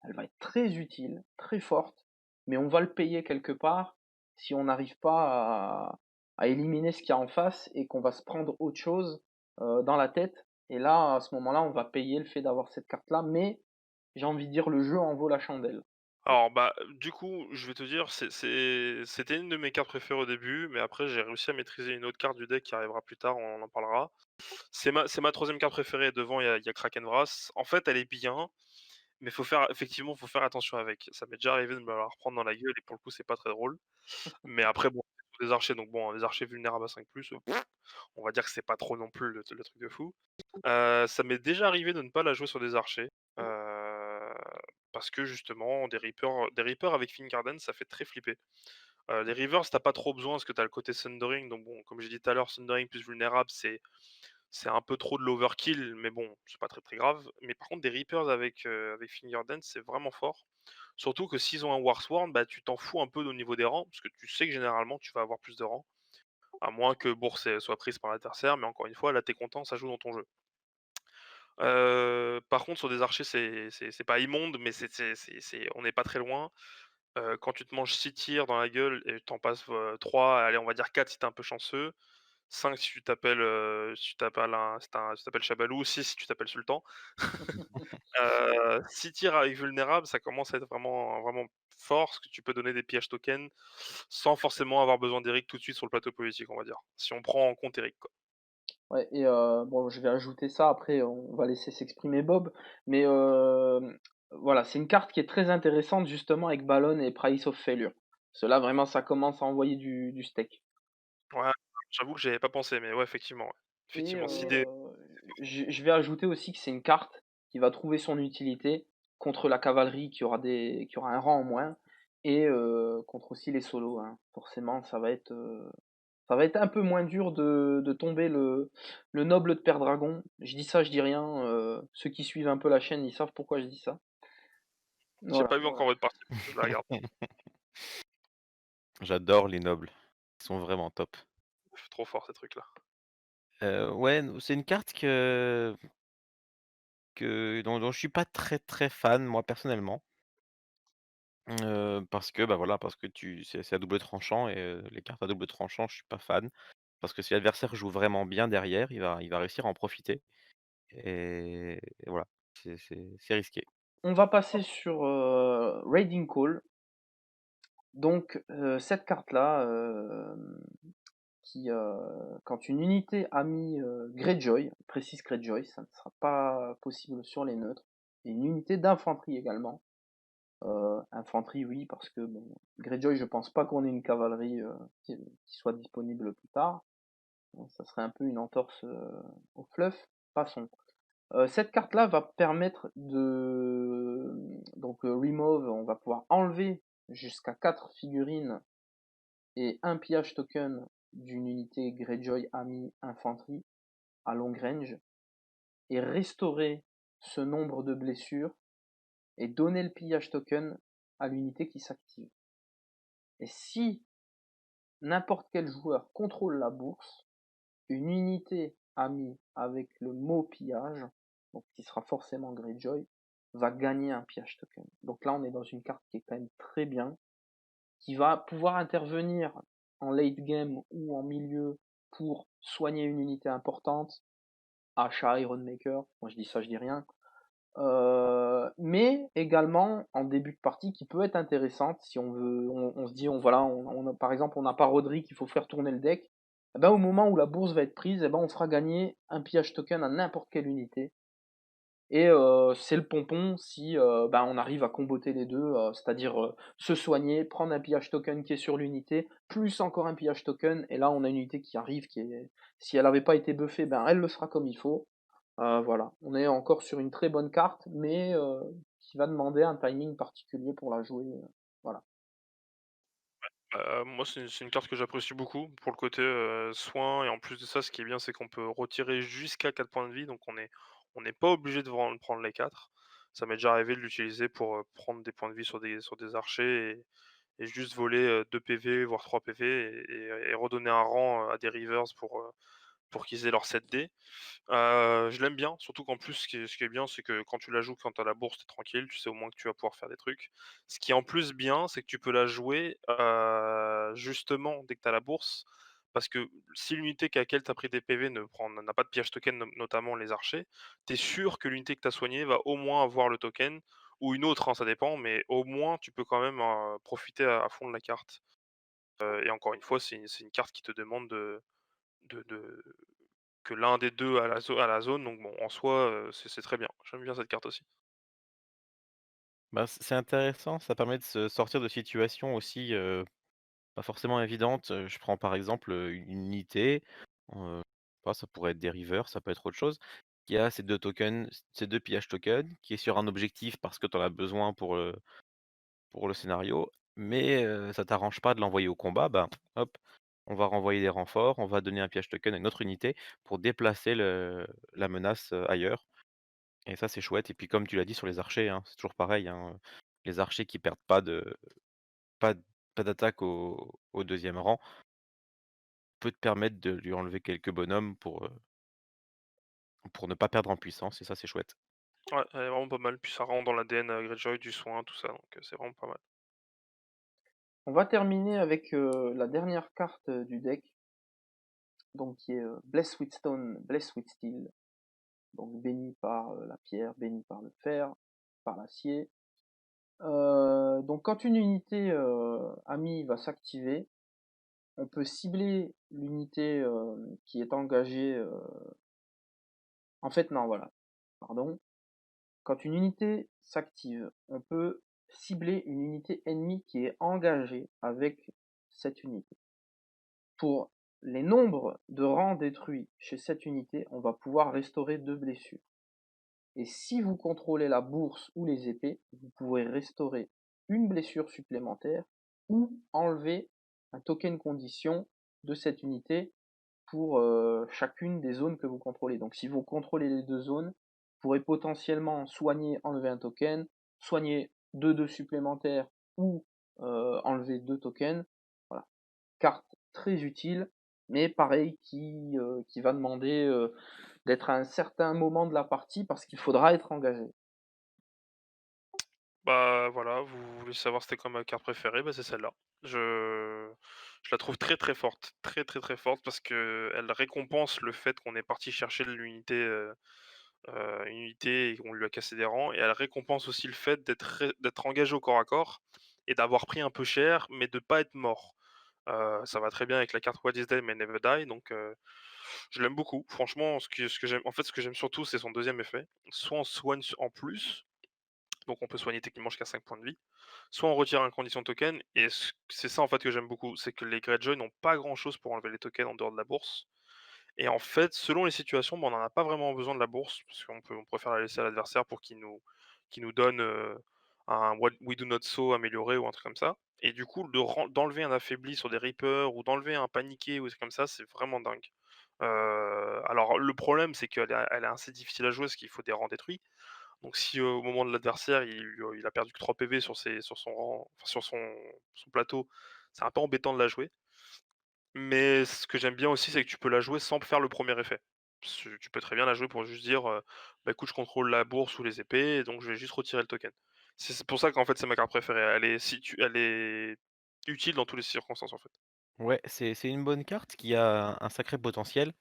[SPEAKER 1] elle va être très utile, très forte, mais on va le payer quelque part si on n'arrive pas à éliminer ce qu'il y a en face et qu'on va se prendre autre chose dans la tête. Et là, à ce moment-là, on va payer le fait d'avoir cette carte-là, mais j'ai envie de dire le jeu en vaut la chandelle.
[SPEAKER 2] Alors, bah, du coup, je vais te dire, c'était une de mes cartes préférées au début, mais après j'ai réussi à maîtriser une autre carte du deck qui arrivera plus tard, on en parlera. C'est ma 3e carte préférée, devant il y a Krakenwrath. En fait, elle est bien, mais faut faire attention avec. Ça m'est déjà arrivé de me la reprendre dans la gueule et pour le coup, c'est pas très drôle. Mais après bon, c'est des archers, donc bon, les archers vulnérables à 5+, on va dire que c'est pas trop non plus le truc de fou. Ça m'est déjà arrivé de ne pas la jouer sur des archers, parce que justement des Reapers avec Fingerden, ça fait très flipper. Les Reavers, tu pas trop besoin parce que tu as le côté Sundering, donc bon, comme j'ai dit tout à l'heure, Sundering plus vulnérable, c'est un peu trop de l'overkill, mais bon, c'est pas très, très grave. Mais par contre des Reapers avec Fingerden, c'est vraiment fort. Surtout que s'ils ont un Warsworn, bah, tu t'en fous un peu au niveau des rangs, parce que tu sais que généralement tu vas avoir plus de rangs, à moins que Bourse soit prise par l'adversaire, mais encore une fois, là, tu content, ça joue dans ton jeu. Par contre, sur des archers, c'est pas immonde, mais on n'est pas très loin. Quand tu te manges 6 tirs dans la gueule et tu passes, 3, allez, on va dire 4 si tu es un peu chanceux, 5 si tu t'appelles Chabalou, 6 si tu t'appelles Sultan. 6 tirs avec vulnérable, ça commence à être vraiment vraiment fort, parce que tu peux donner des pièges tokens sans forcément avoir besoin d'Eric tout de suite sur le plateau politique, on va dire. Si on prend en compte Eric, quoi.
[SPEAKER 1] Ouais, et bon, je vais ajouter ça, après on va laisser s'exprimer Bob, mais voilà, c'est une carte qui est très intéressante justement avec Ballon et Price of Failure. Cela vraiment, ça commence à envoyer du steak.
[SPEAKER 2] Ouais, j'avoue que j'y avais pas pensé, mais ouais, effectivement, ouais.
[SPEAKER 1] Et
[SPEAKER 2] Effectivement, si des
[SPEAKER 1] je vais ajouter aussi que c'est une carte qui va trouver son utilité contre la cavalerie qui aura un rang en moins, et contre aussi les solos, hein. Forcément, ça va être Ça va être un peu moins dur de tomber le noble de Père Dragon. Je dis ça, je dis rien. Ceux qui suivent un peu la chaîne, ils savent pourquoi je dis ça.
[SPEAKER 2] J'ai
[SPEAKER 1] Voilà.
[SPEAKER 2] pas vu encore votre partie, je la regarde.
[SPEAKER 3] J'adore les nobles. Ils sont vraiment top.
[SPEAKER 2] Trop fort ces trucs-là.
[SPEAKER 3] Ouais, c'est une carte dont je suis pas très, très fan, moi, personnellement. Parce que, bah, voilà, parce que c'est à double tranchant et les cartes à double tranchant, je suis pas fan. Parce que si l'adversaire joue vraiment bien derrière, il va réussir à en profiter et voilà, c'est risqué.
[SPEAKER 1] On va passer sur Raiding Call. Donc, cette carte-là, quand une unité a mis Greyjoy, précise Greyjoy, ça ne sera pas possible sur les neutres, et une unité d'infanterie également. Infanterie, oui, parce que bon, Greyjoy, je pense pas qu'on ait une cavalerie qui soit disponible plus tard. Ça serait un peu une entorse au fluff. Passons. Cette carte-là va permettre de donc remove, on va pouvoir enlever jusqu'à 4 figurines et un pillage token d'une unité Greyjoy Army Infanterie à long range et restaurer ce nombre de blessures et donner le pillage token à l'unité qui s'active. Et si n'importe quel joueur contrôle la bourse, une unité amie avec le mot pillage, donc qui sera forcément Greyjoy, va gagner un pillage token. Donc là, on est dans une carte qui est quand même très bien, qui va pouvoir intervenir en late game ou en milieu pour soigner une unité importante. Achat Ironmaker, moi je dis ça, je dis rien. Mais également en début de partie qui peut être intéressante si on veut, on se dit, par exemple, on n'a pas Roderick, il faut faire tourner le deck. Eh ben, au moment où la bourse va être prise, eh ben, on fera gagner un pillage token à n'importe quelle unité. Et c'est le pompon si ben, on arrive à comboter les deux, c'est-à-dire se soigner, prendre un pillage token qui est sur l'unité, plus encore un pillage token, et là on a une unité qui arrive, si elle n'avait pas été buffée, ben elle le sera comme il faut. Voilà, on est encore sur une très bonne carte, mais qui va demander un timing particulier pour la jouer. Voilà.
[SPEAKER 2] Moi, c'est une carte que j'apprécie beaucoup pour le côté, soin et en plus de ça, ce qui est bien, c'est qu'on peut retirer jusqu'à 4 points de vie, donc on n'est pas obligé de vraiment prendre les 4. Ça m'est déjà arrivé de l'utiliser pour, prendre des points de vie sur des archers et juste voler, 2 PV, voire 3 PV et redonner un rang, à des Reavers pour qu'ils aient leur 7D. Je l'aime bien, surtout qu'en plus, ce qui est bien, c'est que quand tu la joues, quand tu as la bourse, tu es tranquille, tu sais au moins que tu vas pouvoir faire des trucs. Ce qui est en plus bien, c'est que tu peux la jouer, justement dès que tu as la bourse, parce que si l'unité à laquelle tu as pris des PV n'a pas de pillage token, notamment les archers, tu es sûr que l'unité que tu as soignée va au moins avoir le token ou une autre, hein, ça dépend, mais au moins tu peux quand même, profiter à fond de la carte. Et encore une fois, c'est une carte qui te demande de que l'un des 2 à la zone, donc bon, en soi, c'est très bien. J'aime bien cette carte aussi.
[SPEAKER 3] Bah, c'est intéressant, ça permet de se sortir de situations aussi, pas forcément évidentes. Je prends par exemple, une unité, bah, ça pourrait être des rivers, ça peut être autre chose, qui a ces 2 pillages tokens, qui est sur un objectif parce que tu en as besoin pour le scénario, mais ça t'arrange pas de l'envoyer au combat, bah, hop, on va renvoyer des renforts, on va donner un pillage token à une autre unité pour déplacer la menace, ailleurs et ça, c'est chouette et puis comme tu l'as dit sur les archers, hein, c'est toujours pareil, hein, les archers qui perdent pas d pas d'attaque au 2e rang peut te permettre de lui enlever quelques bonhommes pour ne pas perdre en puissance et ça, c'est chouette.
[SPEAKER 2] Ouais, elle est vraiment pas mal, puis ça rentre dans l'ADN, Greyjoy, du soin, tout ça, donc c'est vraiment pas mal.
[SPEAKER 1] On va terminer avec la dernière carte du deck, donc qui est Bless with Stone, Bless with Steel, donc béni par la pierre, béni par le fer, par l'acier. Donc quand une unité amie va s'activer, on peut cibler l'unité qui est engagée. En fait, non, voilà. Pardon. Quand une unité s'active, on peut cibler une unité ennemie qui est engagée avec cette unité. Pour les nombres de rangs détruits chez cette unité, on va pouvoir restaurer 2 blessures. Et si vous contrôlez la bourse ou les épées, vous pourrez restaurer une blessure supplémentaire ou enlever un token condition de cette unité pour chacune des zones que vous contrôlez. Donc si vous contrôlez les 2 zones, vous pourrez potentiellement soigner, enlever un token, soigner 2 supplémentaires ou enlever 2 tokens. Voilà. Carte très utile, mais pareil qui va demander d'être à un certain moment de la partie parce qu'il faudra être engagé.
[SPEAKER 2] Bah, voilà, vous voulez savoir c'était quoi ma carte préférée, bah, c'est celle-là. Je la trouve très, très forte, très, très, très forte parce qu'elle récompense le fait qu'on est parti chercher de une unité et qu'on lui a cassé des rangs et elle récompense aussi le fait d'être engagé au corps à corps et d'avoir pris un peu cher, mais de pas être mort. Ça va très bien avec la carte What is Dead may never die, donc je l'aime beaucoup. Franchement, ce que j'aime surtout, c'est son deuxième effet. Soit on soigne en plus, donc on peut soigner techniquement jusqu'à 5 points de vie, soit on retire un condition token et c'est ça en fait que j'aime beaucoup, c'est que les Greyjoy n'ont pas grand chose pour enlever les tokens en dehors de la bourse et en fait, selon les situations, bah, on en a pas vraiment besoin de la bourse parce on préfère la laisser à l'adversaire pour qu'il nous donne, un What We Do Not So amélioré ou un truc comme ça et du coup d'enlever un affaibli sur des Reapers ou d'enlever un paniqué ou des trucs comme ça, c'est vraiment dingue. Alors le problème, c'est qu'elle est assez difficile à jouer parce qu'il faut des rangs détruits. Donc si, au moment de l'adversaire, il a perdu que 3 PV sur son rang, enfin sur son plateau, c'est un peu embêtant de la jouer. Mais ce que j'aime bien aussi, c'est que tu peux la jouer sans faire le premier effet. Tu peux très bien la jouer pour juste dire, «Bah, écoute, je contrôle la bourse ou les épées, donc je vais juste retirer le token». C'est pour ça qu'en fait, c'est ma carte préférée. Elle est utile dans toutes les circonstances, en fait.
[SPEAKER 3] Ouais, c'est une bonne carte qui a un sacré potentiel,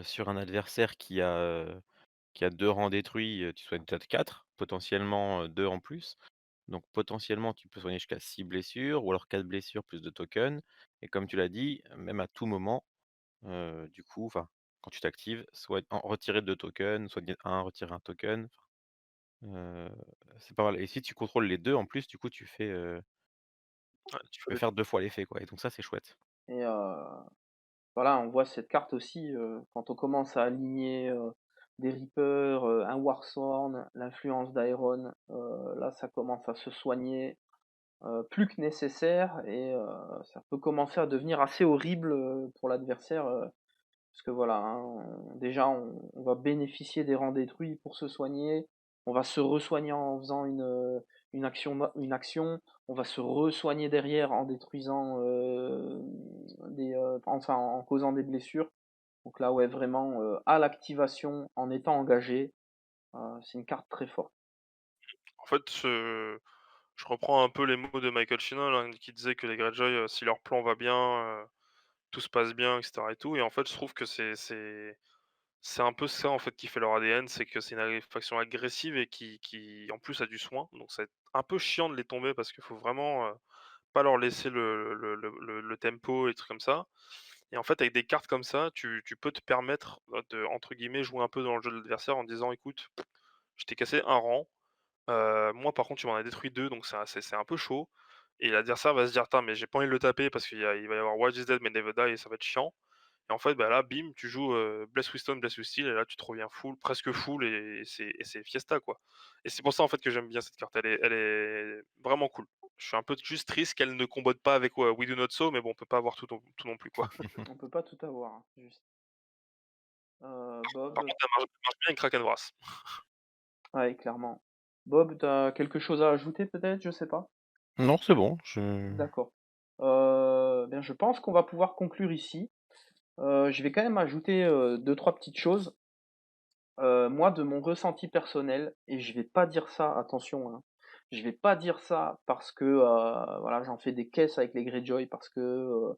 [SPEAKER 3] sur un adversaire qui a 2 rangs détruits, tu soignes peut-être 4, potentiellement, 2 en plus. Donc potentiellement, tu peux soigner jusqu'à 6 blessures ou alors 4 blessures plus de tokens et comme tu l'as dit, même à tout moment, du coup, enfin, quand tu t'actives, soit retirer 2 tokens, soigner 1, retirer un token, heu, c'est pas mal et si tu contrôles les 2 en plus, du coup,
[SPEAKER 2] Ouais,
[SPEAKER 3] tu peux faire 2 fois l'effet, quoi et donc ça, c'est chouette.
[SPEAKER 1] Et voilà, on voit cette carte aussi quand on commence à aligner des Reapers, un Warsworn, l'influence d'Iron, là ça commence à se soigner plus que nécessaire et ça peut commencer à devenir assez horrible pour l'adversaire parce que voilà, hein, déjà on va bénéficier des rangs détruits pour se soigner, on va se resoigner en faisant une action, on va se resoigner derrière en détruisant enfin en causant des blessures. Donc là ouais vraiment à l'activation, en étant engagé, c'est une carte très forte.
[SPEAKER 2] En fait, je reprends un peu les mots de Michael Shinnon, hein, qui disait que les Greyjoy, si leur plan va bien, tout se passe bien et cetera et tout et en fait, je trouve que c'est un peu ça, en fait, qui fait leur ADN, c'est que c'est une faction agressive et qui, en plus, a du soin. Donc c'est un peu chiant de les tomber parce qu'il faut vraiment, pas leur laisser le tempo et des trucs comme ça. Et en fait, avec des cartes comme ça, tu peux te permettre, de, entre guillemets, «jouer un peu dans le jeu de l'adversaire» en disant: «Écoute, je t'ai cassé un rang, moi, par contre, tu m'en as détruit 2, donc c'est un peu chaud». Et l'adversaire va se dire: «Tain, mais j'ai pas envie de le taper parce il va y avoir What is Dead may never die et ça va être chiant». Et en fait, bah, là, bim, tu joues, Bless with Stone, Bless with Steel et là, tu te reviens full, presque full et c'est fiesta, quoi. Et c'est pour ça, en fait, que j'aime bien cette carte. Elle est vraiment cool. Je suis un peu juste triste qu'elle ne combotte pas avec, We Do Not So, mais bon, on peut pas avoir tout non plus, quoi.
[SPEAKER 1] On peut pas tout avoir, hein, juste.
[SPEAKER 2] Par
[SPEAKER 1] Bob,
[SPEAKER 2] contre, elle marche bien avec Krakenbrass.
[SPEAKER 1] ouais clairement. Bob, t'as quelque chose à ajouter peut-être? Je sais pas.
[SPEAKER 3] Non, c'est bon, je
[SPEAKER 1] D'accord. Bien, je pense qu'on va pouvoir conclure ici. Je vais quand même ajouter 2-3 petites choses. Moi, de mon ressenti personnel, et je vais pas dire ça, attention, hein, je vais pas dire ça parce que voilà, j'en fais des caisses avec les Greyjoy, parce que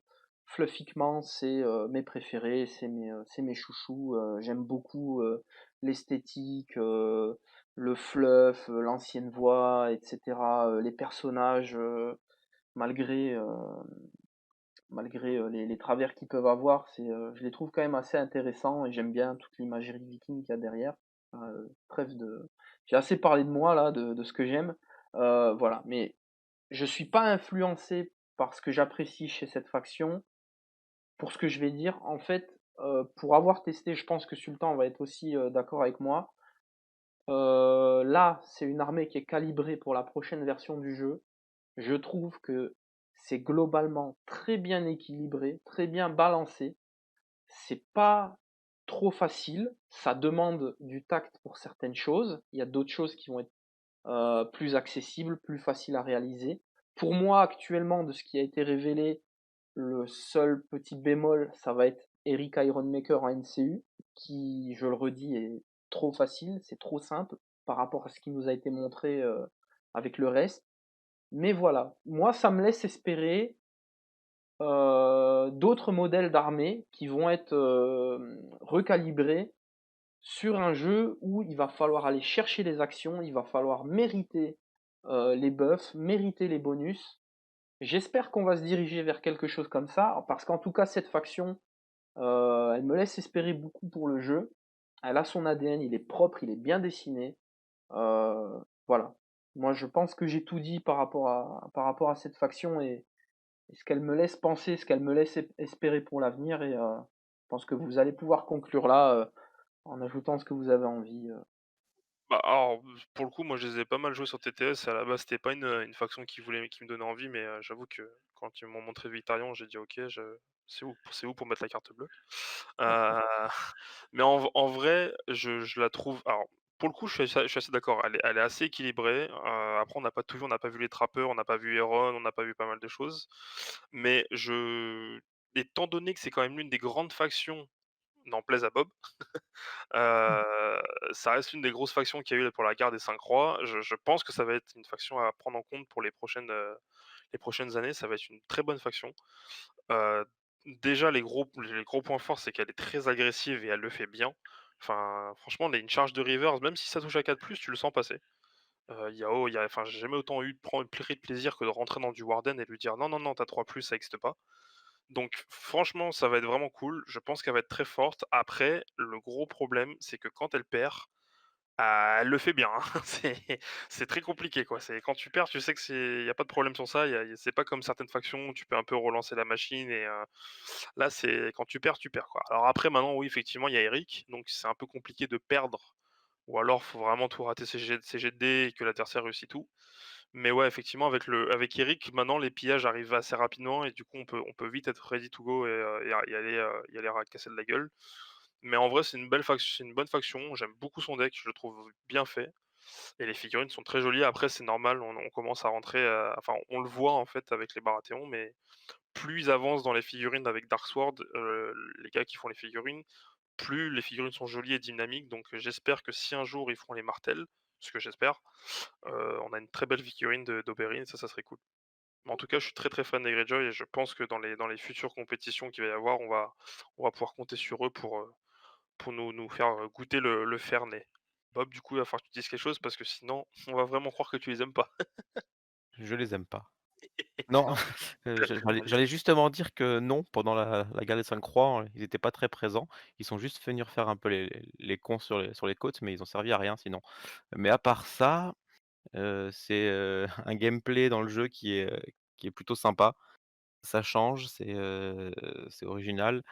[SPEAKER 1] fluffiquement, c'est mes préférés, c'est mes chouchous. J'aime beaucoup l'esthétique, le fluff, l'ancienne voix, etc. Les personnages, malgré les travers qu'ils peuvent avoir, je les trouve quand même assez intéressants et j'aime bien toute l'imagerie viking qu'il y a derrière. Trêve de, j'ai assez parlé de moi là, de ce que j'aime. Voilà, mais je suis pas influencé par ce que j'apprécie chez cette faction. Pour ce que je vais dire, en fait, pour avoir testé, je pense que Sultan va être aussi d'accord avec moi. Là, c'est une armée qui est calibrée pour la prochaine version du jeu. Je trouve que c'est globalement très bien équilibré, très bien balancé. C'est pas trop facile, ça demande du tact pour certaines choses. Il y a d'autres choses qui vont être plus accessibles, plus faciles à réaliser. Pour moi, actuellement, de ce qui a été révélé, le seul petit bémol, ça va être Eric Ironmaker en NCU, qui, je le redis, est trop facile, c'est trop simple par rapport à ce qui nous a été montré avec le reste. Mais voilà, moi, ça me laisse espérer d'autres modèles d'armées qui vont être recalibrés sur un jeu où il va falloir aller chercher les actions, il va falloir mériter les buffs, mériter les bonus. J'espère qu'on va se diriger vers quelque chose comme ça, parce qu'en tout cas, cette faction, elle me laisse espérer beaucoup pour le jeu. Elle a son ADN, il est propre, il est bien dessiné. Voilà. Moi, je pense que j'ai tout dit par rapport à cette faction et ce qu'elle me laisse penser, ce qu'elle me laisse espérer pour l'avenir. Et je pense que vous allez pouvoir conclure là en ajoutant ce que vous avez envie.
[SPEAKER 2] Bah, alors, pour le coup, moi, je les ai pas mal joués sur TTS. À la base, c'était pas une faction qui me donnait envie, mais j'avoue que quand ils m'ont montré Victarion, j'ai dit: «OK, c'est où pour mettre la carte bleue?» Heu, mais en vrai, je la trouve alors, pour le coup, je suis assez d'accord. Elle est assez équilibrée. Après, on n'a pas vu les trappeurs, on n'a pas vu Heron, on n'a pas vu pas mal de choses. Mais étant donné que c'est quand même l'une des grandes factions, n'en plaise à Bob, Heu, ça reste une des grosses factions qu'il y a eu pour la guerre des 5 rois. Je pense que ça va être une faction à prendre en compte pour les prochaines années. Ça va être une très bonne faction. Heu, déjà les gros points forts, c'est qu'elle est très agressive et elle le fait bien. Enfin, franchement, une charge de Rivers, même si ça touche à 4+, tu le sens passer. Enfin, j'ai jamais autant pris de plaisir que de rentrer dans du Warden et lui dire: «Non, non, non, tu as 3+, ça existe pas». Donc franchement, ça va être vraiment cool. Je pense qu'elle va être très forte. Après, le gros problème, c'est que quand elle perd, elle le fait bien, hein. C'est très compliqué, quoi. C'est quand tu perds, tu sais que il y a pas de problème sur ça. C'est pas comme certaines factions où tu peux un peu relancer la machine et là, c'est quand tu perds, quoi. Alors après, maintenant, oui, effectivement, il y a Eric, donc c'est un peu compliqué de perdre ou alors faut vraiment tout rater ses jets de dés et que l'adversaire réussit tout. Mais ouais, effectivement, avec Eric, maintenant, les pillages arrivent assez rapidement et du coup, on peut vite être ready to go et y aller casser de la gueule. Mais en vrai, c'est une bonne faction. J'aime beaucoup son deck, je le trouve bien fait. Et les figurines sont très jolies. Après, c'est normal, on commence à rentrer, enfin, on le voit en fait avec les Baratheons, mais plus ils avancent dans les figurines avec Darksword, les gars qui font les figurines, plus les figurines sont jolies et dynamiques. Donc, j'espère que si un jour ils feront les martels, ce que j'espère, on a une très belle figurine d'Oberyn, ça serait cool. Mais en tout cas, je suis très, très fan des Greyjoy et je pense que dans les futures compétitions qu'il va y avoir, on va pouvoir compter sur eux pour nous faire, goûter le Fernet. Bob, du coup, il va falloir que tu dises quelque chose parce que sinon, on va vraiment croire que tu les aimes pas.
[SPEAKER 3] Je les aime pas. Non,
[SPEAKER 1] Non.
[SPEAKER 3] j'allais justement dire que non, pendant la guerre des 5 croix, ils étaient pas très présents. Ils sont juste venus faire un peu les cons sur les côtes, mais ils ont servi à rien sinon. Mais à part ça, c'est, un gameplay dans le jeu qui est plutôt sympa. Ça change, c'est original.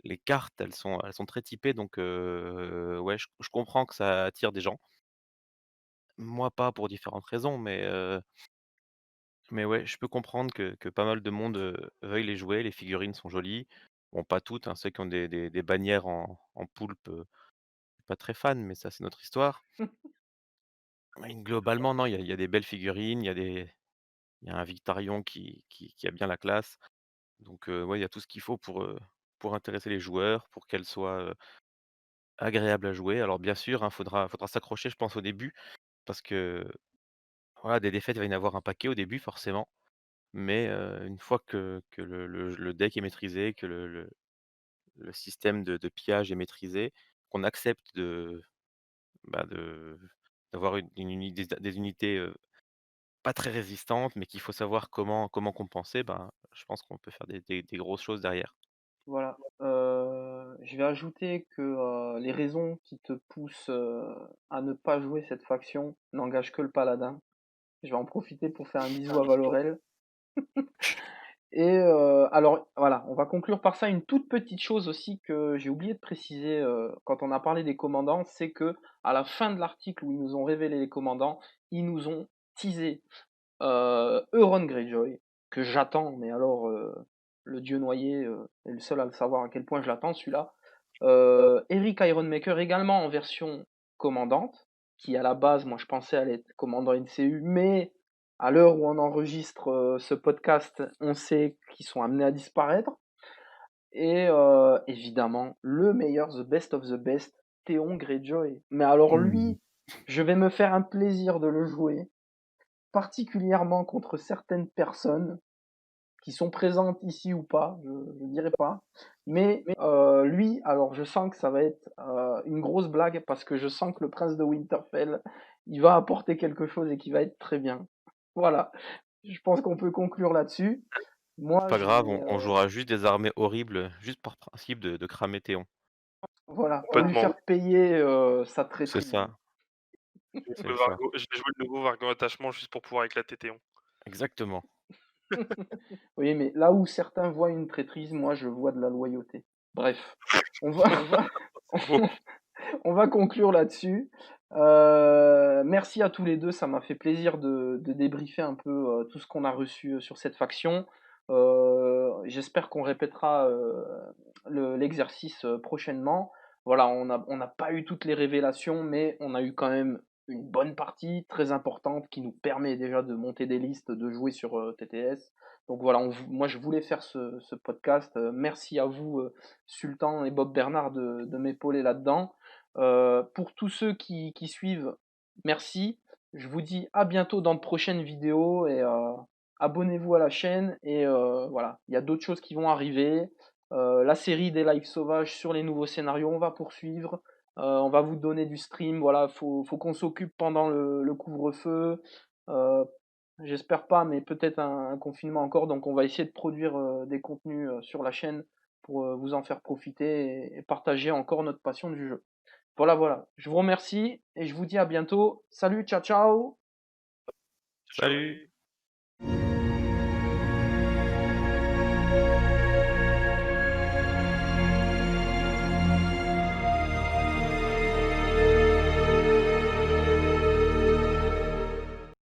[SPEAKER 3] Les cartes, elles sont très typées donc ouais, je comprends que ça attire des gens. Moi pas pour différentes raisons, mais ouais, je peux comprendre que pas mal de monde, veuille les jouer. Les figurines sont jolies. Bon, pas toutes, hein, ceux qui ont des bannières en poulpe, je suis pas très fan, mais ça, c'est notre histoire. Mais globalement, non, il y a des belles figurines, il y a un Victarion qui a bien la classe. Donc ouais, il y a tout ce qu'il faut pour intéresser les joueurs, pour qu'elles soient, agréables à jouer. Alors bien sûr, hein, faudra s'accrocher, je pense, au début, parce que, voilà, des défaites, il va y en avoir un paquet au début, forcément. Mais une fois que le deck est maîtrisé, que le système de pillage est maîtrisé, qu'on accepte bah, d'avoir des unités, pas très résistantes, mais qu'il faut savoir comment compenser, ben, je pense qu'on peut faire des grosses choses derrière.
[SPEAKER 1] Voilà. Je vais ajouter que les raisons qui te poussent à ne pas jouer cette faction n'engagent que le paladin. Je vais en profiter pour faire un bisou à Valorel. Et alors voilà, on va conclure par ça. Une toute petite chose aussi que j'ai oublié de préciser quand on a parlé des commandants, c'est que à la fin de l'article où ils nous ont révélé les commandants, ils nous ont teasé Euron Greyjoy, que j'attends, mais alors le dieu noyé est le seul à le savoir à quel point je l'attends celui-là. Eric Ironmaker également en version commandante, qui à la base, moi je pensais allait être commandant NCU, mais à l'heure où on enregistre ce podcast, on sait qu'ils sont amenés à disparaître. Et évidemment, le meilleur, the best of the best, Theon Greyjoy. Mais alors lui, je vais me faire un plaisir de le jouer, particulièrement contre certaines personnes qui sont présentes ici ou pas, je ne dirai pas. Mais lui, alors je sens que ça va être une grosse blague parce que je sens que le prince de Winterfell, il va apporter quelque chose et qui va être très bien. Voilà, je pense qu'on peut conclure là-dessus. Moi,
[SPEAKER 3] C'est pas
[SPEAKER 1] je
[SPEAKER 3] grave,
[SPEAKER 1] vais,
[SPEAKER 3] on jouera juste des armées horribles, juste par principe de cramer Théon.
[SPEAKER 1] voilà, pour lui
[SPEAKER 2] Complètement.
[SPEAKER 1] faire payer sa
[SPEAKER 3] C'est
[SPEAKER 1] traîtrise.
[SPEAKER 3] ça,
[SPEAKER 2] Je vais
[SPEAKER 3] c'est
[SPEAKER 2] jouer
[SPEAKER 3] ça.
[SPEAKER 2] Vargo, je vais jouer le nouveau Vargon Attachement juste pour pouvoir éclater Théon.
[SPEAKER 3] Exactement.
[SPEAKER 1] Oui, mais là où certains voient une traîtrise, moi je vois de la loyauté. Bref, on va,
[SPEAKER 2] Bon.
[SPEAKER 1] on va conclure là-dessus. Merci à tous les deux, ça m'a fait plaisir de débriefer un peu tout ce qu'on a reçu sur cette faction. J'espère qu'on répétera l'exercice prochainement. Voilà, on n'a pas eu toutes les révélations, mais on a eu quand même une bonne partie très importante qui nous permet déjà de monter des listes, de jouer sur TTS. Donc voilà, moi je voulais faire ce podcast. Merci à vous, Sultan et Bob Bernard, de m'épauler là-dedans. Pour tous ceux qui suivent, merci. Je vous dis à bientôt dans de prochaines vidéos et abonnez-vous à la chaîne. Et voilà, il y a d'autres choses qui vont arriver. La série des lives sauvages sur les nouveaux scénarios, on va poursuivre. On va vous donner du stream. Voilà, faut qu'on s'occupe pendant le couvre-feu. Euh, J'espère pas, mais peut-être un confinement encore. Donc on va essayer de produire des contenus sur la chaîne pour vous en faire profiter et partager encore notre passion du jeu. Voilà, voilà. Je vous remercie et je vous dis à bientôt. Salut, ciao, ciao.
[SPEAKER 3] Salut!